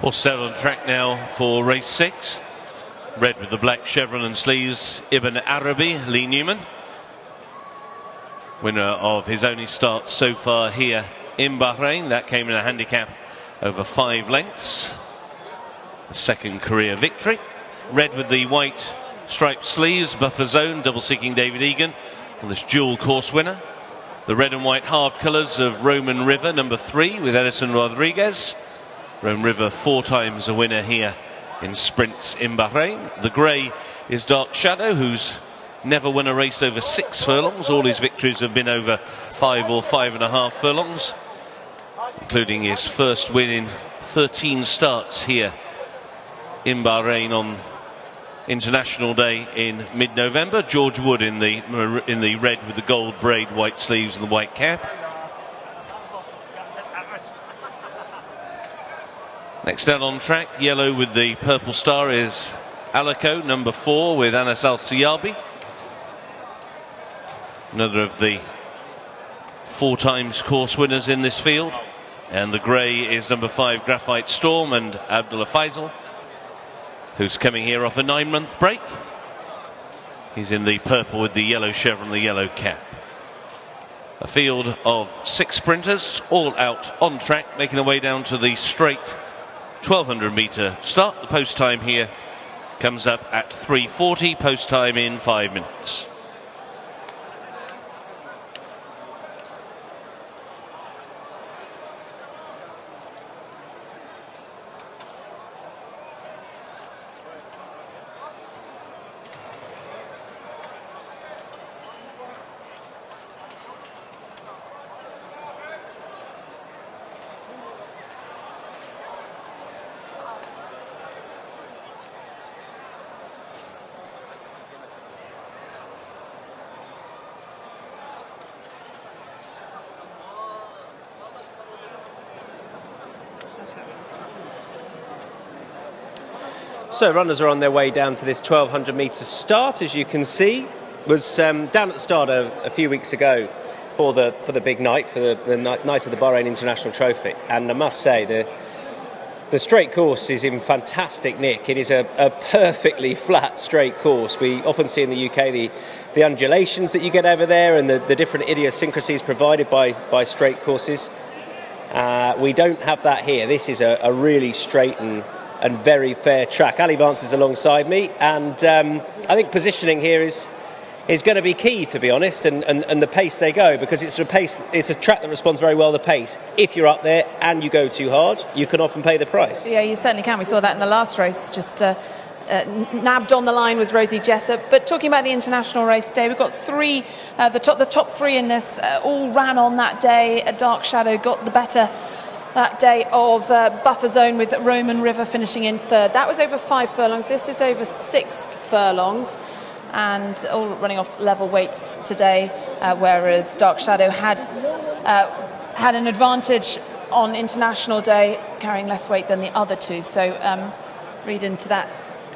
Horse set on track now for race 6. Red with the black chevron and sleeves, Ibn Arabi, Lee Newman. Winner of his only start so far here in Bahrain. That came in a handicap over 5 lengths. A second career victory. Red with the white striped sleeves, Buffer Zone, double seeking David Egan on this dual course winner. The red and white halved colours of Roman River, number 3, with Edison Rodriguez. Roman River 4 times a winner here in sprints in Bahrain. The grey is Dark Shadow, who's never won a race over 6 furlongs. All his victories have been over 5 or 5.5 furlongs, including his first win in 13 starts here in Bahrain on International Day in mid-November. George Wood in the red with the gold braid, white sleeves and the white cap. Next out on track, yellow with the purple star, is Alico, number 4, with Anas Al-Siyabi. Another of the 4 times course winners in this field. And the grey is number 5, Graphite Storm, and Abdullah Faisal, who's coming here off a 9-month break. He's in the purple with the yellow chevron, the yellow cap. A field of 6 sprinters, all out on track, making their way down to the straight 1200 metre start. The post time here comes up at 3:40, post time in 5 minutes. So runners are on their way down to this 1200 metre start. As you can see, was down at the start a few weeks ago for the big night, for the night of the Bahrain International Trophy. And I must say, the straight course is in fantastic nick. It is a perfectly flat straight course. We often see in the UK the undulations that you get over there and the different idiosyncrasies provided by straight courses. We don't have that here. This is a really straight and very fair track. Ali Vance is alongside me, and I think positioning here is going to be key, to be honest, and the pace they go, because it's a track that responds very well to the pace. If you're up there and you go too hard, you can often pay the price. Yeah, you certainly can. We saw that in the last race, just nabbed on the line was Rosie Jessup. But talking about the international race today, we've got 3, the top 3 in this all ran on that day. A Dark Shadow got the better that day of Buffer Zone, with Roman River finishing in 3rd. That was over 5 furlongs. This is over 6 furlongs, and all running off level weights today, whereas Dark Shadow had an advantage on International Day, carrying less weight than the other 2. So read into that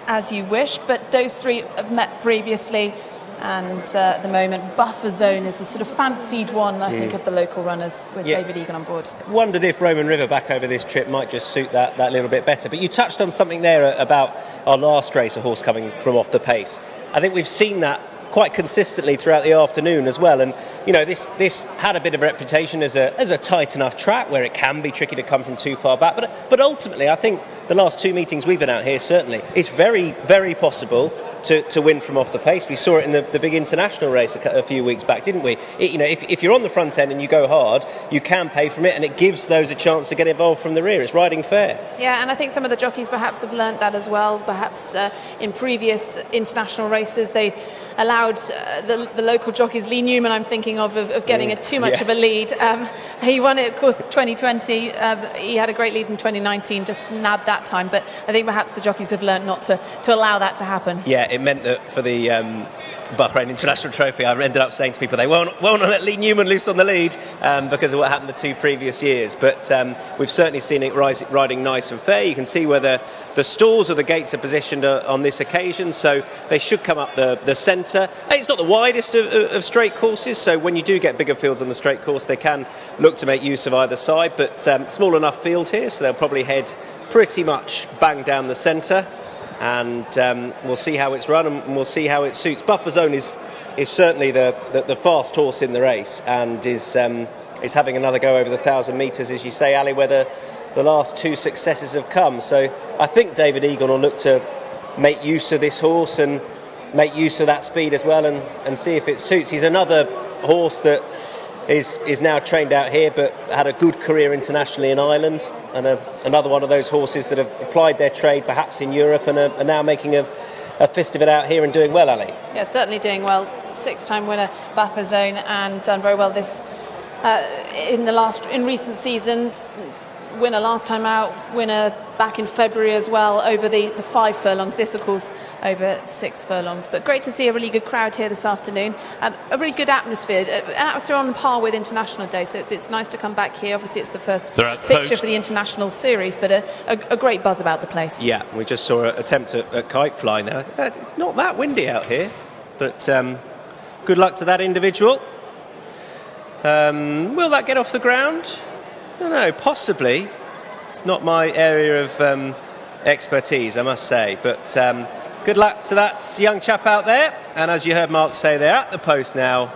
as you wish, but those three have met previously, and at the moment buffer zone is a sort of fancied one, I think, of the local runners with David Egan on board. Wondered if Roman River back over this trip might just suit that little bit better. But you touched on something there about our last race, a horse coming from off the pace. I think we've seen that quite consistently throughout the afternoon as well, and you know, this had a bit of a reputation as a tight enough track where it can be tricky to come from too far back, but ultimately I think the last two meetings we've been out here, certainly it's very, very possible to win from off the pace. We saw it in the big international race a few weeks back, didn't we? You know, if you're on the front end and you go hard, you can pay from it, and it gives those a chance to get involved from the rear. It's riding fair. Yeah, and I think some of the jockeys perhaps have learnt that as well. Perhaps in previous international races they allowed the local jockeys, Lee Newman I'm thinking of getting too much of a lead. He won it, of course, 2020. He had a great lead in 2019, just nabbed that time. But I think perhaps the jockeys have learnt not to allow that to happen. Yeah, it meant that for the Bahrain International Trophy, I ended up saying to people they won't let Lee Newman loose on the lead because of what happened the two previous years. But we've certainly seen it riding nice and fair. You can see where the stalls or the gates are positioned on this occasion, so they should come up the centre. It's not the widest of straight courses, so when you do get bigger fields on the straight course, they can look to make use of either side, but small enough field here, so they'll probably head pretty much bang down the centre. And we'll see how it's run, and we'll see how it suits. Buffer Zone is certainly the fast horse in the race, and is having another go over the 1,000 metres, as you say, Ali, where the last two successes have come. So I think David Egan will look to make use of this horse and make use of that speed as well, and see if it suits. He's another horse that is now trained out here, but had a good career internationally in Ireland, and another one of those horses that have applied their trade perhaps in Europe and are now making a fist of it out here and doing well, Ali. Yeah, certainly doing well. 6-time winner, Buffer Zone, and done very well this in recent seasons. Winner last time out, winner back in February as well over the 5 furlongs. This, of course, over 6 furlongs. But great to see a really good crowd here this afternoon. A really good atmosphere, an atmosphere on par with International Day. So it's nice to come back here. Obviously, it's the first fixture for the International Series, but a great buzz about the place. Yeah, we just saw an attempt at kite flying there. It's not that windy out here, but good luck to that individual. Will that get off the ground? I don't know, possibly. It's not my area of expertise, I must say. But good luck to that young chap out there. And as you heard Mark say, they're at the post now.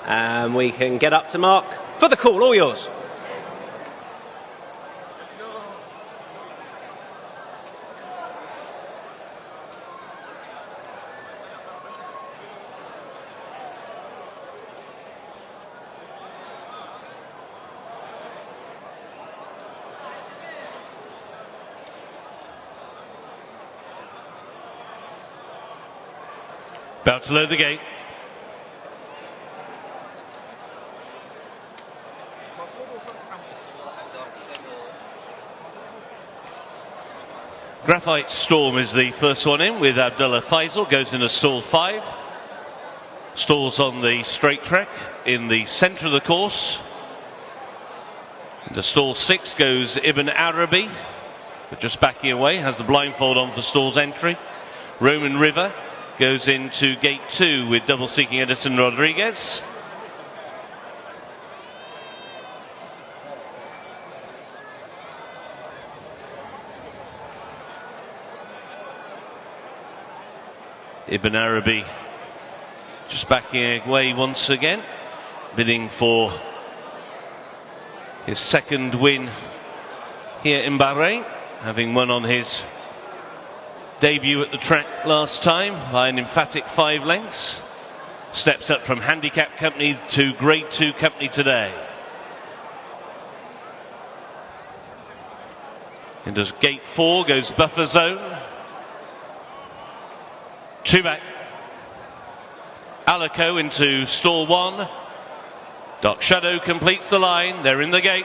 And we can get up to Mark for the call. All yours. About to load the gate. Graphite Storm is the first one in with Abdullah Faisal, goes into stall 5. Stalls on the straight track in the centre of the course. Into stall 6 goes Ibn Arabi, but just backing away, has the blindfold on for stall's entry. Roman River goes into gate 2 with double seeking Edison Rodriguez. Ibn Arabi just backing away once again, bidding for his second win here in Bahrain, having won on his debut at the track last time by an emphatic 5 lengths. Steps up from handicap company to grade 2 company today. Into gate 4 goes Buffer Zone. 2 back. Alico into stall 1. Dark Shadow completes the line. They're in the gate.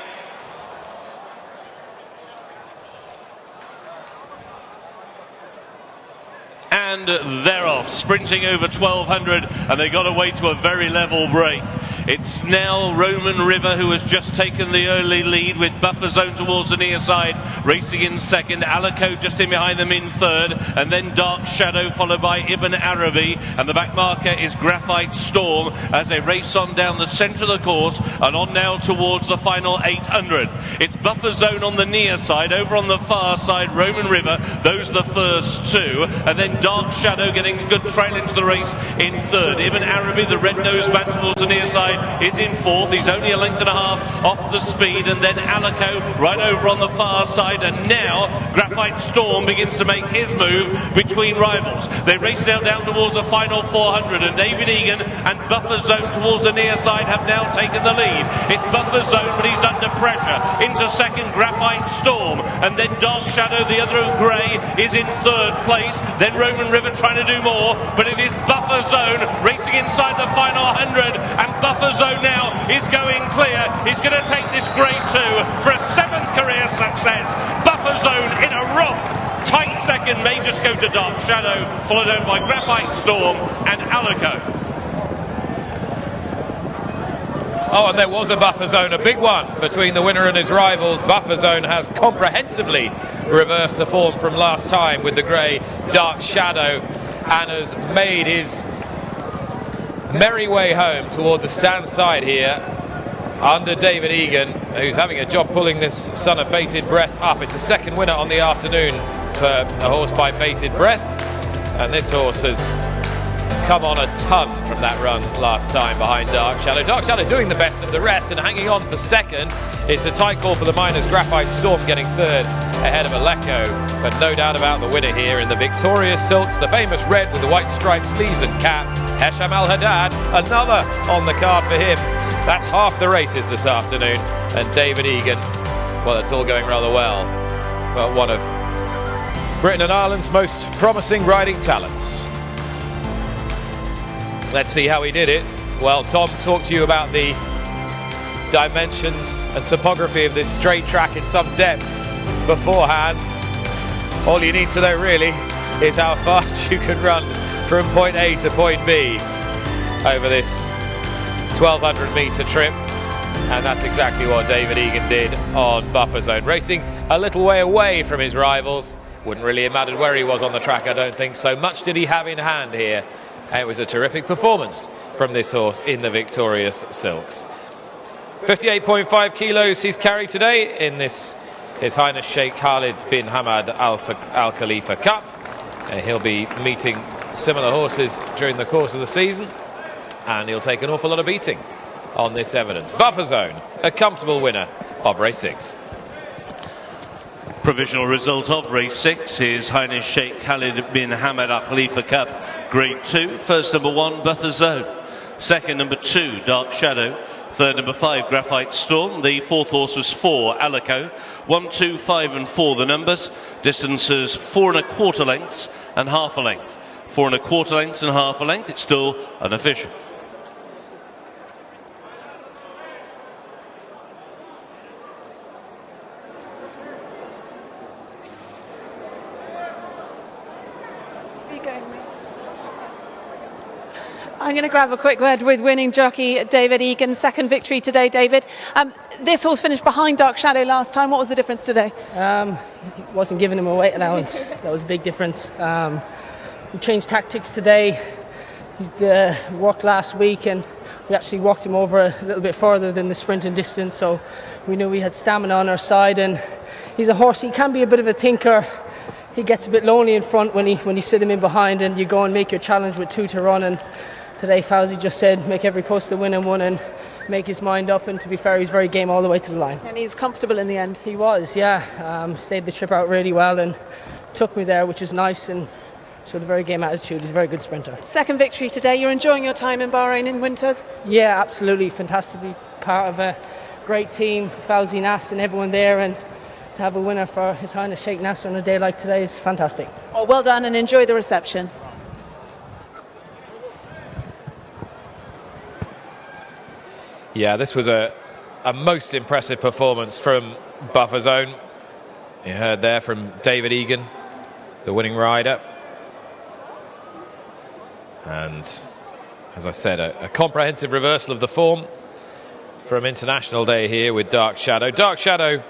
And they're off, sprinting over 1200, and they got away to a very level break. It's now Roman River who has just taken the early lead with Buffer Zone towards the near side, racing in second. Alico just in behind them in third, and then Dark Shadow followed by Ibn Arabi, and the back marker is Graphite Storm as they race on down the centre of the course and on now towards the final 800. It's Buffer Zone on the near side, over on the far side Roman River, those are the first two, and then Dark Shadow getting a good trail into the race in third. Ibn Arabi, the red-nosed man towards the near side, is in fourth. He's only a length and a half off the speed, and then Alico right over on the far side, and now Graphite Storm begins to make his move between rivals. They race now down towards the final 400, and David Egan and Buffer Zone towards the near side have now taken the lead. It's Buffer Zone, but he's under pressure. Into second, Graphite Storm, and then Dark Shadow, the other of grey, is in third place. Then Roman River trying to do more, but it is Buffer Zone racing inside the final 100, and Buffer Zone now is going clear. He's going to take this grade 2 for a 7th career success. Buffer Zone in a romp. Tight second may just go to Dark Shadow, followed on by Graphite Storm and Alico. Oh, and there was a Buffer Zone, a big one between the winner and his rivals. Buffer Zone has comprehensively reversed the form from last time with the grey Dark Shadow and has made his merry way home toward the stand side here under David Egan, who's having a job pulling this son of Bated Breath up. It's a second winner on the afternoon for a horse by Bated Breath, and this horse has come on a ton from that run last time behind Dark Shadow. Dark Shadow doing the best of the rest and hanging on for second. It's a tight call for the minors. Graphite Storm getting third ahead of Alico, but no doubt about the winner here in the victorious silks, the famous red with the white striped sleeves and cap, Hesham Al Haddad, another on the card for him. That's half the races this afternoon, and David Egan, well, it's all going rather well, but one of Britain and Ireland's most promising riding talents. Let's see how he did it. Well, Tom talked to you about the dimensions and topography of this straight track in some depth beforehand. All you need to know really is how fast you can run from point A to point B over this 1200 metre trip, and that's exactly what David Egan did on Buffer Zone, racing a little way away from his rivals. Wouldn't really have mattered where he was on the track, I don't think, so much did he have in hand here, and it was a terrific performance from this horse in the victorious silks. 58.5 kilos he's carried today in this His Highness Sheikh Khalid bin Hamad Al Khalifa Cup. He'll be meeting similar horses during the course of the season, and he'll take an awful lot of beating on this evidence. Buffer Zone, a comfortable winner of race 6. Provisional result of race 6 is Highness Sheikh Khalid bin Hamad Al Khalifa Cup grade 2. First number 1, Buffer Zone. Second number 2, Dark Shadow. Third number 5, Graphite Storm. The fourth horse was 4, Alico. 1, 2, 5 and 4 the numbers. Distances 4 1/4 lengths and half a length. 4 1/4 lengths and half a length. It's still unofficial. I'm going to grab a quick word with winning jockey David Egan. Second victory today, David. This horse finished behind Dark Shadow last time. What was the difference today? Wasn't giving him a weight allowance. That was a big difference. We changed tactics today. He worked last week, and we actually walked him over a little bit further than the sprinting distance, so we knew we had stamina on our side. And he's a horse, he can be a bit of a thinker. He gets a bit lonely in front when you sit him in behind and you go and make your challenge with 2 to run. And today Fauzi just said make every post a winning one and make his mind up, and to be fair, he's very game all the way to the line. And he's comfortable in the end. He was, yeah. Stayed the trip out really well and took me there, which is nice, and showed a very game attitude. He's a very good sprinter. Second victory today. You're enjoying your time in Bahrain in winters? Yeah, absolutely. Fantastically part of a great team, Fauzi, Nas and everyone there, and to have a winner for His Highness Sheikh Nasser on a day like today is fantastic. Well done, and enjoy the reception. Yeah, this was a most impressive performance from Buffer Zone. You heard there from David Egan, the winning rider. And as I said, a comprehensive reversal of the form from International Day here with Dark Shadow. Dark Shadow,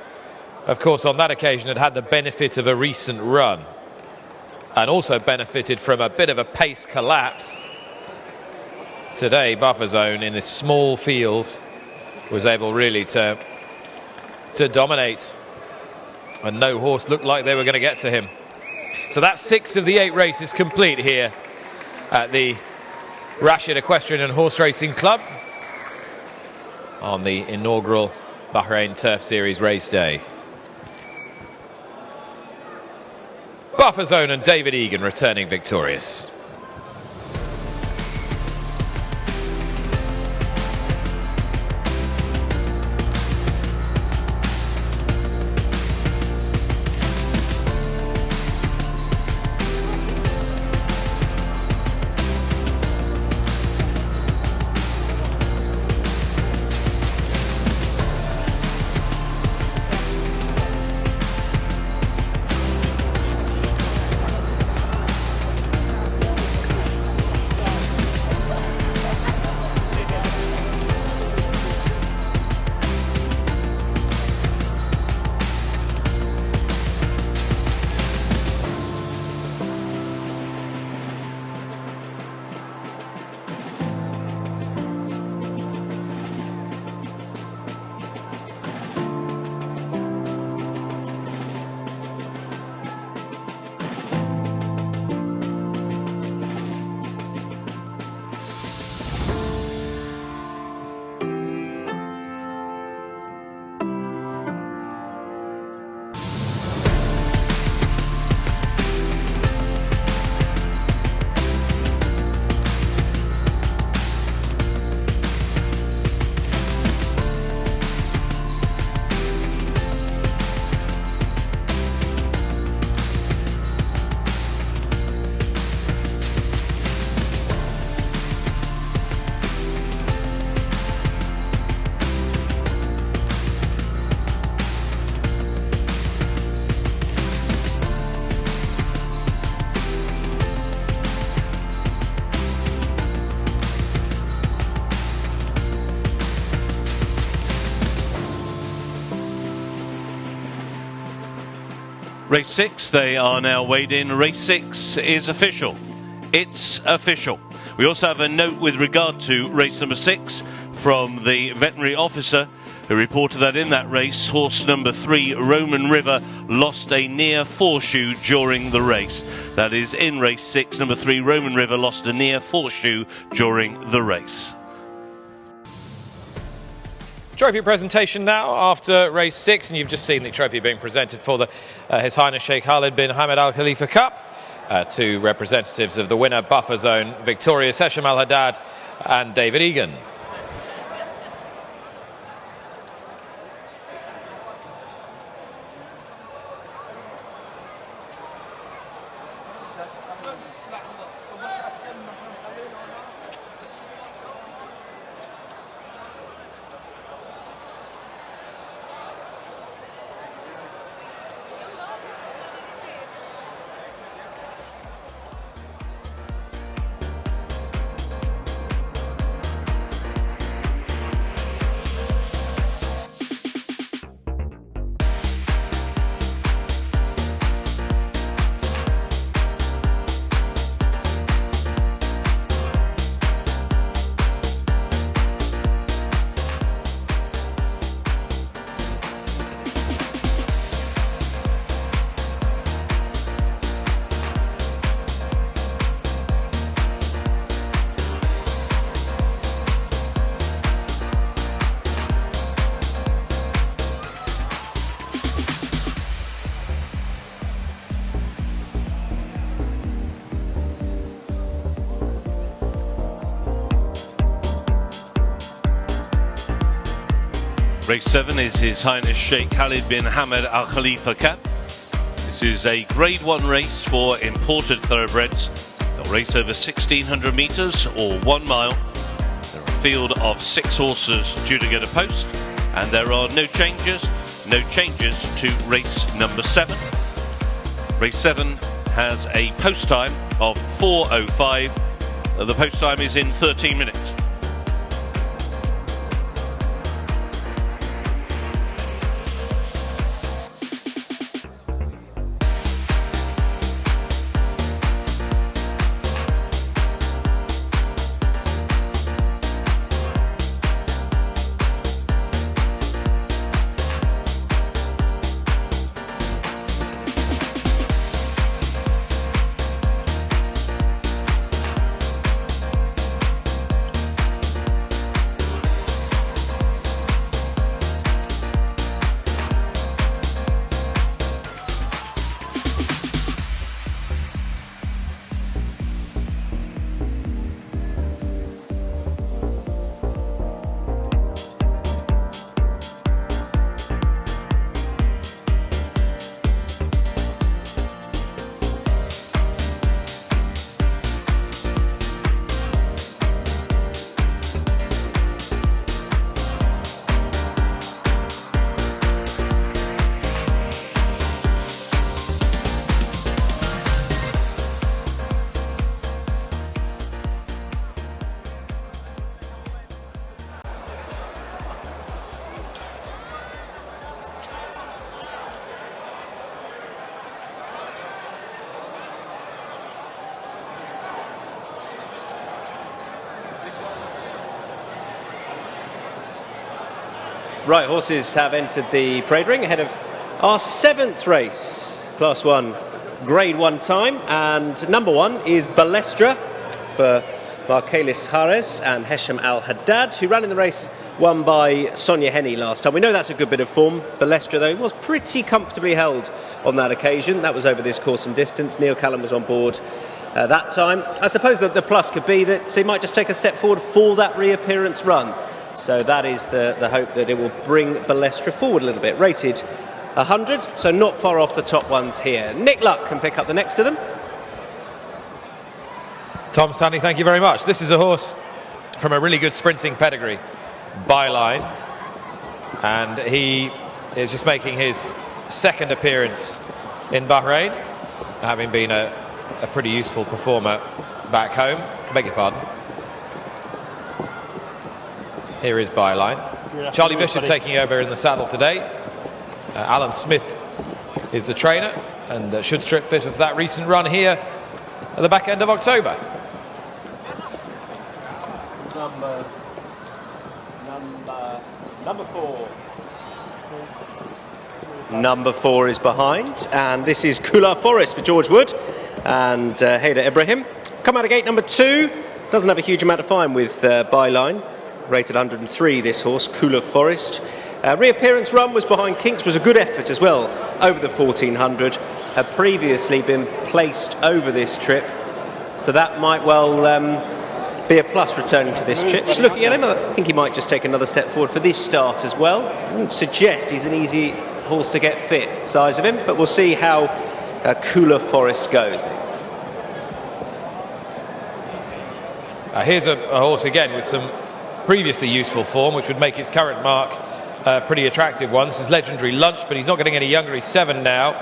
of course, on that occasion had the benefit of a recent run and also benefited from a bit of a pace collapse. Today, Buffer Zone in this small field was able really to dominate, and no horse looked like they were going to get to him. So that's 6 of the 8 races complete here at the Rashid Equestrian and Horse Racing Club on the inaugural Bahrain Turf Series race day. Buffer Zone and David Egan returning victorious. Race 6, they are now weighed in. Race 6 is official. It's official. We also have a note with regard to race number 6 from the veterinary officer who reported that in that race, horse number 3, Roman River, lost a near foreshoe during the race. That is, in race 6, number 3, Roman River lost a near foreshoe during the race. Trophy presentation now after race 6, and you've just seen the trophy being presented for the His Highness Sheikh Khalid bin Hamad Al Khalifa Cup to representatives of the winner Buffer Zone victorious Hesham Al Haddad and David Egan. Race 7 is His Highness Sheikh Khalid bin Hamad Al Khalifa Cup. This is a Grade 1 race for imported thoroughbreds. They'll race over 1,600 metres or 1 mile. There are a field of 6 horses due to get a post, and there are no changes to race number 7. Race 7 has a post time of 4:05 The post time is in 13 minutes. Right, horses have entered the parade ring ahead of our 7th race, Class 1, Grade 1 time, and number 1 is Balestra for Markelis Hares and Hesham Al-Haddad, who ran in the race won by Sonia Henny last time. We know that's a good bit of form. Balestra, though, was pretty comfortably held on that occasion. That was over this course and distance. Neil Callum was on board that time. I suppose that the plus could be that he might just take a step forward for that reappearance run. So that is the hope, that it will bring Balestra forward a little bit. Rated 100, so not far off the top ones here. Nick Luck can pick up the next of them. Tom Stanley, thank you very much. This is a horse from a really good sprinting pedigree, Byline, and he is just making his 2nd appearance in Bahrain, having been a pretty useful performer back home. Beg your pardon. Here is Byline. Charlie Bishop taking over in the saddle today. Alan Smith is the trainer and should strip fit of that recent run here at the back end of October. Number 4. Number 4 is behind, and this is Kula Forest for George Wood and Haider Ibrahim. Come out of gate number 2. Doesn't have a huge amount of time with Byline. Rated 103, this horse, Kula Forest. Reappearance run was behind Kinks, was a good effort as well over the 1400. Had previously been placed over this trip, so that might well be a plus returning to this trip. Just looking at him, I think he might just take another step forward for this start as well. I wouldn't suggest he's an easy horse to get fit, size of him, but we'll see how Kula Forest goes. Here's a horse again with some previously useful form, which would make its current mark a pretty attractive one. This is Legendary Lunch, but he's not getting any younger. He's 7 now.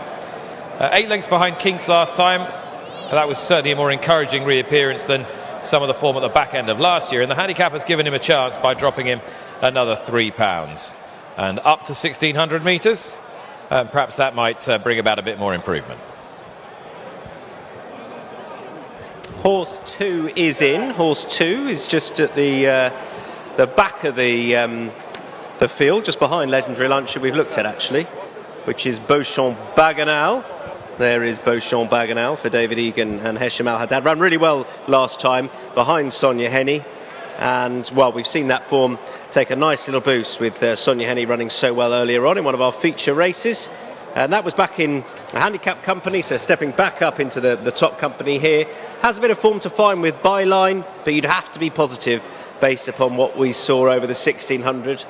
8 lengths behind Kinks last time. That was certainly a more encouraging reappearance than some of the form at the back end of last year, and the handicap has given him a chance by dropping him another £3. And up to 1600 metres, perhaps that might bring about a bit more improvement. Horse 2 is in. Horse 2 is just at the back of the field, just behind Legendary Lunch that we've looked at actually, which is Beauchamp Baganal. There is Beauchamp Baganal for David Egan and Hesham Al-Haddad. Ran really well last time behind Sonia Henny, and well, we've seen that form take a nice little boost with Sonia Henny running so well earlier on in one of our feature races, and that was back in a handicap company, so stepping back up into the top company here. Has a bit of form to find with Byline, but you'd have to be positive based upon what we saw over the 1600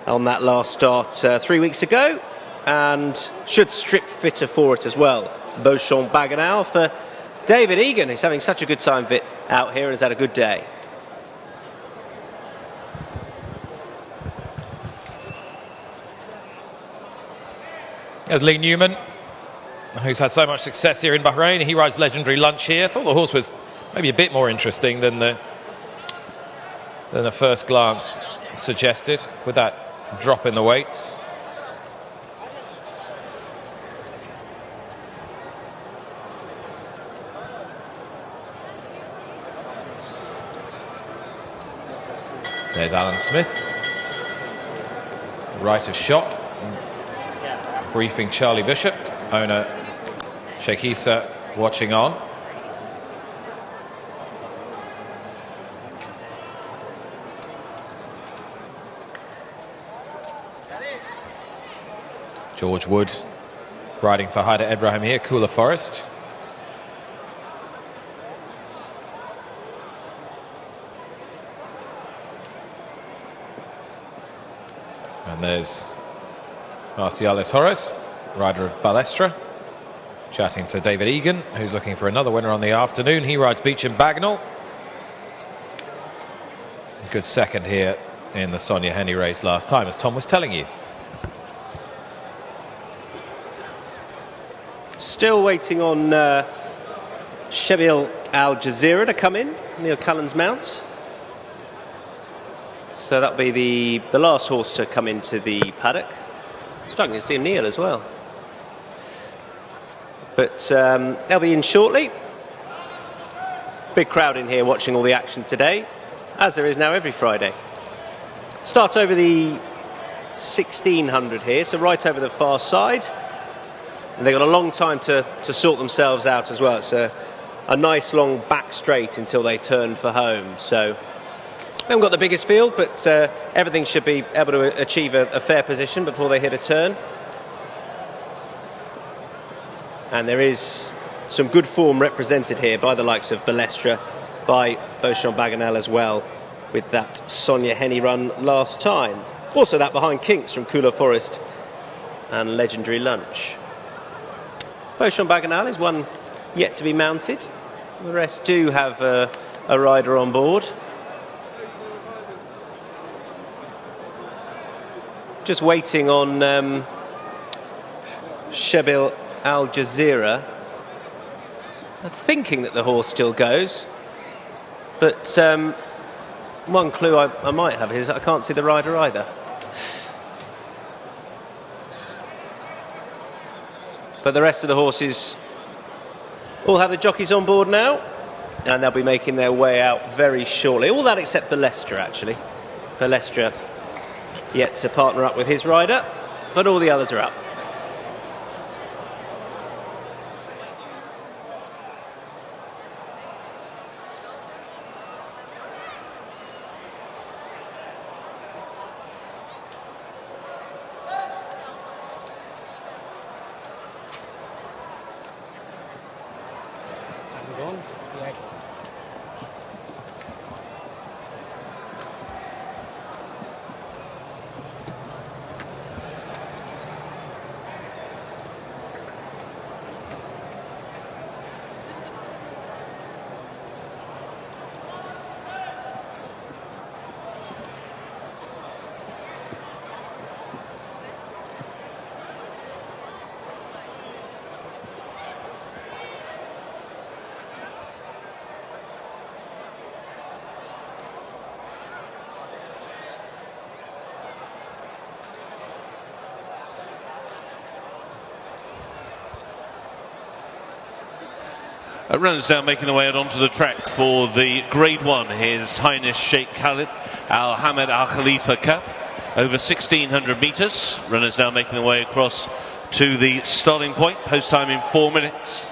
on that last start 3 weeks ago, and should strip fitter for it as well. Beauchamp Baganal for David Egan, who's having such a good time of it out here and has had a good day. There's Lee Newman, who's had so much success here in Bahrain. He rides Legendary Lunch here. Thought the horse was maybe a bit more interesting than the first glance suggested, with that drop in the weights. There's Alan Smith, right of shot, briefing Charlie Bishop, owner Sheikh Issa watching on. George Wood riding for Haida Ibrahim here, Cooler Forest. And there's Marcialis Horace, rider of Balestra, chatting to David Egan, who's looking for another winner on the afternoon. He rides Beecham Bagnall. Good second here in the Sonia Henny race last time, as Tom was telling you. Still waiting on Shebil Al Jazeera to come in, Neil Cullen's mount. So that'll be the last horse to come into the paddock. Struggling to see Neil as well. But they'll be in shortly. Big crowd in here watching all the action today, as there is now every Friday. Start over the 1600 here, so right over the far side. And they've got a long time to sort themselves out as well. It's a nice long back straight until they turn for home. So they haven't got the biggest field, but everything should be able to achieve a fair position before they hit a turn. And there is some good form represented here by the likes of Balestra, by Beauchamp Baganel as well, with that Sonia Henny run last time. Also that behind Kinks from Cooler Forest and Legendary Lunch. Beauchamp Baganel is one yet to be mounted. The rest do have a rider on board. Just waiting on Shebil Al Jazeera. I'm thinking that the horse still goes, but one clue I might have is I can't see the rider either. But the rest of the horses all have the jockeys on board now, and they'll be making their way out very shortly. All that except Balestra, actually. Balestra yet to partner up with his rider, but all the others are up. Runners now making their way out onto the track for the Grade 1, His Highness Sheikh Khalid Al HAMAD Al Khalifa Cup, over 1,600 metres. Runners now making their way across to the starting point, post time in 4 minutes.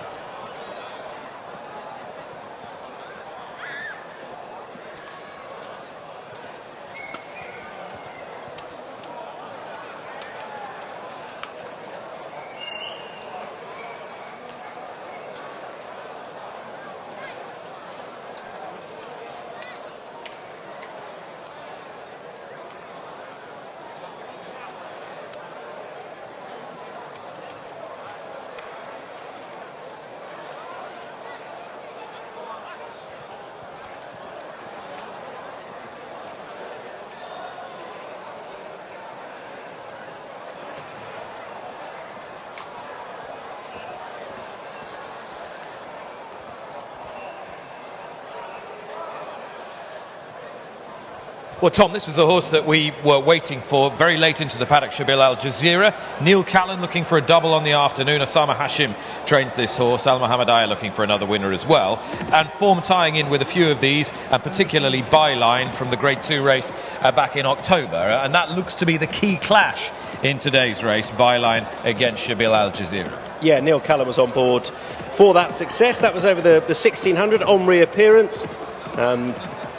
Well, Tom, this was the horse that we were waiting for very late into the paddock, Shabil Al Jazeera. Neil Callan looking for a double on the afternoon. Osama Hashim trains this horse. Al Mohammadiyah looking for another winner as well. And form tying in with a few of these, and particularly Byline from the Grade 2 race back in October. And that looks to be the key clash in today's race, Byline against Shabil Al Jazeera. Yeah, Neil Callan was on board for that success. That was over the 1600 on reappearance.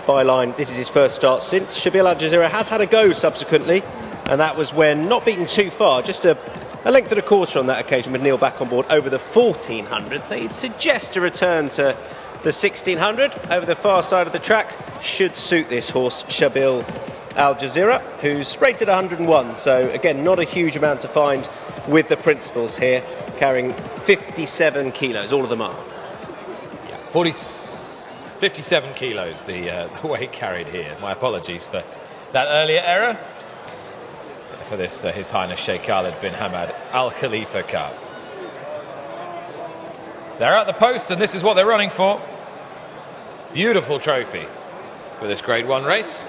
Byline, this is his first start since. Shabil Al Jazeera has had a go subsequently, and that was when not beaten too far, just a length and a quarter on that occasion with Neil back on board over the 1400. So he'd suggest a return to the 1600 over the far side of the track should suit this horse, Shabil Al Jazeera, who's rated 101. So again, not a huge amount to find with the principals here, carrying 57 kilos, all of them are. Yeah, 57 kilos, the weight carried here. My apologies for that earlier error. For this, His Highness Sheikh Khalid bin Hamad Al Khalifa Cup. They're at the post, and this is what they're running for. Beautiful trophy for this Grade 1 race.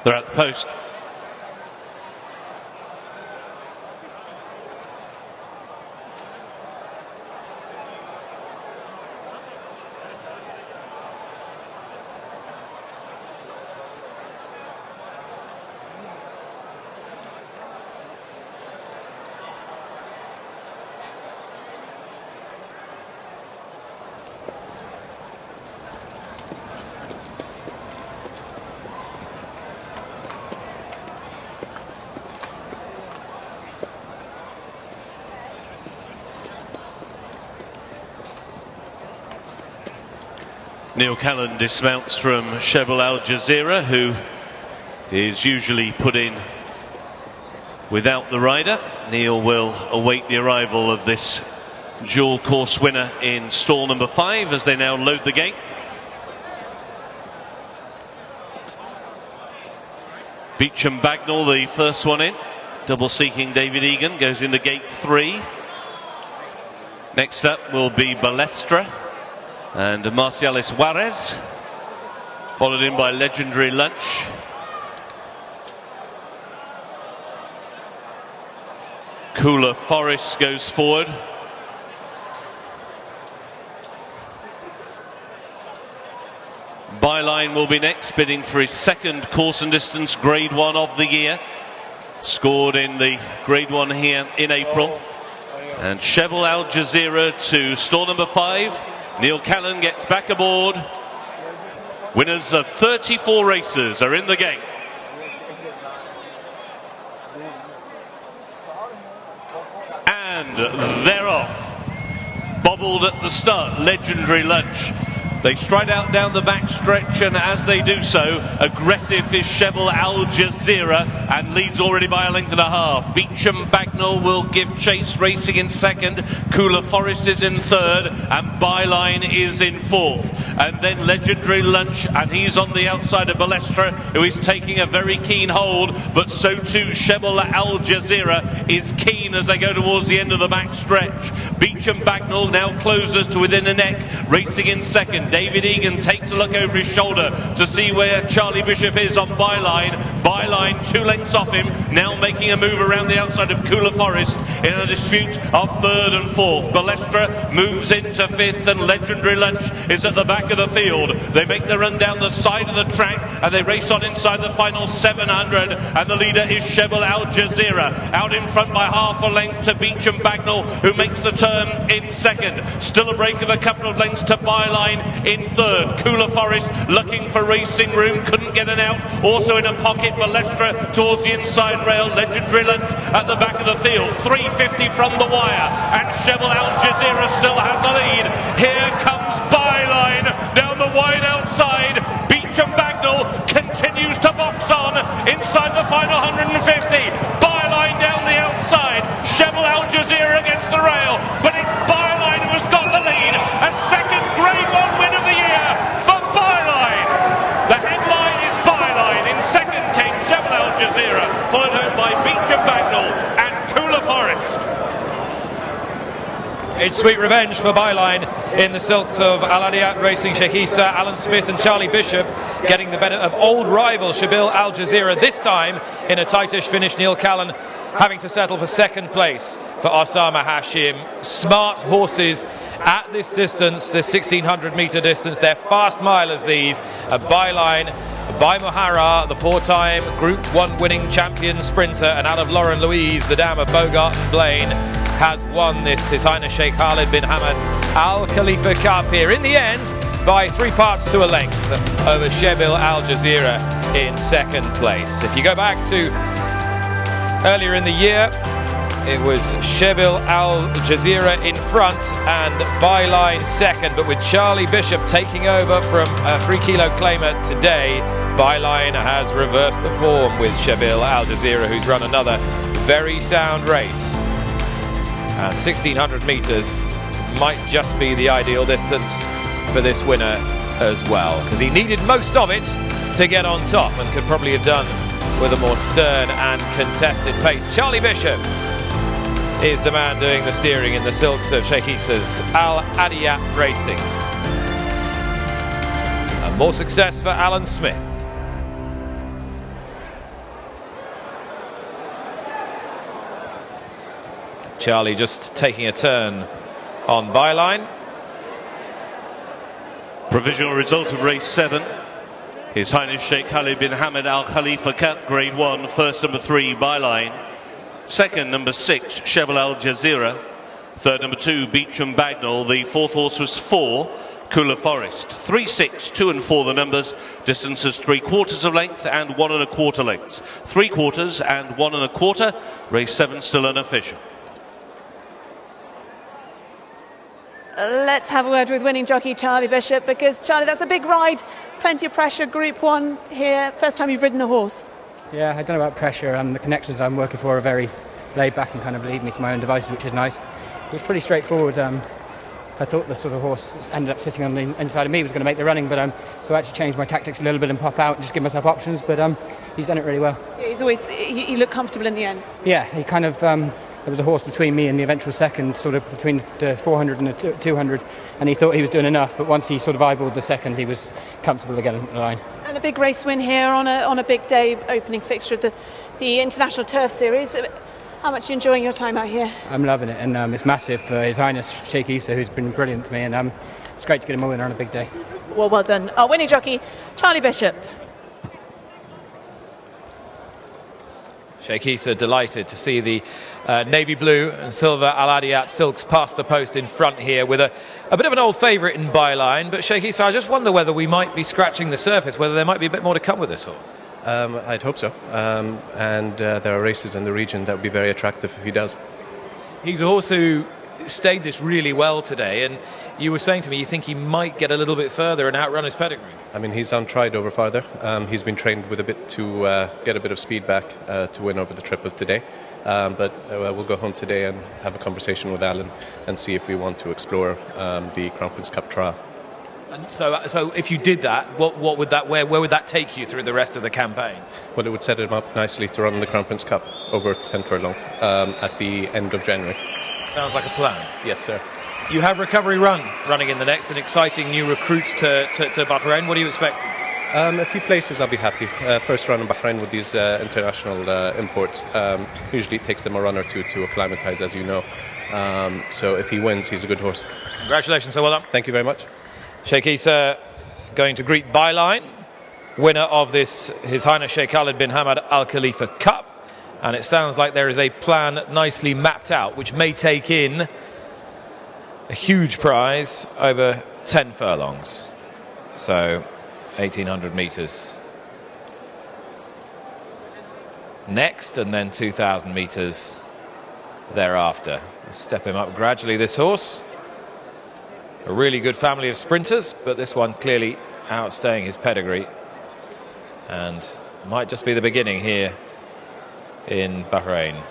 They're at the post. Neil Callan dismounts from Shabil Al Jazeera, who is usually put in without the rider. Neil will await the arrival of this dual course winner in stall number 5 as they now load the gate. Beecham Bagnall, the first one in. Double seeking David Egan goes into gate 3. Next up will be Balestra and Marcialis Juarez, followed in by Legendary Lunch. Cooler Forest goes forward. Byline will be next, bidding for his second course and distance Grade 1 of the year. Scored in the Grade 1 here in April. And Shabil Al Jazeera to stall number 5. Neil Callan gets back aboard. Winners of 34 races are in the gate. And they're off. Bobbled at the start, Legendary Lunch. They stride out down the back stretch, and as they do so, aggressive is Shabil Al Jazeera and leads already by a length and a half. Beecham Bagnall will give chase, racing in second. Cooler Forest is in third, and Byline is in fourth. And then Legendary Lunch, and he's on the outside of Balestra, who is taking a very keen hold, but so too Shabil Al Jazeera is keen as they go towards the end of the back stretch. Beecham Bagnall now closes to within a neck, racing in second. David Egan takes a look over his shoulder to see where Charlie Bishop is on Byline. Byline 2 lengths off him. now making a move around the outside of Cooler Forest in a dispute of third and fourth. Balestra moves into fifth, and Legendary Lunch is at the back of the field. They make the run down the side of the track, and they race on inside the final 700, and the leader is Shebel Al Jazeera, out in front by half a length to Beecham Bagnall, who makes the turn in second. Still a break of a couple of lengths to Byline in third. Cooler Forest looking for racing room, couldn't get an out. Also in a pocket, Balestra towards the inside rail. Legendary Lunch at the back of the field. 350 from the wire, and Shebel Al Jazeera still has the lead. Here comes Byline down the wide outside. Beecham Bagnall continues to box on inside the final 150. Byline down the outside. Shebel Al Jazeera against the rail, but it's Byline who has got the lead. A second Grade 1 win of the year for Byline. The headline is Byline. In second came Shebel Al Jazeera, followed home by Beecham Bagnall and Cooler Forest. It's sweet revenge for Byline in the silks of Al Adiyat Racing. Sheikh Issa, Alan Smith and Charlie Bishop getting the better of old rival Shebel Al Jazeera, this time in a tightish finish. Neil Callan having to settle for second place for Osama Hashim. Smart horses at this distance, this 1600 metre distance. They're fast milers, these. A Byline by MUHARRAQ, the four-time Group 1 winning champion sprinter, and out of Lauren Louise, the dam of Bogart and Blaine, has won this His Highness Sheikh Khalid bin Hamad Al Khalifa Cup here in the end by 3 parts to a length over Shebel Al Jazeera in second place. If you go back to earlier in the year, it was Shebel Al Jazeera in front and Byline second, but with Charlie Bishop taking over from a 3 kilo claimer today, Byline has reversed the form with Shebel Al Jazeera, who's run another very sound race. And 1600 metres might just be the ideal distance for this winner as well, because he needed most of it to get on top and could probably have done with a more stern and contested pace. Charlie Bishop is the man doing the steering in the silks of Sheikh Issa's Al Adiyat Racing. And more success for Alan Smith. Charlie just taking a turn on Byline. Provisional result of race 7. His Highness Sheikh Khalid bin Hamad Al Khalifa Cup Grade 1, first number 3 Byline, second number 6 Shebel Al Jazeera, third number 2 Beecham Bagnall, the fourth horse was 4 Cooler Forest. 3, 6, 2 and 4 the numbers, distances 3/4 of length and 1 1/4 lengths. 3/4 and 1 1/4, race 7 still unofficial. Let's have a word with winning jockey Charlie Bishop, because Charlie, that's a big ride, plenty of pressure, Group 1 here, first time you've ridden the horse. Yeah, I don't know about pressure. The connections I'm working for are very laid back and kind of lead me to my own devices, which is nice. It was pretty straightforward. I thought the sort of horse ended up sitting on the inside of me was going to make the running, but so I actually changed my tactics a little bit and pop out and just give myself options. But he's done it really well. He looked comfortable in the end. Yeah, he kind of. There was a horse between me and the eventual second, sort of between the 400 and the 200, and he thought he was doing enough. But once he sort of eyeballed the second, he was comfortable again on the line. And a big race win here on a big day, opening fixture of the International Turf Series. How much are you enjoying your time out here? I'm loving it, and it's massive for His Highness Sheikh Issa, who's been brilliant to me, and it's great to get him a winner on a big day. Well done. Our winning jockey, Charlie Bishop. Sheikh Issa delighted to see the navy blue and silver Al Adiyat silks past the post in front here with a bit of an old favourite in Byline. But Sheikh Issa, I just wonder whether we might be scratching the surface, whether there might be a bit more to come with this horse. I'd hope so. And there are races in the region that would be very attractive if he does. He's a horse who stayed this really well today, and you were saying to me you think he might get a little bit further and outrun his pedigree. I mean, he's untried over farther. He's been trained with a bit to get a bit of speed back to win over the trip of today. But we'll go home today and have a conversation with Alan and see if we want to explore the Crown Prince Cup trial. And so if you did that, what would that where would that take you through the rest of the campaign? Well, it would set him up nicely to run the Crown Prince Cup over 10 furlongs at the end of January. Sounds like a plan. Yes, sir. You have Recovery Run running in the next, an exciting new recruit to Bahrain. What are you expecting? A few places I'll be happy. First run in Bahrain with these international imports. Usually it takes them a run or two to acclimatise, as you know. So if he wins, he's a good horse. Congratulations, so well done. Thank you very much. Sheikh Issa going to greet Byline, winner of this His Highness Sheikh Khalid bin Hamad Al Khalifa Cup. And it sounds like there is a plan nicely mapped out, which may take in a huge prize over 10 furlongs. So 1,800 metres next, and then 2,000 metres thereafter. Step him up gradually, this horse. A really good family of sprinters, but this one clearly outstaying his pedigree. And might just be the beginning here in Bahrain.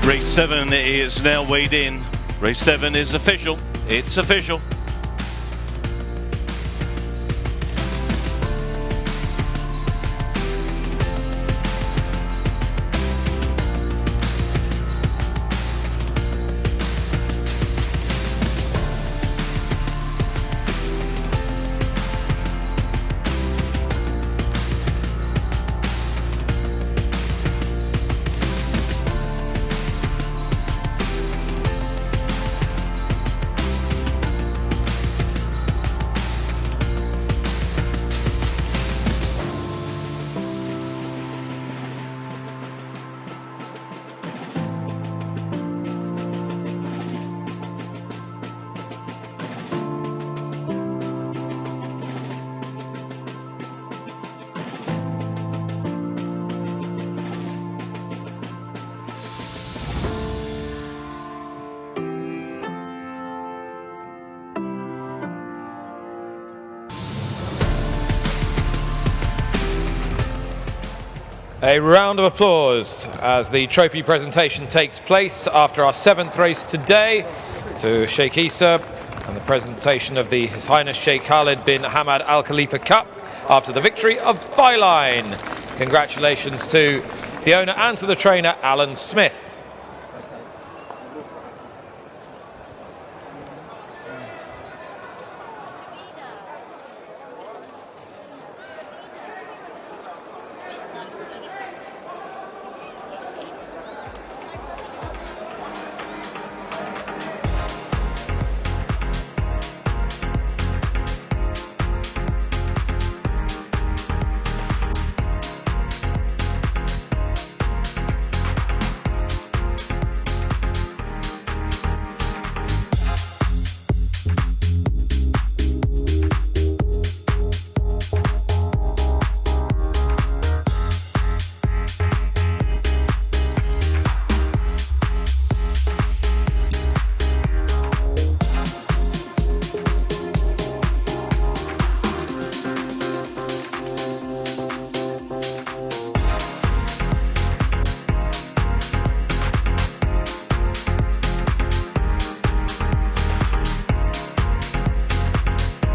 Race 7 is now weighed in. Race 7 is official. It's official. A round of applause as the trophy presentation takes place after our 7th race today to Sheikh Issa and the presentation of the His Highness Sheikh Khalid bin Hamad Al Khalifa Cup after the victory of Byline. Congratulations to the owner and to the trainer, Alan Smith.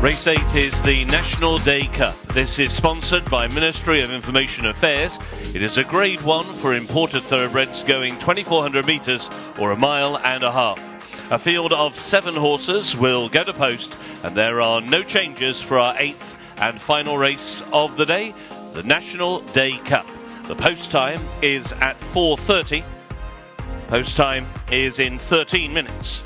Race 8 is the National Day Cup. This is sponsored by Ministry of Information Affairs. It is a Grade 1 for imported thoroughbreds going 2,400 metres or a mile and a half. A field of 7 horses will go to post, and there are no changes for our 8th and final race of the day, the National Day Cup. The post time is at 4:30. Post time is in 13 minutes.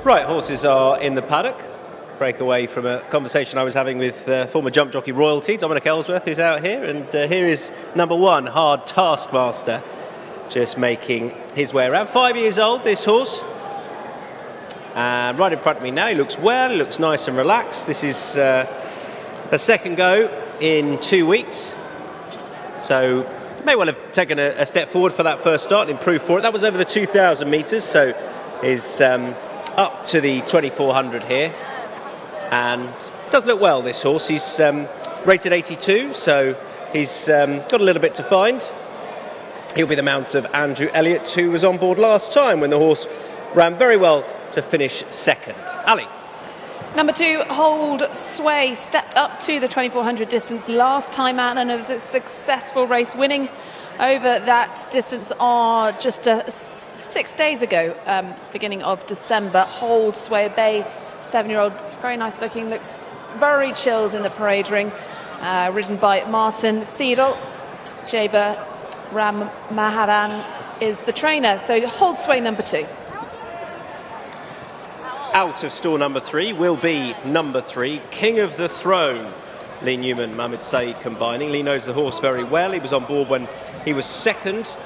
Right, horses are in the paddock. Break away from a conversation I was having with former jump jockey royalty, Dominic Ellsworth, who's out here. And here is number 1, Hard Taskmaster, just making his way around. 5 years old, this horse. And right in front of me now, he looks well, he looks nice and relaxed. This is a second go in 2 weeks. So may well have taken a step forward for that first start, improved for it. That was over the 2,000 metres, so is up to the 2,400 here. And does look well, this horse. He's rated 82, so he's got a little bit to find. He'll be the mount of Andrew Elliott, who was on board last time when the horse ran very well to finish second. Ali. Number 2, Hold Sway, stepped up to the 2,400 distance last time out, and it was a successful race, winning over that distance just 6 days ago, beginning of December. Hold Sway, Bay, 7-year-old, very nice looking, looks very chilled in the parade ring, ridden by Martin Seidel. Jaber Maharan is the trainer, so Hold Sway number 2. Out of stall number 3 will be number 3, King of the Throne. Lee Newman, Mohamed Said combining. Lee knows the horse very well. He was on board when he was second.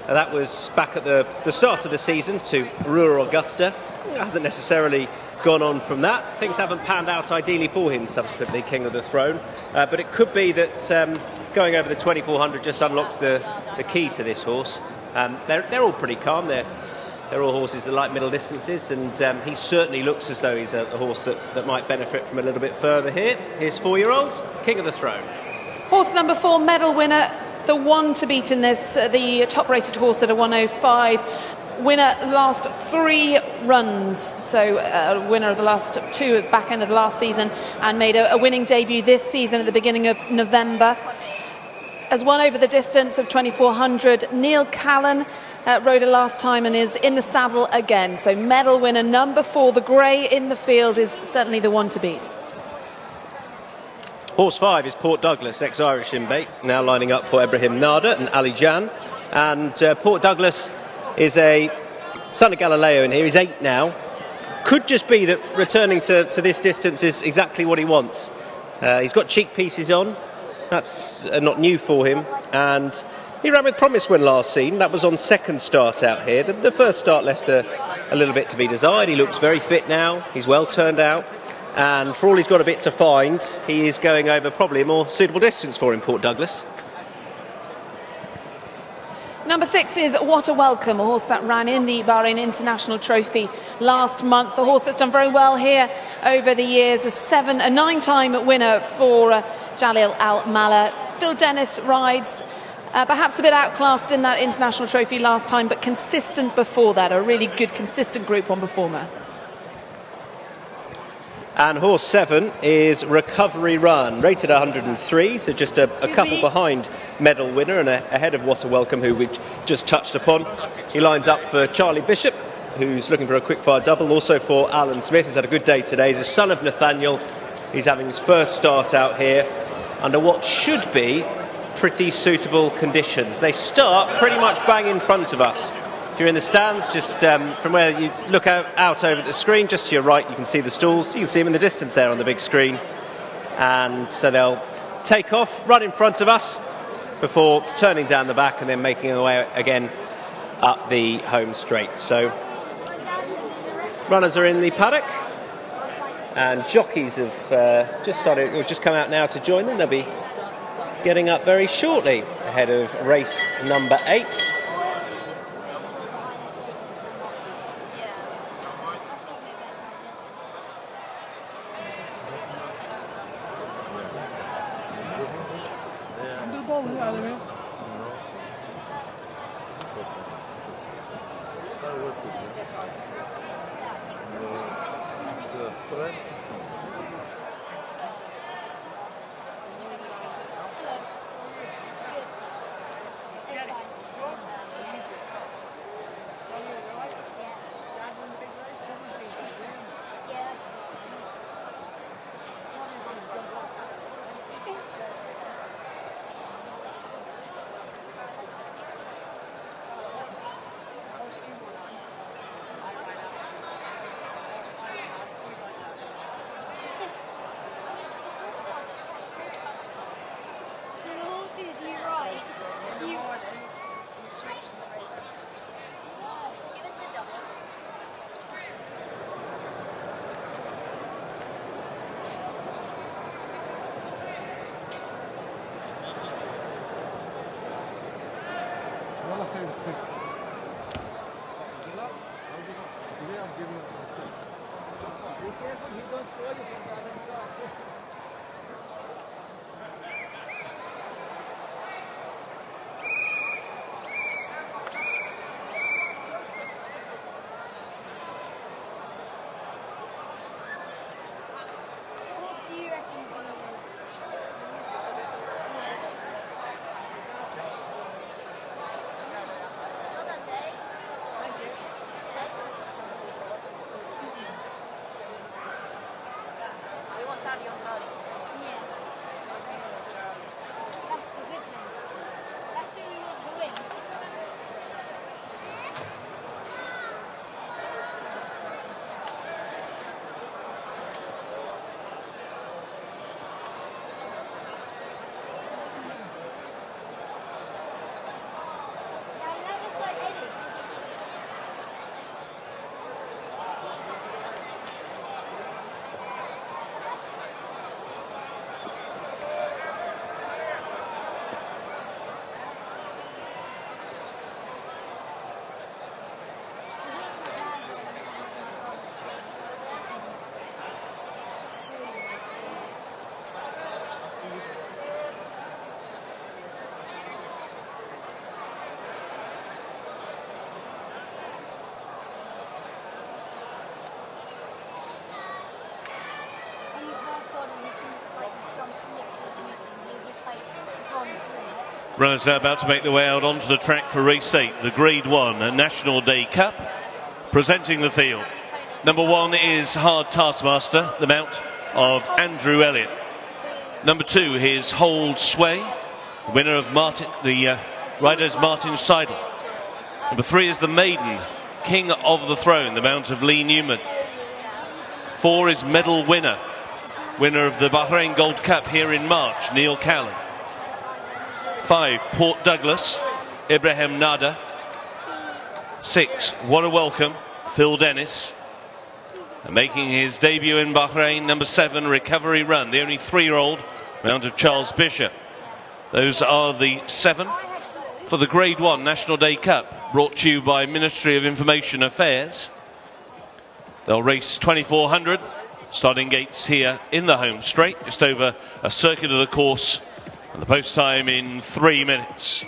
That was back at the start of the season to Ruhr Augusta. It hasn't necessarily gone on from that. Things haven't panned out ideally for him subsequently, King of the Throne. But it could be that going over the 2,400 just unlocks the key to this horse. They're all pretty calm. They're all horses that like middle distances, and he certainly looks as though he's a horse that might benefit from a little bit further here. Here's 4-year-old, King of the Throne. Horse number 4, medal winner, the one to beat in this, the top-rated horse at a 105. Winner last 3 runs, so winner of the last 2 at the back end of last season, and made a winning debut this season at the beginning of November. Has won over the distance of 2,400. Neil Callan rode her last time and is in the saddle again. So medal winner number 4, the grey in the field, is certainly the one to beat. Horse 5 is Port Douglas, ex-Irish in bait, now lining up for Ibrahim Nada and Ali Jan. And Port Douglas is a son of Galileo in here. He's 8 now. Could just be that returning to this distance is exactly what he wants. He's got cheek pieces on. That's not new for him. And he ran with promise when last seen. That was on second start out here. The first start left a little bit to be desired. He looks very fit now. He's well turned out. And for all he's got a bit to find, he is going over probably a more suitable distance for him, Port Douglas. Number 6 is What a Welcome, a horse that ran in the Bahrain International Trophy last month. A horse that's done very well here over the years, a 9-time winner for Jalil Al-Mala. Phil Dennis rides perhaps a bit outclassed in that international trophy last time, but consistent before that, a really good, consistent Group 1 performer. And horse 7 is Recovery Run, rated 103, so just a couple behind medal winner and ahead of What a Welcome, who we've just touched upon. He lines up for Charlie Bishop, who's looking for a quick-fire double, also for Alan Smith, who's had a good day today. He's a son of Nathaniel. He's having his first start out here under what should be pretty suitable conditions. They start pretty much bang in front of us. If you're in the stands, just from where you look out over the screen, just to your right, you can see the stalls. You can see them in the distance there on the big screen. And so they'll take off, run in front of us, before turning down the back and then making their way again up the home straight. So runners are in the paddock, and jockeys have just come out now to join them. They'll be getting up very shortly ahead of race number 8. Runners are about to make their way out onto the track for race 8, the Grade 1 National Day Cup. Presenting the field, number 1 is Hard Taskmaster, the mount of Andrew Elliott. Number 2 is Hold Sway, the winner of the rider's Martin Seidel. Number 3 is the Maiden, King of the Throne, the mount of Lee Newman. 4 is Medal Winner, winner of the Bahrain Gold Cup here in March, Neil Callan. 5, Port Douglas, Ibrahim Nada. 6, What a Welcome, Phil Dennis. And making his debut in Bahrain, number 7, Recovery Run, the only 3-year-old, mount of Charles Bishop. Those are the 7 for the Grade 1 National Day Cup, brought to you by Ministry of Information Affairs. They'll race 2400, starting gates here in the home straight, just over a circuit of the course, and the post time in 3 minutes.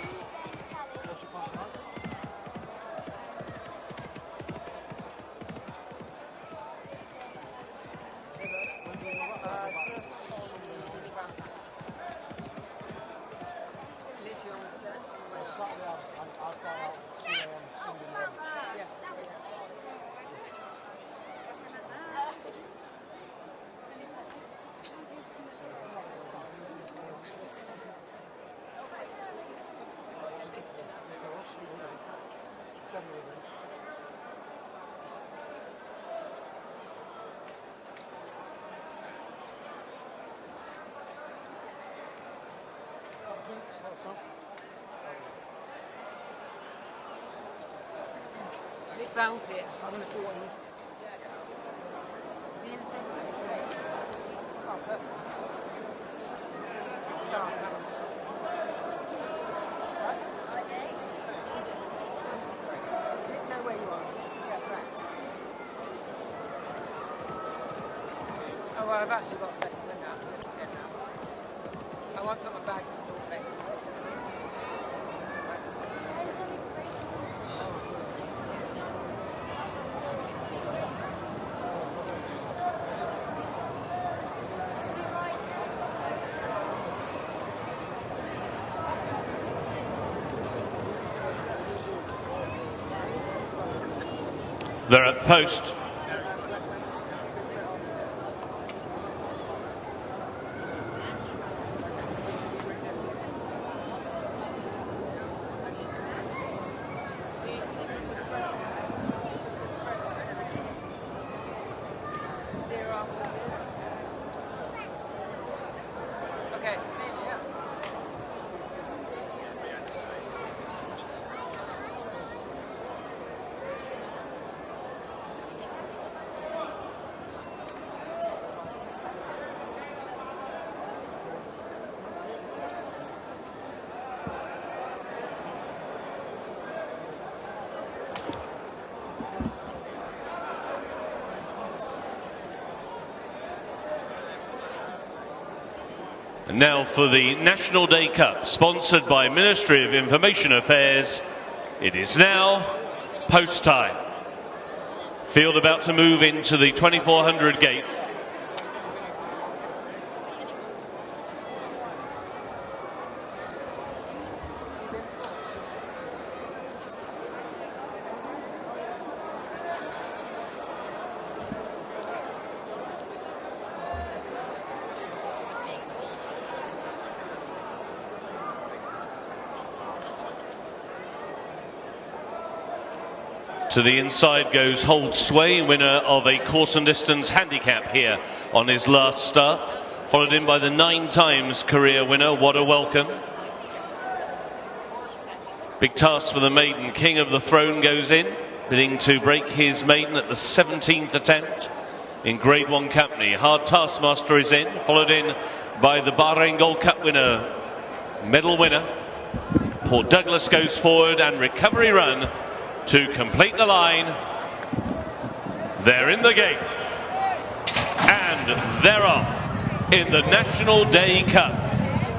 Brown's here. I want to see what he's. Know where you are. Oh, well, I've actually got a second window. I won't put my bags in your place. They're at the post. And now for the National Day Cup, sponsored by Ministry of Information Affairs. It is now post time. Field about to move into the 2400 gate. To the inside goes Hold Sway, winner of a course and distance handicap here on his last start, followed in by the 9 times career winner, What a Welcome. Big task for the maiden. King of the Throne goes in, bidding to break his maiden at the 17th attempt in Grade 1 company. Hard Taskmaster is in, followed in by the Bahrain Gold Cup winner, medal winner. Port Douglas goes forward, and Recovery Run to complete the line. They're in the gate, and they're off in the National Day Cup.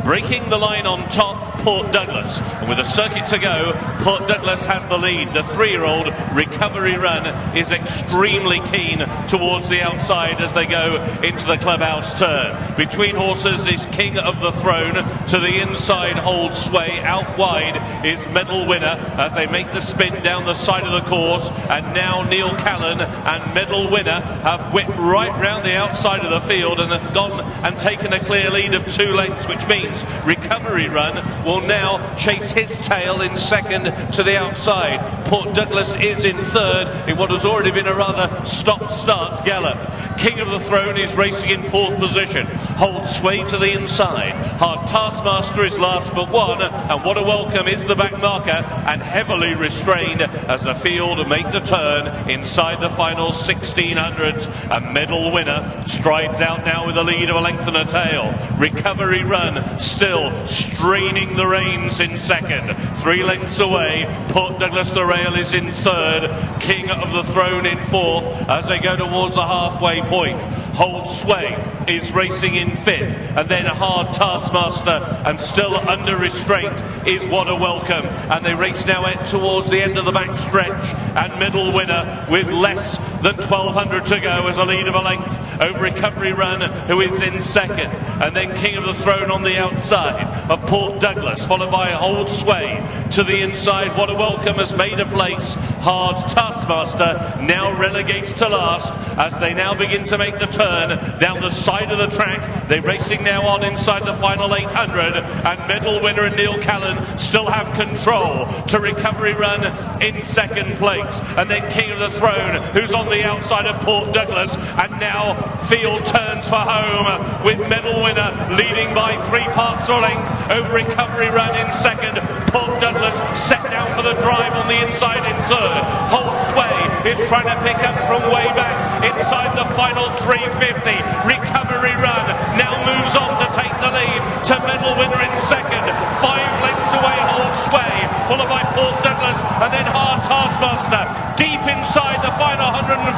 Breaking the line on top, Port Douglas. And with a circuit to go, Port Douglas has the lead. The 3-year-old Recovery Run is extremely keen towards the outside as they go into the clubhouse turn. Between horses is King of the Throne. To the inside, Hold Sway. Out wide is Medal Winner as they make the spin down the side of the course. And now Neil Callan and Medal Winner have whipped right round the outside of the field and have gone and taken a clear lead of 2 lengths, which means Recovery Run will now chase his tail in second to the outside. Port Douglas is in third in what has already been a rather stop-start gallop. King of the Throne is racing in 4th position. Holds sway to the inside. Hard Taskmaster is last but one, and What a Welcome is the back marker, and heavily restrained as the field make the turn inside the final 1600s. A medal winner strides out now with a lead of a length and a tail. Recovery Run still straining the reins in second. 3 lengths away. Port Douglas the Rail is in third. King of the Throne in fourth as they go towards the halfway point. Hold Sway is racing in fifth, and then Hard Taskmaster, and still under restraint is What a Welcome, and they race now towards the end of the back stretch, and Medal Winner with less than 1200 to go as a lead of a length over Recovery Run, who is in second, and then King of the Throne on the outside of Port Douglas, followed by Hold Sway to the inside. What a Welcome has made a place. Hard Taskmaster now relegates to last as they now begin to make the turn down the side of the track. They're racing now on inside the final 800, and Medal Winner and Neil Callan still have control to Recovery Run in second place, and then King of the Throne, who's on the outside of Port Douglas, and now field turns for home with Medal Winner leading by 3 parts or length over Recovery Run in second. Port Douglas set down for the drive on the inside in third. Hold Sway is trying to pick up from way back inside the final 350. Recovery Run now moves on to take the lead to Medal Winner in second. 5 lengths away, Hold Sway, followed by Port Douglas, and then Hard Taskmaster deep inside the final 150.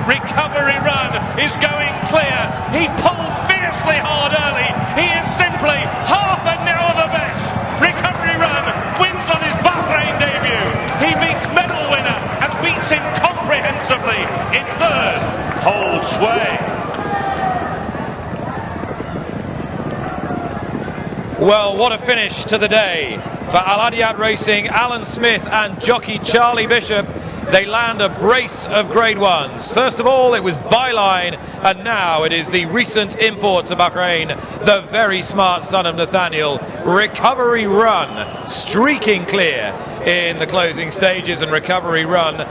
Recovery Run is going clear. He pulled fiercely hard early. He is simply half an hour the best. Recovery Run wins on his Bahrain debut. He beats Medal Winner and beats him comprehensively in third. Hold Sway. Well, what a finish to the day for Al Adiyat Racing. Alan Smith and jockey Charlie Bishop, they land a brace of Grade 1s. First of all, it was Byline, and now it is the recent import to Bahrain, the very smart son of Nathaniel, Recovery Run, streaking clear in the closing stages. And Recovery Run,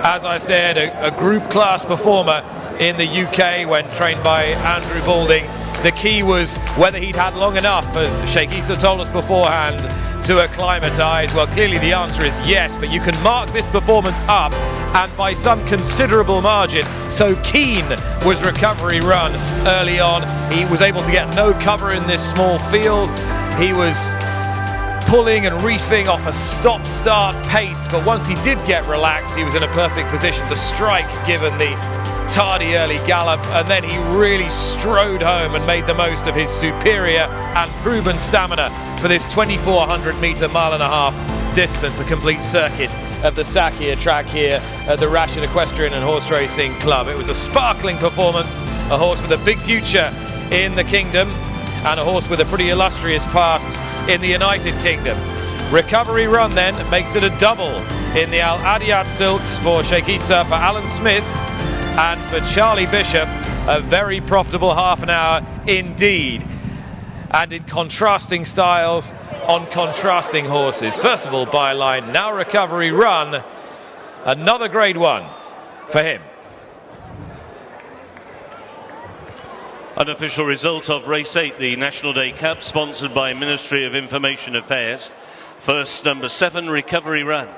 as I said, a group class performer in the UK when trained by Andrew Balding. The key was whether he'd had long enough, as Sheikh Issa told us beforehand, to acclimatise. Well, clearly the answer is yes, but you can mark this performance up, and by some considerable margin. So keen was Recovery Run early on. He was able to get no cover in this small field. He was pulling and reefing off a stop-start pace, but once he did get relaxed, he was in a perfect position to strike, given the tardy early gallop, and then he really strode home and made the most of his superior and proven stamina for this 2400 metre mile and a half distance, a complete circuit of the Sakia track here at the Rashid Equestrian and Horse Racing Club. It was a sparkling performance, a horse with a big future in the kingdom and a horse with a pretty illustrious past in the United Kingdom. Recovery Run then makes it a double in the Al Adiyat Silks for Sheikh Issa, for Alan Smith, and for Charlie Bishop, a very profitable half an hour indeed. And in contrasting styles on contrasting horses. First of all, Byline, now Recovery Run. Another Grade 1 for him. Unofficial result of Race 8, the National Day Cup, sponsored by Ministry of Information Affairs. First, number 7, Recovery Run.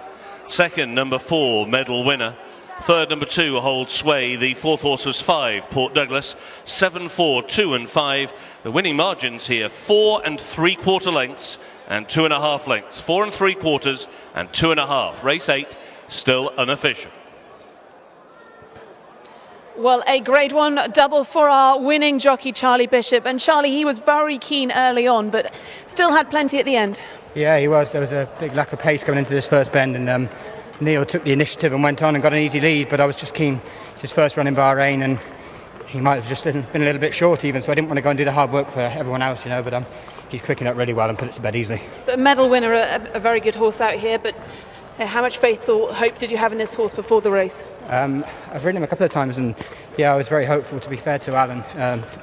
Second, number 4, Medal Winner. Third, number 2, Hold Sway. The fourth horse was 5, Port Douglas. 7, 4, 2 and 5. The winning margins here, 4 3/4 lengths and 2.5 lengths. 4 3/4 and 2.5. Race 8, still unofficial. Well, a Grade 1 double for our winning jockey, Charlie Bishop. And Charlie, he was very keen early on, but still had plenty at the end. Yeah, he was. There was a big lack of pace coming into this first bend, and Neil took the initiative and went on and got an easy lead, but I was just keen. It's his first run in Bahrain, and he might have just been a little bit short even, so I didn't want to go and do the hard work for everyone else, you know, but he's quicking up really well and put it to bed easily. But Medal Winner, a very good horse out here, but how much faith or hope did you have in this horse before the race? I've ridden him a couple of times, and yeah, I was very hopeful, to be fair to Alan.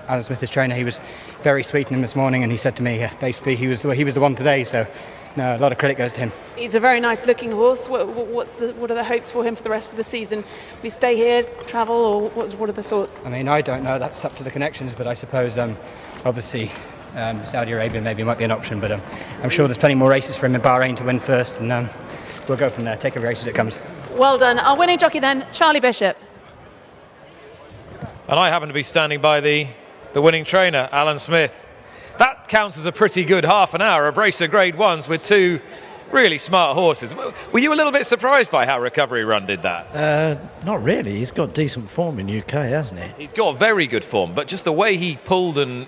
Alan Smith, his trainer, he was very sweet on him this morning, and he said to me, basically, he was the one today, so no, a lot of credit goes to him. He's a very nice looking horse. What are the hopes for him for the rest of the season? Will he stay here, travel, or what are the thoughts? I mean, I don't know. That's up to the connections, but I suppose obviously Saudi Arabia maybe might be an option, but I'm sure there's plenty more races for him in Bahrain to win first, and we'll go from there. Take every race as it comes. Well done. Our winning jockey then, Charlie Bishop. And I happen to be standing by the winning trainer, Alan Smith. That counts as a pretty good half an hour, a brace of Grade 1s with two really smart horses. Were you a little bit surprised by how Recovery Run did that? Not really. He's got decent form in UK, hasn't he? He's got very good form, but just the way he pulled and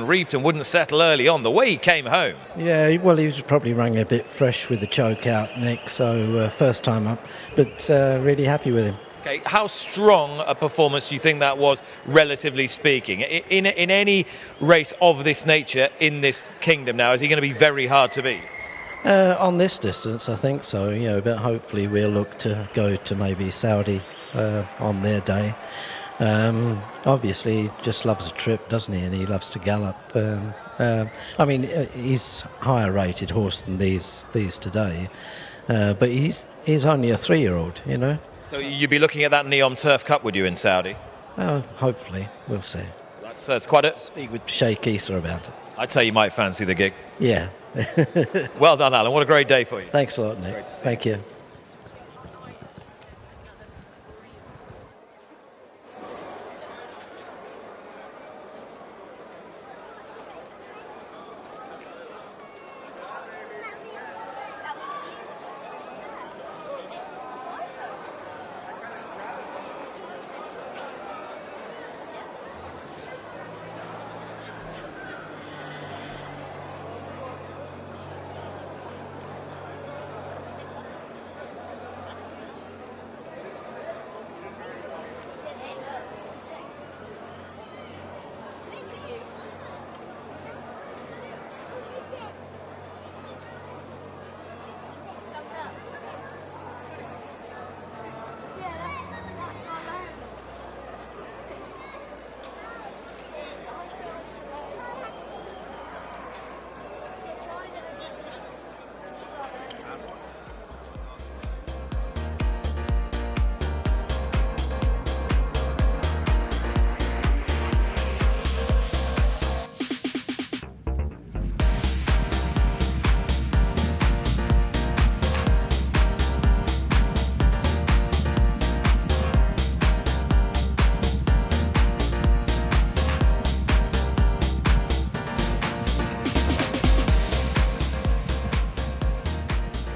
reefed and wouldn't settle early on, the way he came home. Yeah, well, he was probably running a bit fresh with the choke out, Nick, so first time up, but really happy with him. Okay, how strong a performance do you think that was, relatively speaking? In any race of this nature in this kingdom now, is he going to be very hard to beat? On this distance, I think so, but hopefully we'll look to go to maybe Saudi on their day. Obviously, he just loves a trip, doesn't he? And he loves to gallop. I mean, he's higher rated horse than these today, but he's only a 3-year-old, So you'd be looking at that Neom Turf Cup, would you, in Saudi? Hopefully, we'll see. That's quite a... Speak with Sheikh Issa about it. I'd say you might fancy the gig. Yeah. Well done, Alan. What a great day for you. Thanks a lot, Nick. Thank you.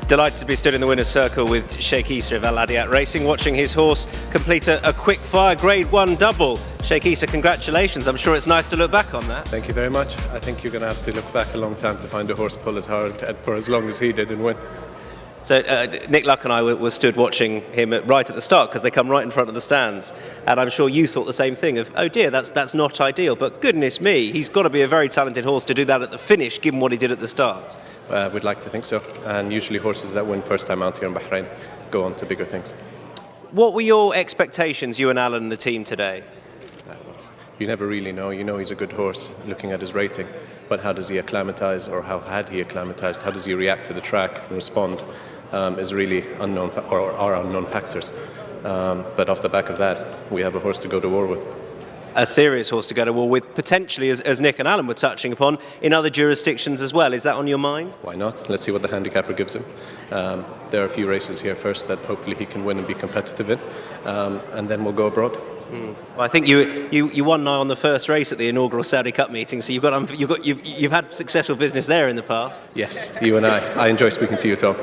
Delighted to be stood in the winner's circle with Sheikh Issa of Al Adiat Racing, watching his horse complete a quick-fire Grade 1 double. Sheikh Issa, congratulations. I'm sure it's nice to look back on that. Thank you very much. I think you're going to have to look back a long time to find a horse pull as hard and for as long as he did and win. So Nick Luck and I were stood watching him right at the start because they come right in front of the stands, and I'm sure you thought the same thing of, oh dear, that's not ideal, but goodness me, he's got to be a very talented horse to do that at the finish given what he did at the start. We'd like to think so, and usually horses that win first time out here in Bahrain go on to bigger things. What were your expectations, you and Alan and the team, today? You never really know. You know he's a good horse looking at his rating, but how does he acclimatise, or how had he acclimatised? How does he react to the track and respond is really unknown, or are unknown factors. But off the back of that, we have a horse to go to war with. A serious horse to go to war with, potentially, as Nick and Alan were touching upon, in other jurisdictions as well. Is that on your mind? Why not? Let's see what the handicapper gives him. There are a few races here first that hopefully he can win and be competitive in, and then we'll go abroad. Well, I think you won now on the first race at the inaugural Saudi Cup meeting, so you've had successful business there in the past. Yes, you and I enjoy speaking to you, Tom.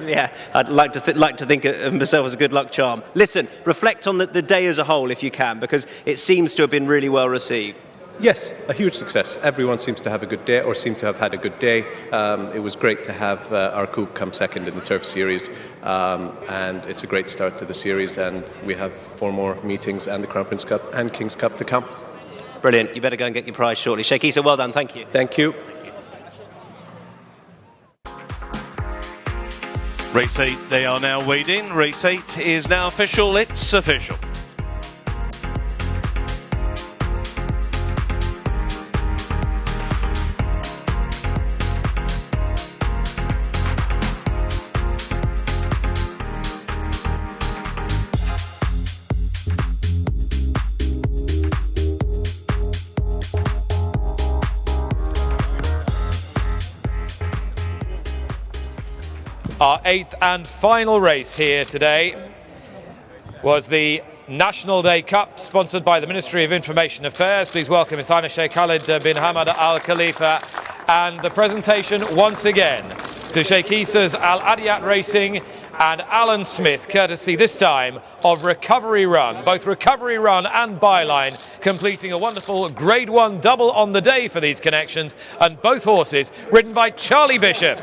Yeah, I'd like to think of myself as a good luck charm. Listen, reflect on the day as a whole if you can, because it seems to have been really well received. Yes, a huge success. Everyone seems to have a good day, or seem to have had a good day. It was great to have our coupe come second in the Turf Series, and it's a great start to the series, and we have 4 more meetings and the Crown Prince Cup and King's Cup to come. Brilliant. You better go and get your prize shortly. Sheikh Issa, well done. Thank you. Thank you. Race 8, they are now weighed in. Race 8 is now official. It's official. Our 8th and final race here today was the National Day Cup, sponsored by the Ministry of Information Affairs. Please welcome His Highness Sheikh Khalid bin Hamad Al Khalifa, and the presentation once again to Sheikh Isa's Al Adiyat Racing and Alan Smith, courtesy this time of Recovery Run. Both Recovery Run and Byline completing a wonderful Grade 1 double on the day for these connections, and both horses ridden by Charlie Bishop.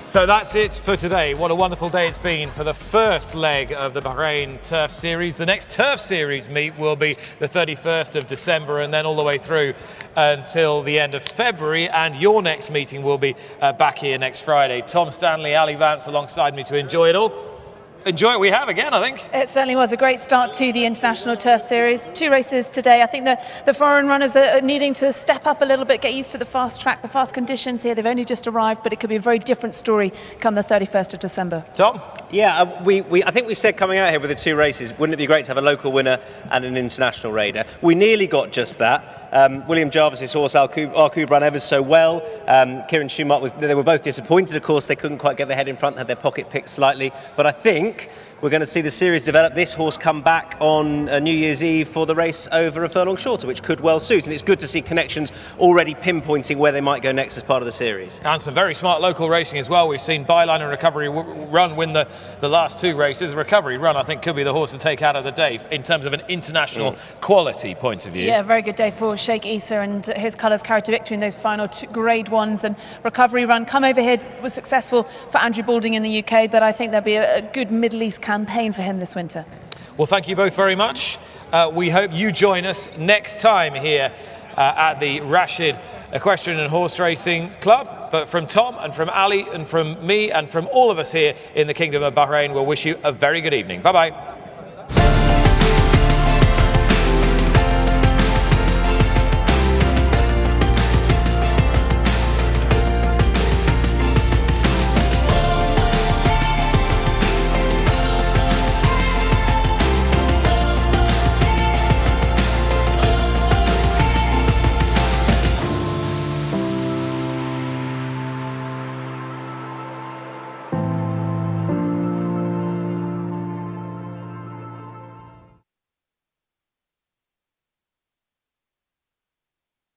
So that's it for today. What a wonderful day it's been for the first leg of the Bahrain Turf Series. The next Turf Series meet will be the 31st of December and then all the way through until the end of February. And your next meeting will be back here next Friday. Tom Stanley, Ali Vance alongside me to enjoy it all. Enjoy it we have again, I think. It certainly was a great start to the International Turf Series. 2 races today. I think the foreign runners are needing to step up a little bit, get used to the fast track, the fast conditions here. They've only just arrived, but it could be a very different story come the 31st of December. Tom? Yeah, I think we said coming out here with the 2 races, wouldn't it be great to have a local winner and an international raider? We nearly got just that. William Jarvis's horse, Arcub, ran ever so well. Kieran Schumacher, they were both disappointed, of course. They couldn't quite get their head in front, had their pocket picked slightly. But I think we're going to see the series develop. This horse come back on New Year's Eve for the race over a furlong shorter, which could well suit. And it's good to see connections already pinpointing where they might go next as part of the series. And some very smart local racing as well. We've seen Byline and Recovery Run win the last 2 races. Recovery Run, I think, could be the horse to take out of the day in terms of an international quality point of view. Yeah, very good day for Sheikh Isa, and his colours carried to victory in those final 2 Grade 1s. And Recovery Run come over here was successful for Andrew Balding in the UK, but I think there'll be a good Middle East campaign for him this winter. Well, thank you both very much. We hope you join us next time here at the Rashid Equestrian and Horse Racing Club. But from Tom and from Ali and from me and from all of us here in the Kingdom of Bahrain, we'll wish you a very good evening. Bye-bye.